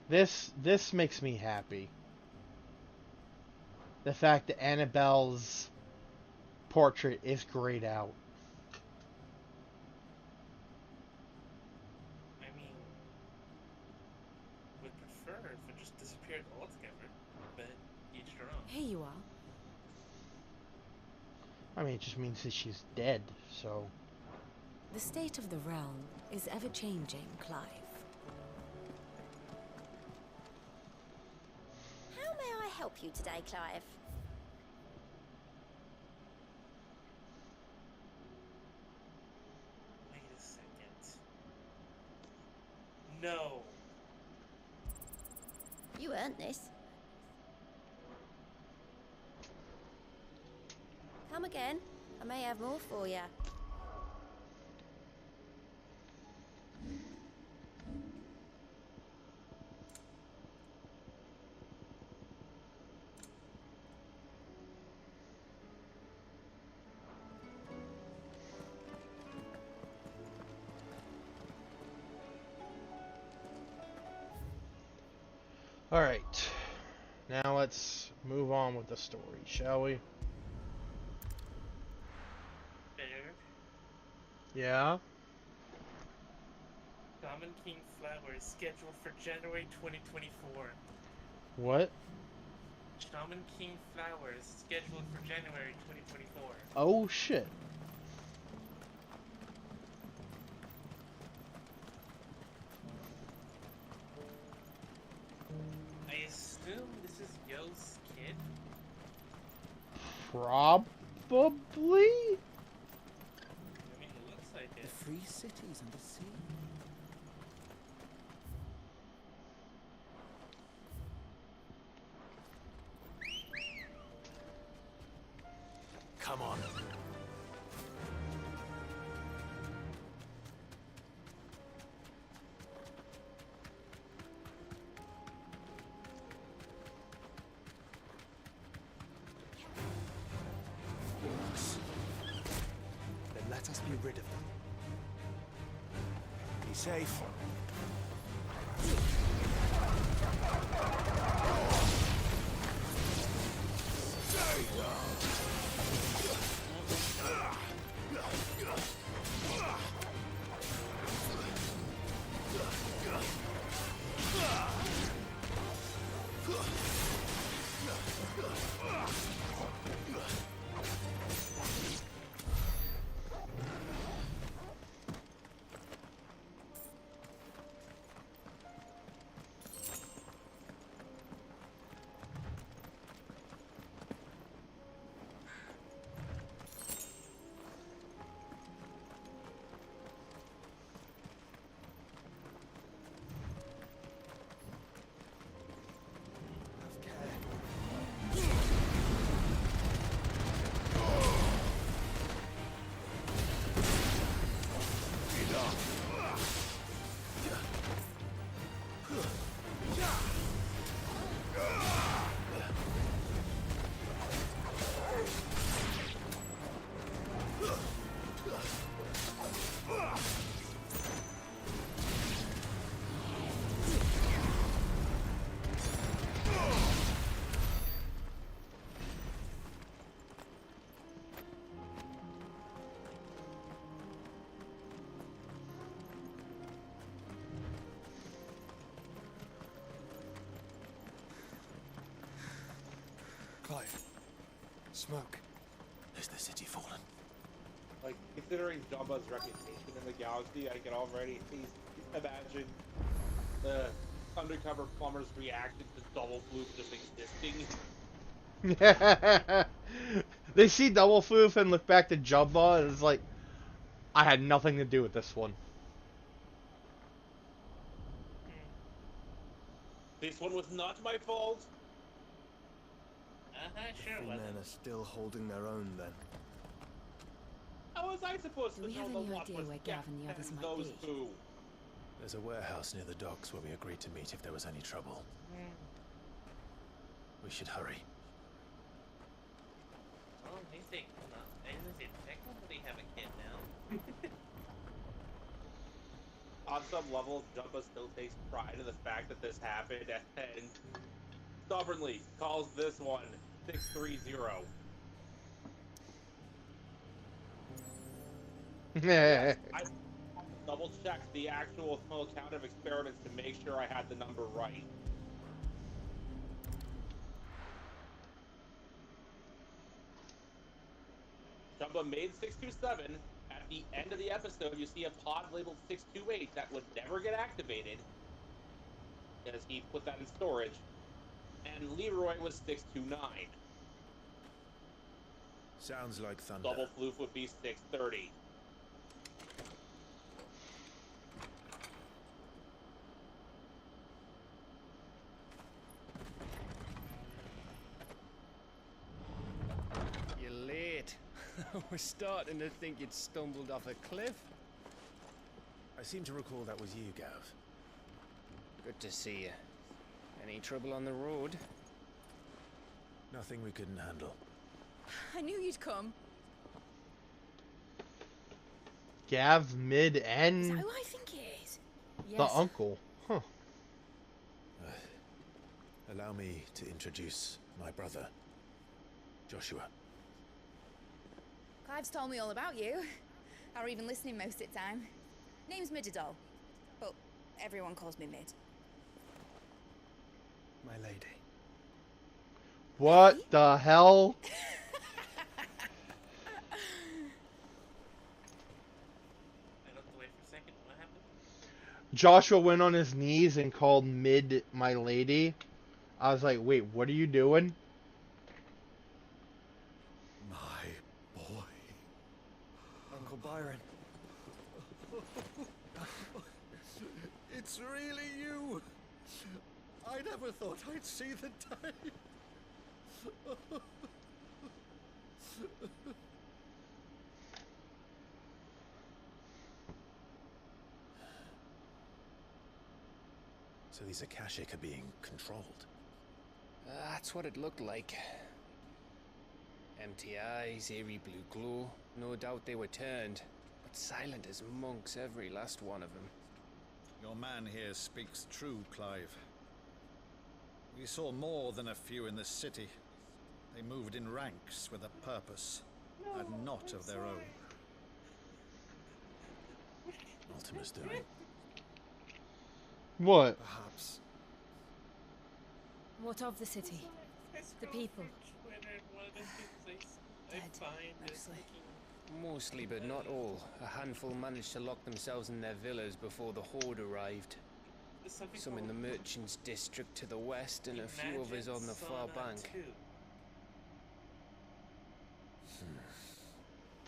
This makes me happy. The fact that Annabelle's portrait is grayed out.
I mean, would prefer if it just disappeared altogether, but each their own.
Here you are.
I mean, it just means that she's dead, so...
The state of the realm is ever-changing, Clive.
How may I help you today, Clive?
Wait a second. No.
You earned this. Come again. I may have more for you.
Alright. Now let's move on with the story, shall we?
Fair.
Yeah?
Shaman King Flowers scheduled for January 2024.
What?
Shaman King Flowers scheduled for January 2024.
Oh shit.
I assume this is Yo's kid?
Probably?
I mean, it looks like it.
The free cities and the sea.
Come on.
Orcs. Then let us be rid of them.
Be safe.
Clive. Smoke.
Is the city fallen?
Like, considering Jabba's reputation in the galaxy, I can already imagine the undercover plumber's reaction to Double Floof just existing.
They see Double Floof and look back to Jabba and it's like, I had nothing to do with this one.
This one was not my fault.
Sure
The
it
men
wasn't.
are still holding their own then.
How was I supposed
Do
to
we
know
have
the
any
what
idea
was
where Gav and the others might
those
be?
two?
There's a warehouse near the docks where we agreed to meet if there was any trouble. We should hurry.
Oh, they technically have a kid now.
on some level, Jumba still takes pride in the fact that this happened and stubbornly calls this one 630. Yes, I double checked the actual full count of experiments to make sure I had the number right. Jumba made 627. At the end of the episode, you see a pod labeled 628 that would never get activated because he put that in storage. And Leroy was 629.
Sounds like thunder.
Double floof would be 630.
You're late. We're starting to think you'd stumbled off a cliff.
I seem to recall that was you, Gav.
Good to see you. Any trouble on the road?
Nothing we couldn't handle.
I knew you'd come.
Gav, Mid,
Is
and
that who I think it is?
the uncle. Huh.
Allow me to introduce my brother, Joshua.
Clive's told me all about you. Or even listening most of the time. Name's Midadol, but everyone calls me Mid.
My lady.
What the hell? Joshua went on his knees and called Mid my lady. I was like, wait, what are you doing?
My boy.
Uncle Byron.
It's really you. I never thought I'd see the day.
So these Akashic are being controlled.
That's what it looked like. Empty eyes, eerie blue glow. No doubt they were turned, but silent as monks, every last one of them.
Your man here speaks true, Clive. We saw more than a few in the city. They moved in ranks with a purpose, and not of their own.
Ultima's doing.
What?
Perhaps.
What of the city? The people?
Dead,
mostly.
Mostly, but not all. A handful managed to lock themselves in their villas before the Horde arrived. Some in the merchants' district to the west, and a few others on the far bank.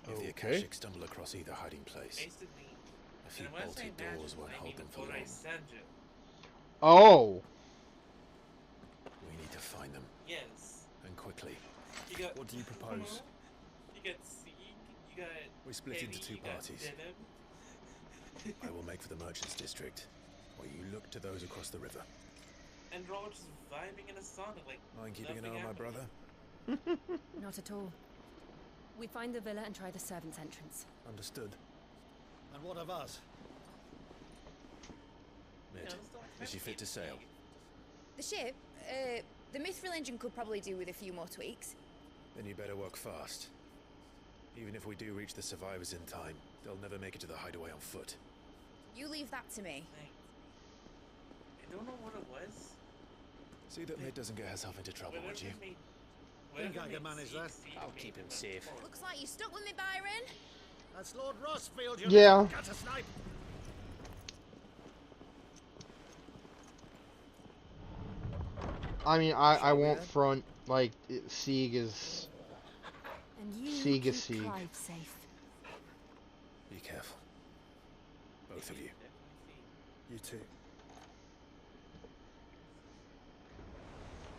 If the Akashic stumble across either hiding place, a few bolted doors won't hold them for long.
Oh!
We need to find them.
Yes.
And quickly.
What do you propose?
You got Sieg, you got
We split
Eddie,
into two
you got
parties.
Denim.
I will make for the merchants' district, while you look to those across the river.
And we're all just vibing in a sauna like
Mind keeping an eye on my brother?
Not at all. We find the villa and try the servants' entrance.
Understood.
And what of us?
Mid, is she fit to sail?
The ship? The Mithril engine could probably do with a few more tweaks.
Then you better work fast. Even if we do reach the survivors in time, they'll never make it to the hideaway on foot.
You leave that to me.
I don't know what it was.
See that Mid doesn't get herself into trouble, would you?
Think I can manage that?
I'll keep him safe.
Looks like you stuck with me, Byron.
That's Lord Rossfield, you
Yeah.
gutter snipe.
I mean, I won't front, like, Sieg is...
And you
Sieg is
keep
Sieg.
Clive safe.
Be careful. Both of you.
You too.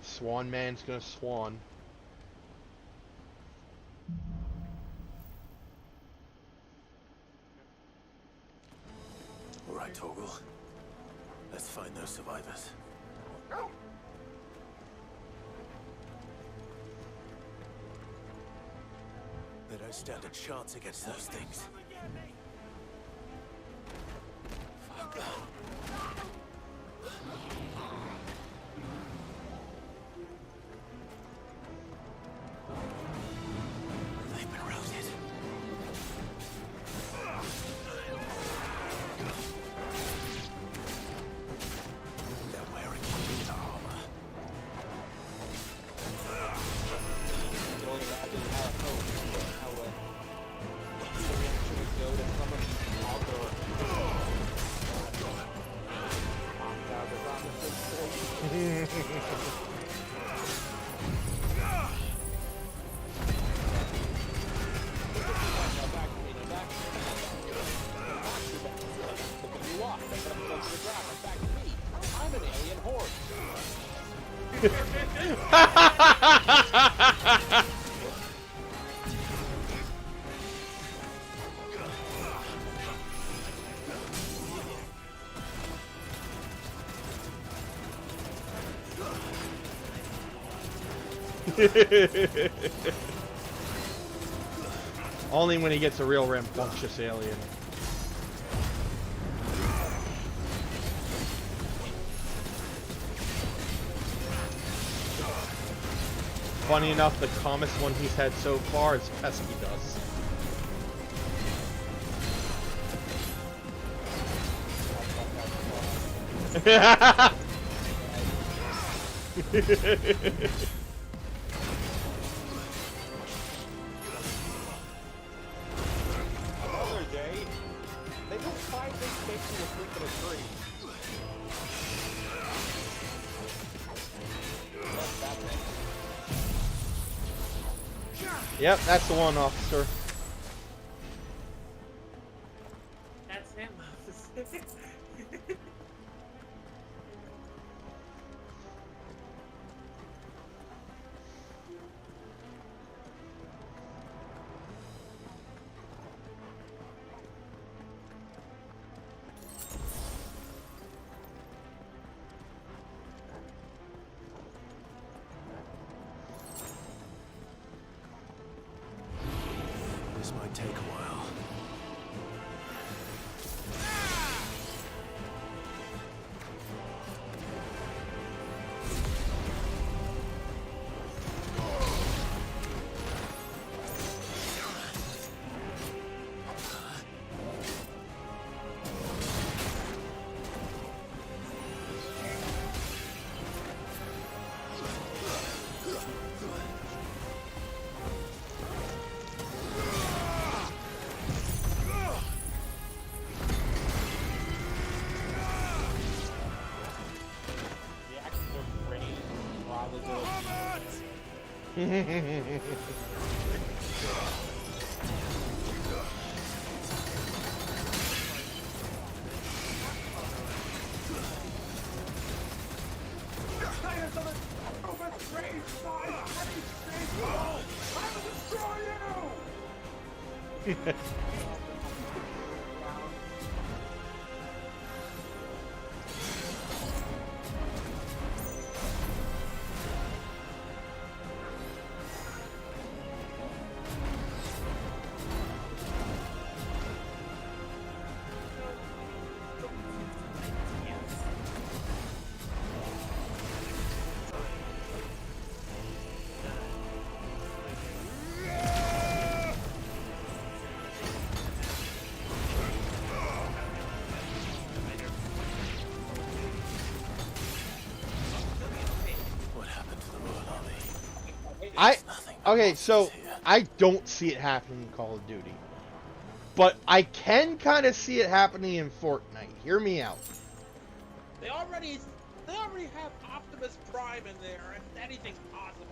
Swan Man's gonna swan.
All right, Torgal. Let's find those survivors. They don't stand a chance against those things. Fuck.
I'm an alien horde.
Only when he gets a real rambunctious alien. Funny enough, the calmest one he's had so far is Pesky Dust.
Another day, they put 5 big stakes in a freaking tree. That's that thing.
Yep, that's the one, officer.
That's him, officer.
This might take a while.
Okay, so I don't see it happening in Call of Duty, but I can kind of see it happening in Fortnite. Hear me out.
They already have Optimus Prime in there, and anything's possible.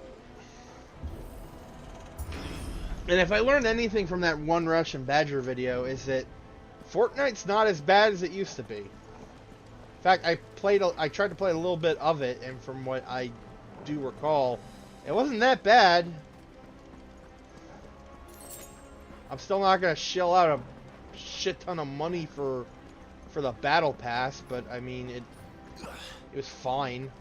And if I learned anything from that One Russian Badger video, is that Fortnite's not as bad as it used to be. In fact, I tried to play a little bit of it, and from what I do recall, it wasn't that bad. I'm still not gonna shell out a shit ton of money for the battle pass, but I mean it was fine.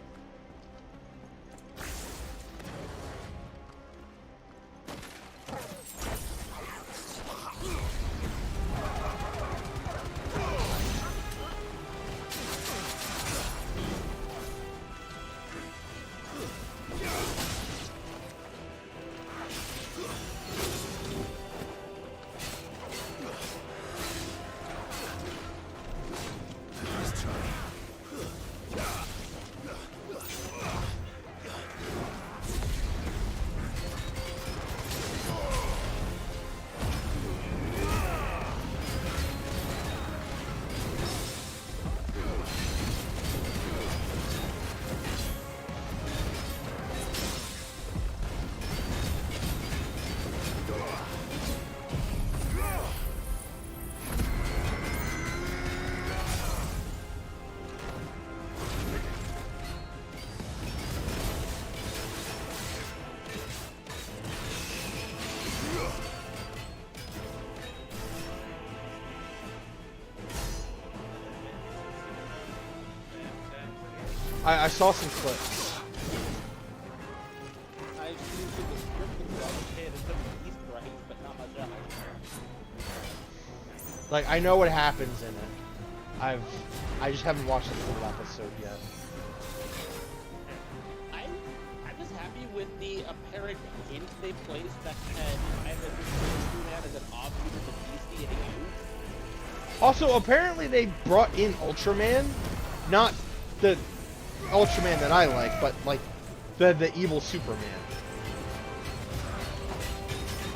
I saw some clips.
I've seen the description of it, it's just Easter eggs, but not much else.
Like, I know what happens in it. I just haven't watched the full episode yet.
I'm just happy with the apparent hint they placed that either Superman is an offshoot of the DCAU.
Also, apparently they brought in Ultraman, not the Ultraman that I like, but like the evil Superman.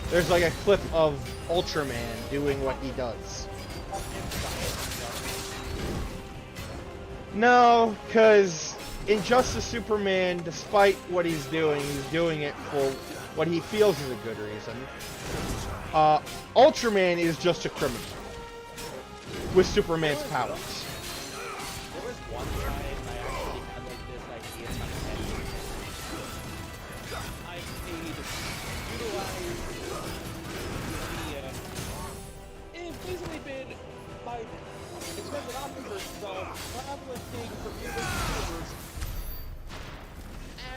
There's like a clip of Ultraman doing what he does. No, because in Justice Superman, despite what he's doing it for what he feels is a good reason. Ultraman is just a criminal with Superman's powers.
There was one time I actually had like this idea in my head. I utilize it's basically been like extended omniverse itself, traveling thing from universe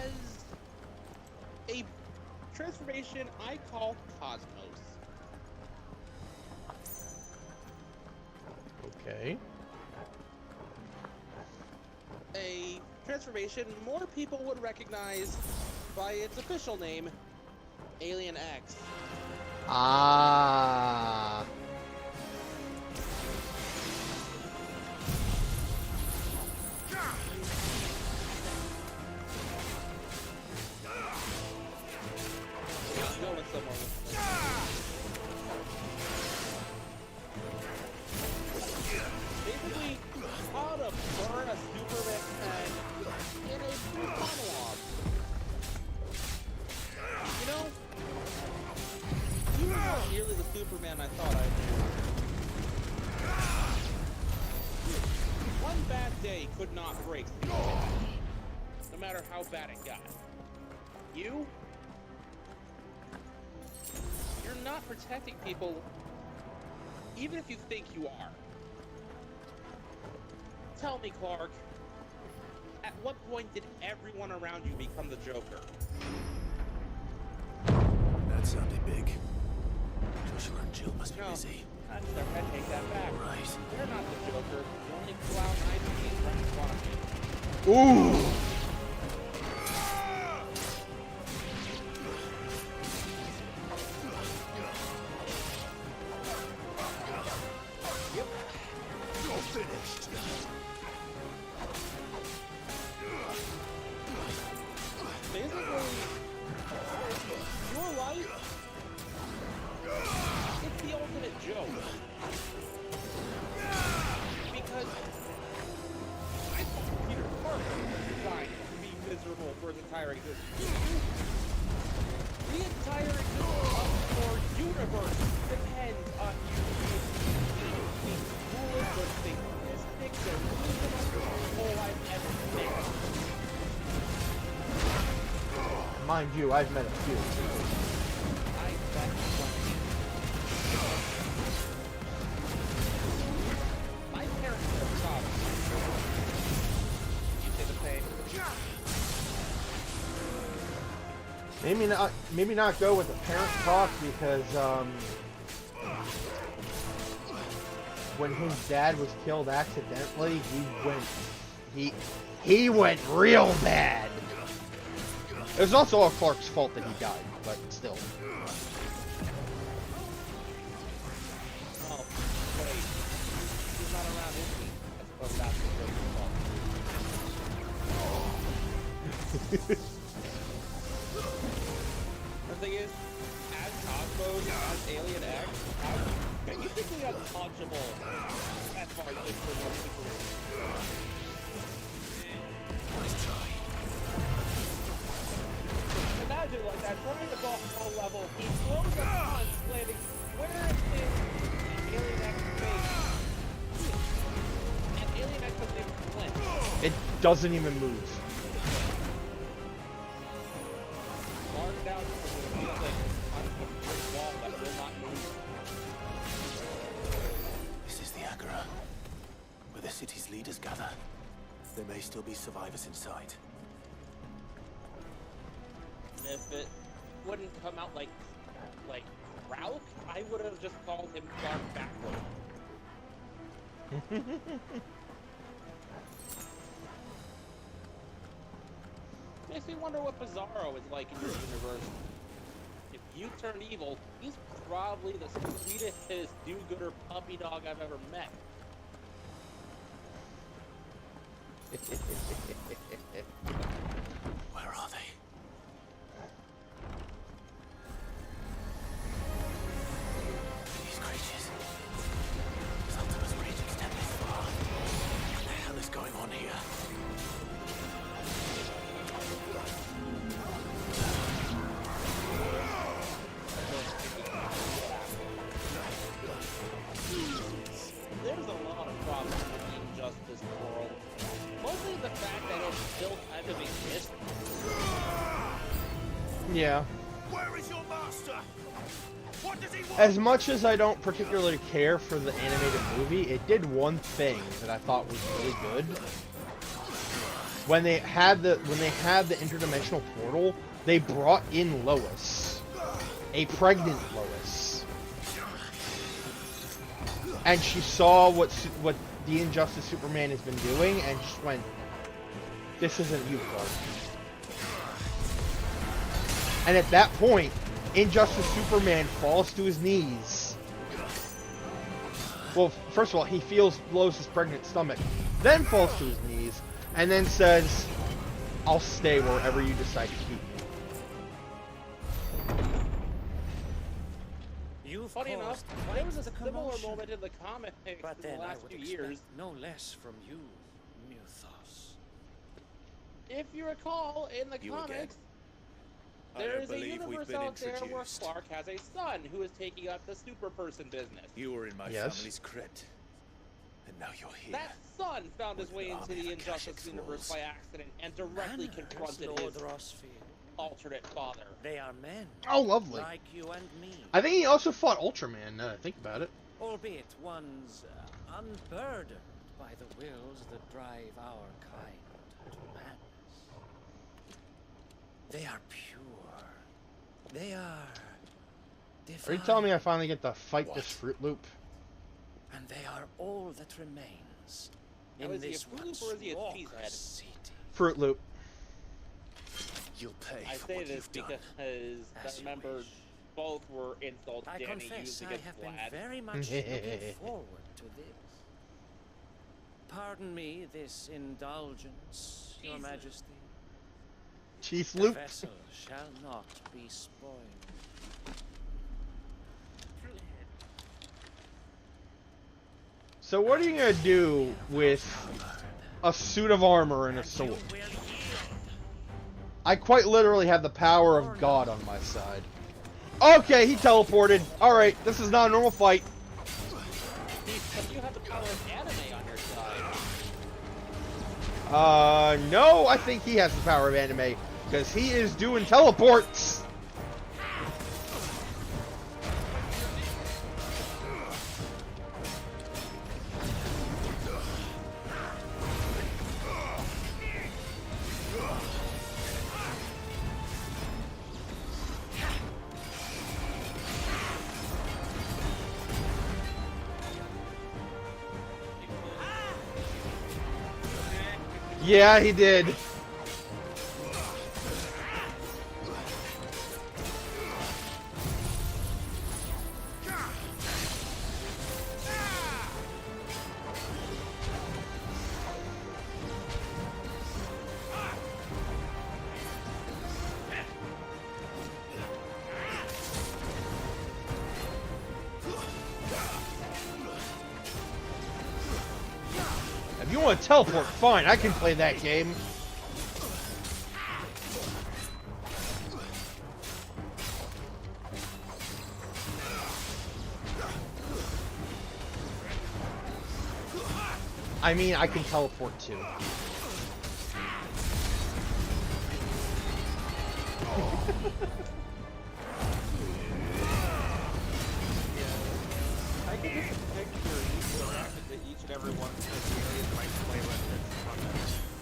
as a transformation I call Cosmos.
Okay.
A transformation more people would recognize by its official name, Alien X.
Ah.
Basically, how to burn a Superman head in a brief monologue. You know, you are not nearly the Superman I thought I knew. One bad day could not break Superman, no matter how bad it got. You're not protecting people, even if you think you are. Tell me, Clark, at what point did everyone around you become the Joker?
That sounded big. Joshua and Jill must be busy.
I take that back.
Right.
They're not the Joker. The only clown I see is right in front of me.
Ooh. Mind you, I've met a few.
My parents are proud. You say the same?
Maybe not go with the parent talk because when his dad was killed accidentally, he went real bad. It was also all Clark's fault that he died, but still.
Oh, wait. He's not around, is he? I suppose that's the Joker's fault. The thing is, as Cosmos, as Alien X, are you thinking untouchable as far as this for one people? Nice try. Imagine like that, trying to go full level, he throws a punch, landing square in Alien X face. And Alien X doesn't even flinch.
It doesn't even move.
Mark down to the like on a brick wall that will not move.
This is the Agora, where the city's leaders gather. There may still be survivors inside.
And if it wouldn't come out like Krauk, I would have just called him Clark backward. Makes me wonder what Bizarro is like in your universe. If you turn evil, he's probably the sweetest do-gooder puppy dog I've ever met.
Where are they? These creatures. Does Ultima's reach extend this far? What the hell is going on here?
There's a lot of problems with the Injustice world. Mostly the fact that it still kind of exists.
Yeah.
Where is your master? What does he want?
As much as I don't particularly care for the animated movie, it did one thing that I thought was really good. When they had the interdimensional portal, they brought in Lois, a pregnant Lois, and she saw what the Injustice Superman has been doing, and just went, "This isn't you, Clark." And at that point, Injustice Superman falls to his knees. Well, first of all, he feels Lois' pregnant stomach, then falls to his knees, and then says, "I'll stay wherever you decide to keep me."
Funny enough, there was a similar moment in the comics in the last few years.
No less from you, Muthos.
If you recall, in the comics, there is a universe out there where Clark has a son who is taking up the super person business.
You were in my family's crypt, and now you're here.
That son found his way into the Injustice universe by accident and directly confronted his alternate father.
They are men.
Oh, lovely.
Like you and me.
I think he also fought Ultraman, now that I think about it.
Albeit one's unburdened by the wills that drive our kind to madness. They are pure. They are divine.
Are you telling me I finally get to fight this Fruit Loop?
And they are all that remains
Now,
in
is he a
this
Fruit Loop or is he a
once
cheesehead?
city.
Fruit Loop.
You'll pay
I
for
say
what
this
you've done.
because I remember both were insults
I
Danny
confess
used
I
against
have been
Vlad.
very much looking forward to this. Pardon me this indulgence, Your Majesty.
Cheese
The
Loop.
vessel shall not be spoiled.
So what are you gonna do with a suit of armor and a sword? I quite literally have the power of God on my side. Okay, he teleported. Alright, this is not a normal fight.
But you have the power of anime on your side.
No, I think he has the power of anime, because he is doing teleports. Yeah, he did. If you want to teleport, fine, I can play that game. I mean, I can teleport too.
I can just picture each and every one of the areas might play reference from it.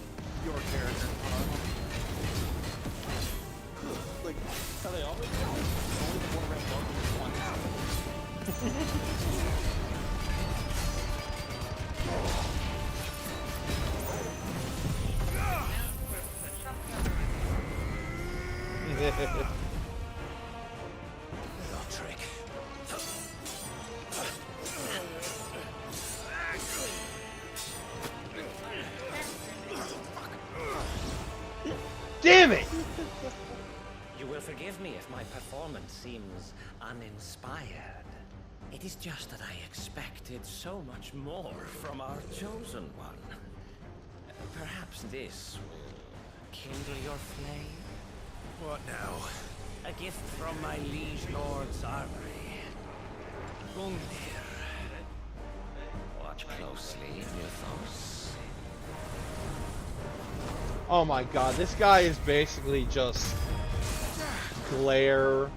trick.
Damn it!
You will forgive me if my performance seems uninspired. It is just that I expected so much more from our chosen one. Perhaps this will kindle your flame?
What now?
A gift from my liege lord's armory. Gungnir. Watch closely, Mythos.
Oh my god, this guy is basically just glare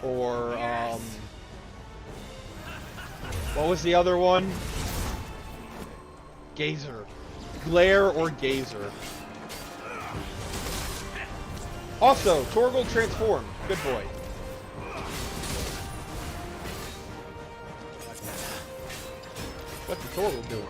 or what was the other one? Gazer. Glare or gazer. Also, Torgal transformed. Good boy. What's the Torgal doing?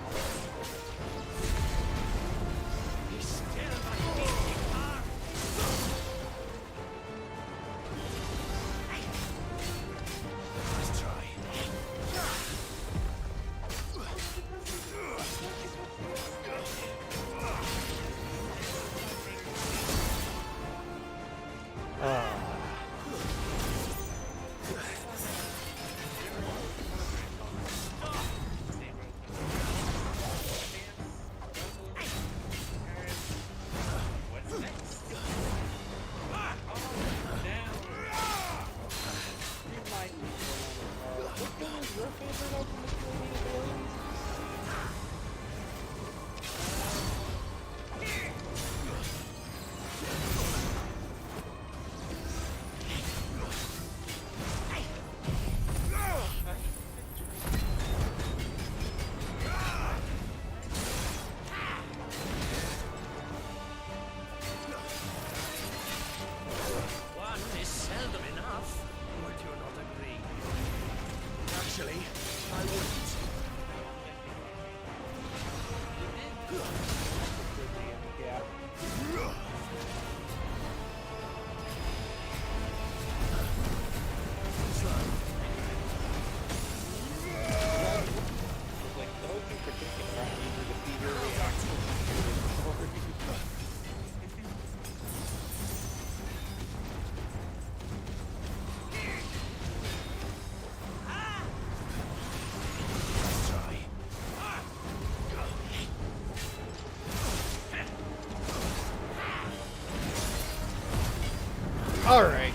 Alright.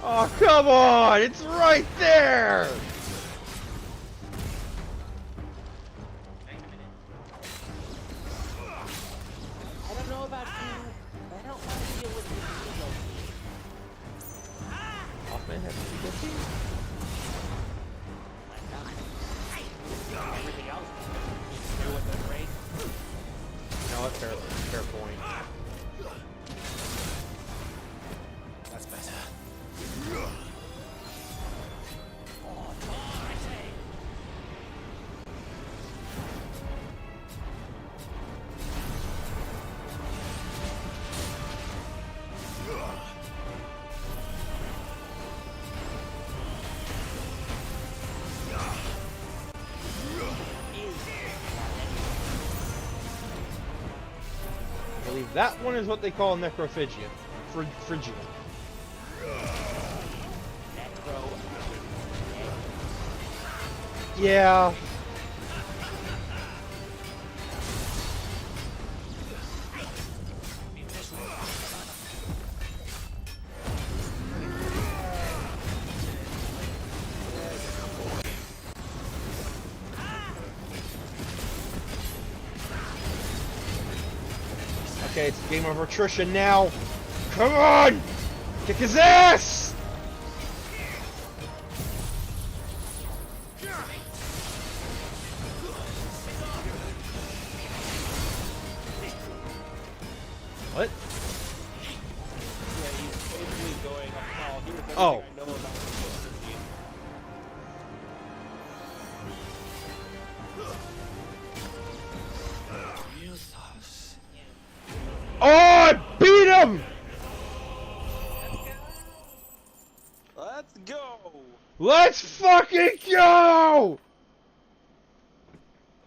Oh, come on! It's right there!
I don't know about you, but I don't want to deal with this ego.
Hoffman has a good team.
Everything else is doing the great.
No, that's fair point.
That's better.
Oh,
That one is what they call necrophagia. Phrygia. Yeah. Okay, it's a game of attrition now. Come on! Kick his ass! What?
Yeah, he's basically going up tall. Here's everything
Oh.
I know about this
Oh, I beat him!
Let's go!
Let's fucking go!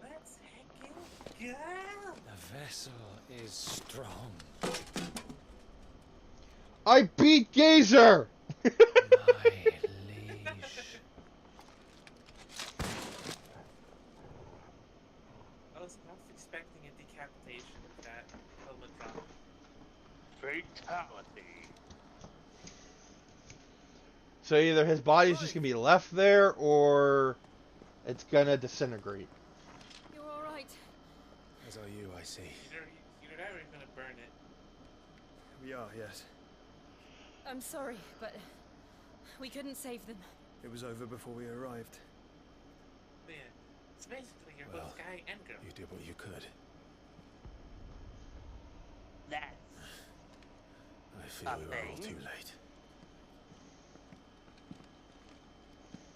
Let's heckin' go!
The vessel is strong.
I beat Gazer!
My liege.
I was not expecting a decapitation with that helmet drop.
Fatality.
So either his body's just gonna be left there, or it's gonna disintegrate.
You're all right.
As are you, I see.
Either that or you're gonna burn it.
We are, yes.
I'm sorry, but we couldn't save them.
It was over before we arrived.
But yeah, it's basically you're
Well,
both guy and girl.
You did what you could.
That's
I fear we were all too late.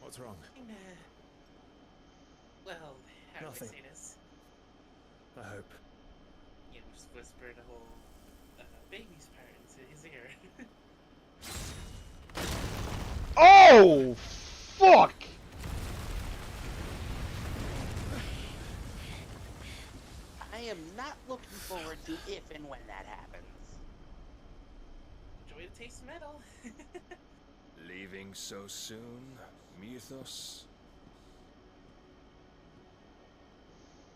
What's wrong?
Well, how do I
Nothing.
say this?
I hope.
You know, just whisper the whole baby's part into his ear.
Oh, fuck!
I am not looking forward to if and when that happens.
Enjoy the taste of metal.
Leaving so soon, Mythos?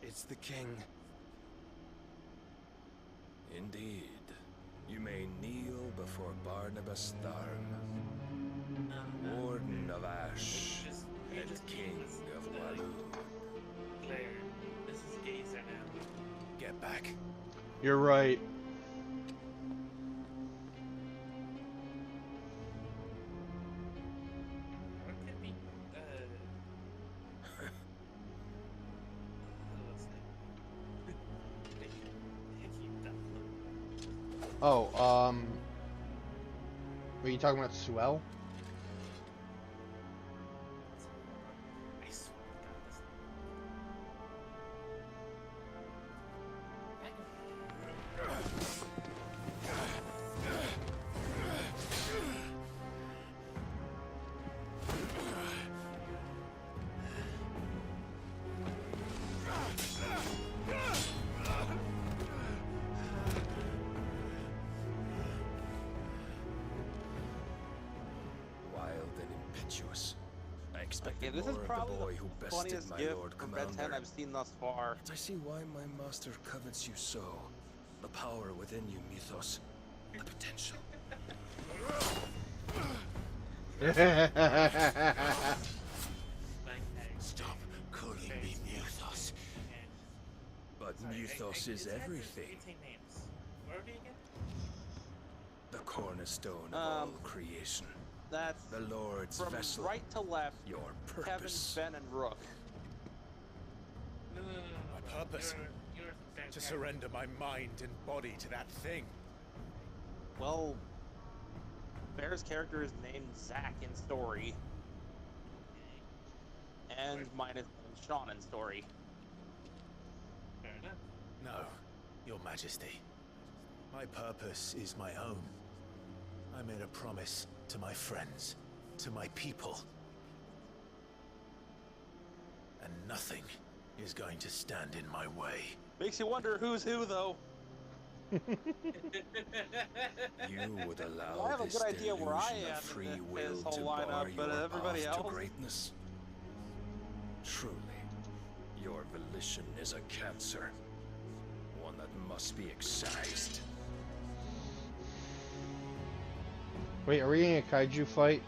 It's the king.
Indeed. You may kneel before Barnabas Tharm, Warden of Ash, and King of Walloon.
Claire, this is Gazer now.
Get back.
You're right.
Or it could be,
Oh, were you talking about Suel?
I swear to God, this.
Wild and impetuous. I
Okay,
expected
this is
more of
probably
the boy who
the
bested
funniest
my
gift
Lord
from Ben 10
Commander.
I've seen thus far.
Yet I see why my master covets you so. The power within you, Mythos. The potential.
Stop calling me Mythos.
But Mythos is everything.
Retain names. Where are we again?
The cornerstone of all creation.
That's
The Lord's
from
vessel.
right to left.
Your
Kevin,
purpose.
Ben, and Rook.
No.
My purpose?
You're
To surrender my mind and body to that thing.
Well, Bear's character is named Zack in story. And mine is named Sean in story.
Fair enough.
No, Your Majesty. My purpose is my own. I made a promise to my friends, to my people. And nothing is going to stand in my way.
Makes you wonder who's who, though.
You would allow
I have a
this
good idea where I
delusion
am
of free
in
will
this
to
whole
bar
lineup, but
your
everybody
path to
else.
greatness? Truly, your volition is a cancer, one that must be excised.
Wait, are we in a kaiju fight?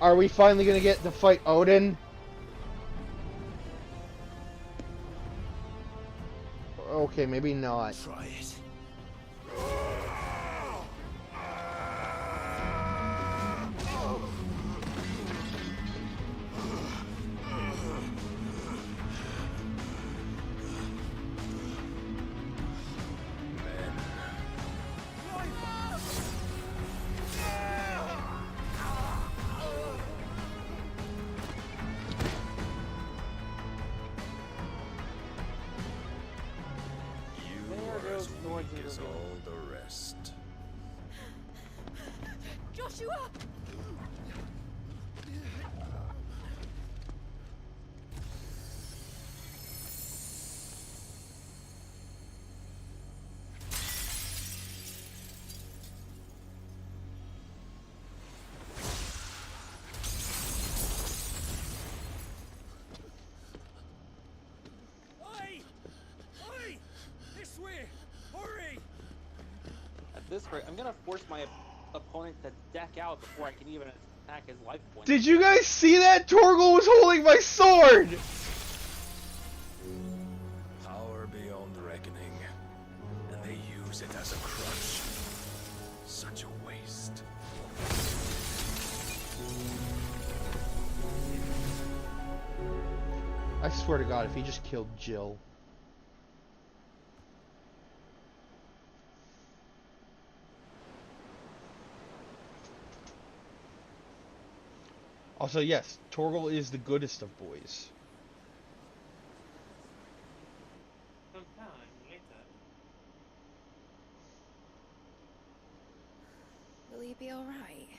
Are we finally gonna get to fight Odin? Okay, maybe not.
Try it. Is all the rest.
Joshua!
Oi! Oi! This way! Hurry!
At this rate, I'm gonna force my opponent to deck out before I can even attack his life point.
Did you guys see that? Torgal was holding my sword!
Power beyond reckoning, and they use it as a crutch. Such a waste.
I swear to God, if he just killed Jill. Also, yes, Torgal is the goodest of boys.
Sometime later.
Will you be alright?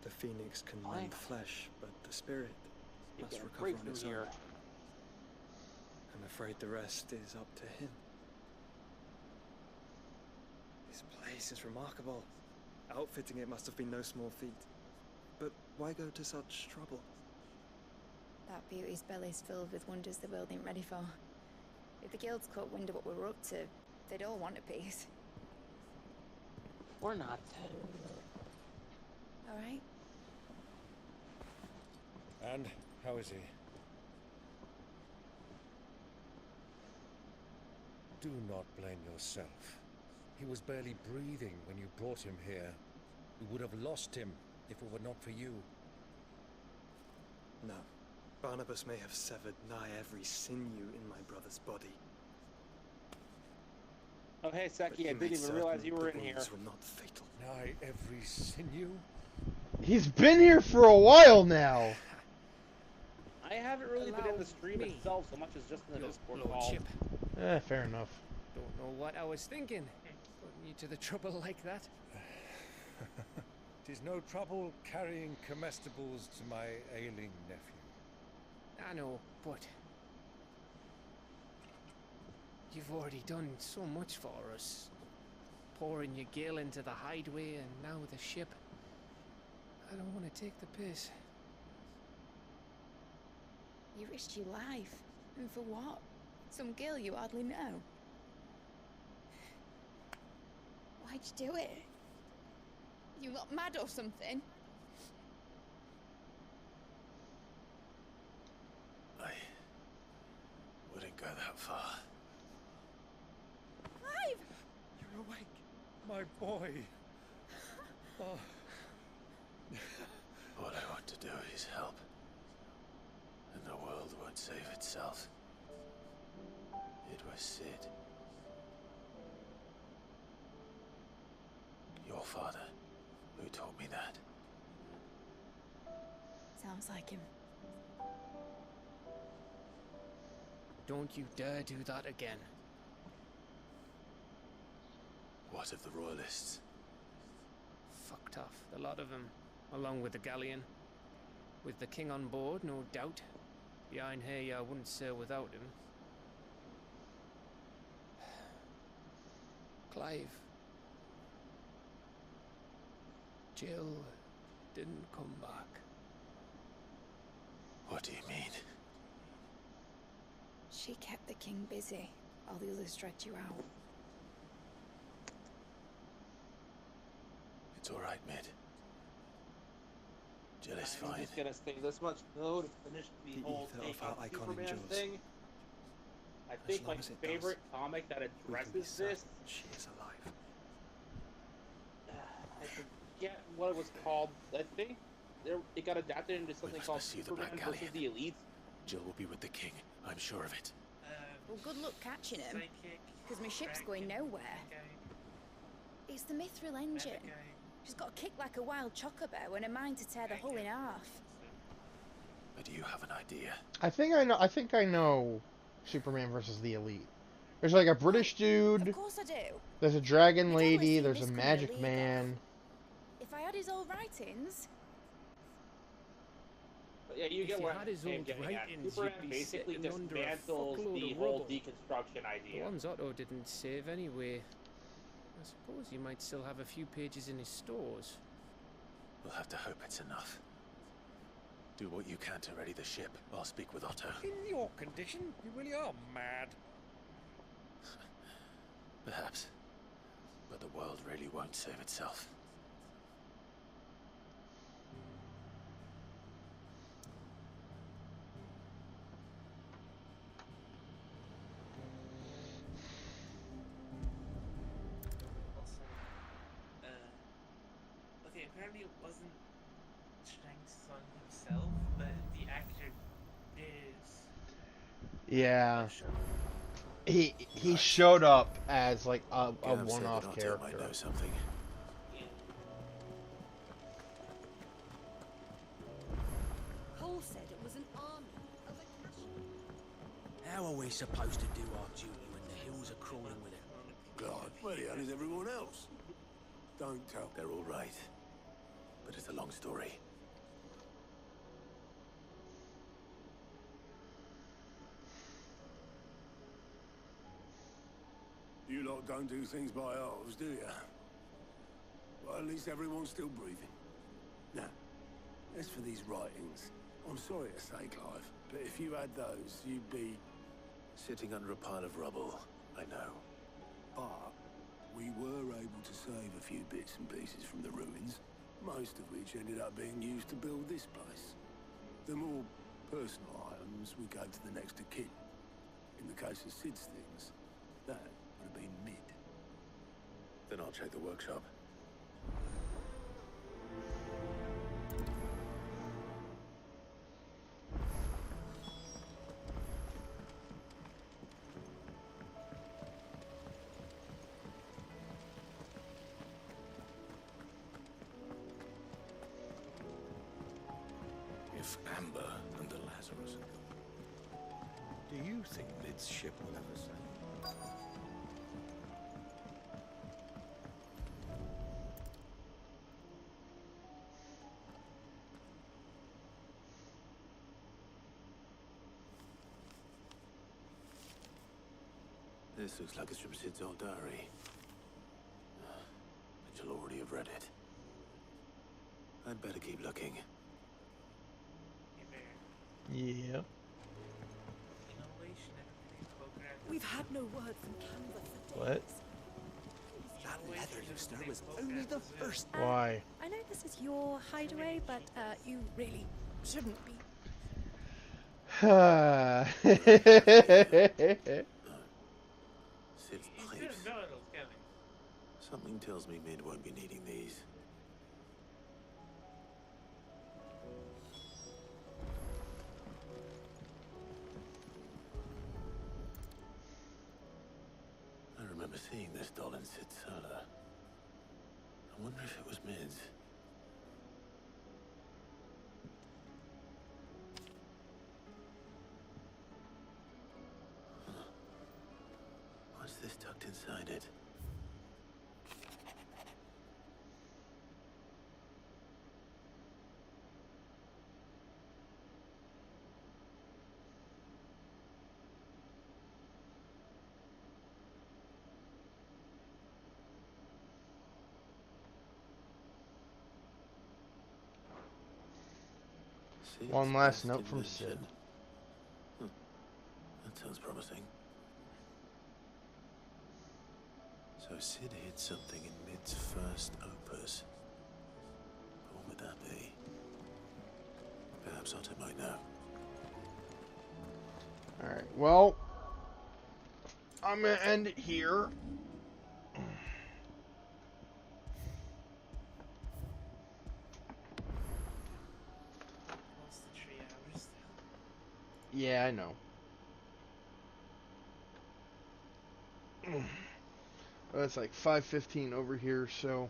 The phoenix can mend flesh, but the spirit must recover on its own. I'm afraid the rest is up to him. This place is remarkable. Outfitting it must have been no small feat. But why go to such trouble?
That beauty's belly's filled with wonders the world ain't ready for. If the guilds caught wind of what we're up to, they'd all want a piece.
Or not.
Alright?
And how is he? Do not blame yourself. He was barely breathing when you brought him here. We would have lost him if it were not for you.
No. Barnabas may have severed nigh every sinew in my brother's body.
Oh hey Seki, I didn't even realize you were in here.
Were not fatal.
Nigh every sinew?
He's been here for a while now.
I haven't really been in the stream itself so much as just in the Discord call.
Lordship.
Fair enough.
Don't know what I was thinking. Putting you to the trouble like that.
It is no trouble carrying comestibles to my ailing nephew.
I know, but you've already done so much for us. Pouring your gil into the hideaway and now the ship. I don't want to take the piss.
You risked your life. And for what? Some girl you hardly know. Why'd you do it? You got mad or something?
I wouldn't go that far.
Clive!
You're awake, my boy. Oh.
All I want to do is help. And the world won't save itself. It was Sid. Your father, who taught me that.
Sounds like him.
Don't you dare do that again.
What of the royalists?
Fucked off, a lot of them, along with the galleon. With the king on board, no doubt. Behind here, I wouldn't sail without him. Clive. Jill didn't come back.
What do you mean?
She kept the king busy while the others dragged you out.
It's all right, Mid. Jill is
I'm
fine.
just gonna say this much though to finish the whole
ether
take
of her
on
icon
Superman
endures.
thing. I think my
long as it
favorite comic that
we can be
addresses
certain
this.
she is alive.
I forget what it was called. I think it got adapted into something called Superman versus the Elite.
Jill will be with the king. I'm sure of it.
Well, good luck catching him, because my ship's going nowhere. It's the Mithril engine. She's got a kick like a wild chocobo and a mind to tear the hull in half.
But do you have an idea?
I think I know Superman versus the Elite. There's like a British dude.
Of course I do.
There's a dragon
You'd always
lady.
see
There's a
this coming
magic
illegal.
man.
If I had his old writings...
But yeah, you
If
get
you
what
had his
I'm
old
getting at.
writings,
Superman
you'd be
basically
sitting under a
dismantles
fuckload
the
of
whole
rubble.
deconstruction
The
idea.
ones Otto didn't save anyway. I suppose you might still have a few pages in his stores.
We'll have to hope it's enough. Do what you can to ready the ship. I'll speak with Otto.
In your condition, you really are mad.
Perhaps. But the world really won't save itself.
Okay, apparently it wasn't Shang's son himself, but the actor is.
Yeah. He showed up as like a one-off
Otto
character.
might know something.
Cole said it was an army of Akashi.
How are we supposed to do our duty when the hills are crawling with it?
God, where the hell is everyone else? Don't tell.
They're all right. But it's a long story.
You lot don't do things by halves, do you? Well, at least everyone's still breathing. Now, as for these writings, I'm sorry to say, Clive, but if you had those, you'd be...
Sitting under a pile of rubble, I know.
But we were able to save a few bits and pieces from the ruins, most of which ended up being used to build this place. The more personal items we gave to the next of kin. In the case of Sid's things, that would have been Mid.
Then I'll check the workshop.
If Amber and the Lazarus are gone, do you think Mid's ship will ever sail?
This looks like it's from Sid's old diary. But you'll already have read it. I'd better keep looking.
Yeah.
We've had no word from Canva for days.
What?
That leather loosener was only the first.
Why?
I know this is your hideaway, but you really shouldn't be.
Sid's pipes. Something tells me Mid won't be needing these. I remember seeing this doll in Sid's cellar. I wonder if it was Mid's. What's this tucked inside it?
One last note from Sid.
That sounds promising. So Sid hid something in Mid's first opus. What would that be? Perhaps Otto might know.
Alright, well, I'm going to end it here.
What's the 3 hours still?
Yeah, I know. Well, it's like 5:15 over here, so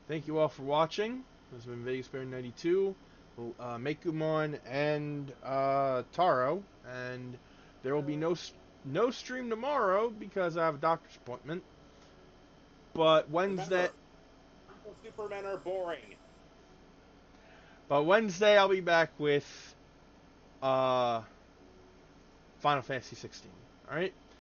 thank you all for watching. This has been Vegas Bear 92, Mekumon, and Taro, and there will be no stream tomorrow because I have a doctor's appointment. But Wednesday,
Supermen are boring.
But Wednesday I'll be back with Final Fantasy 16. All right.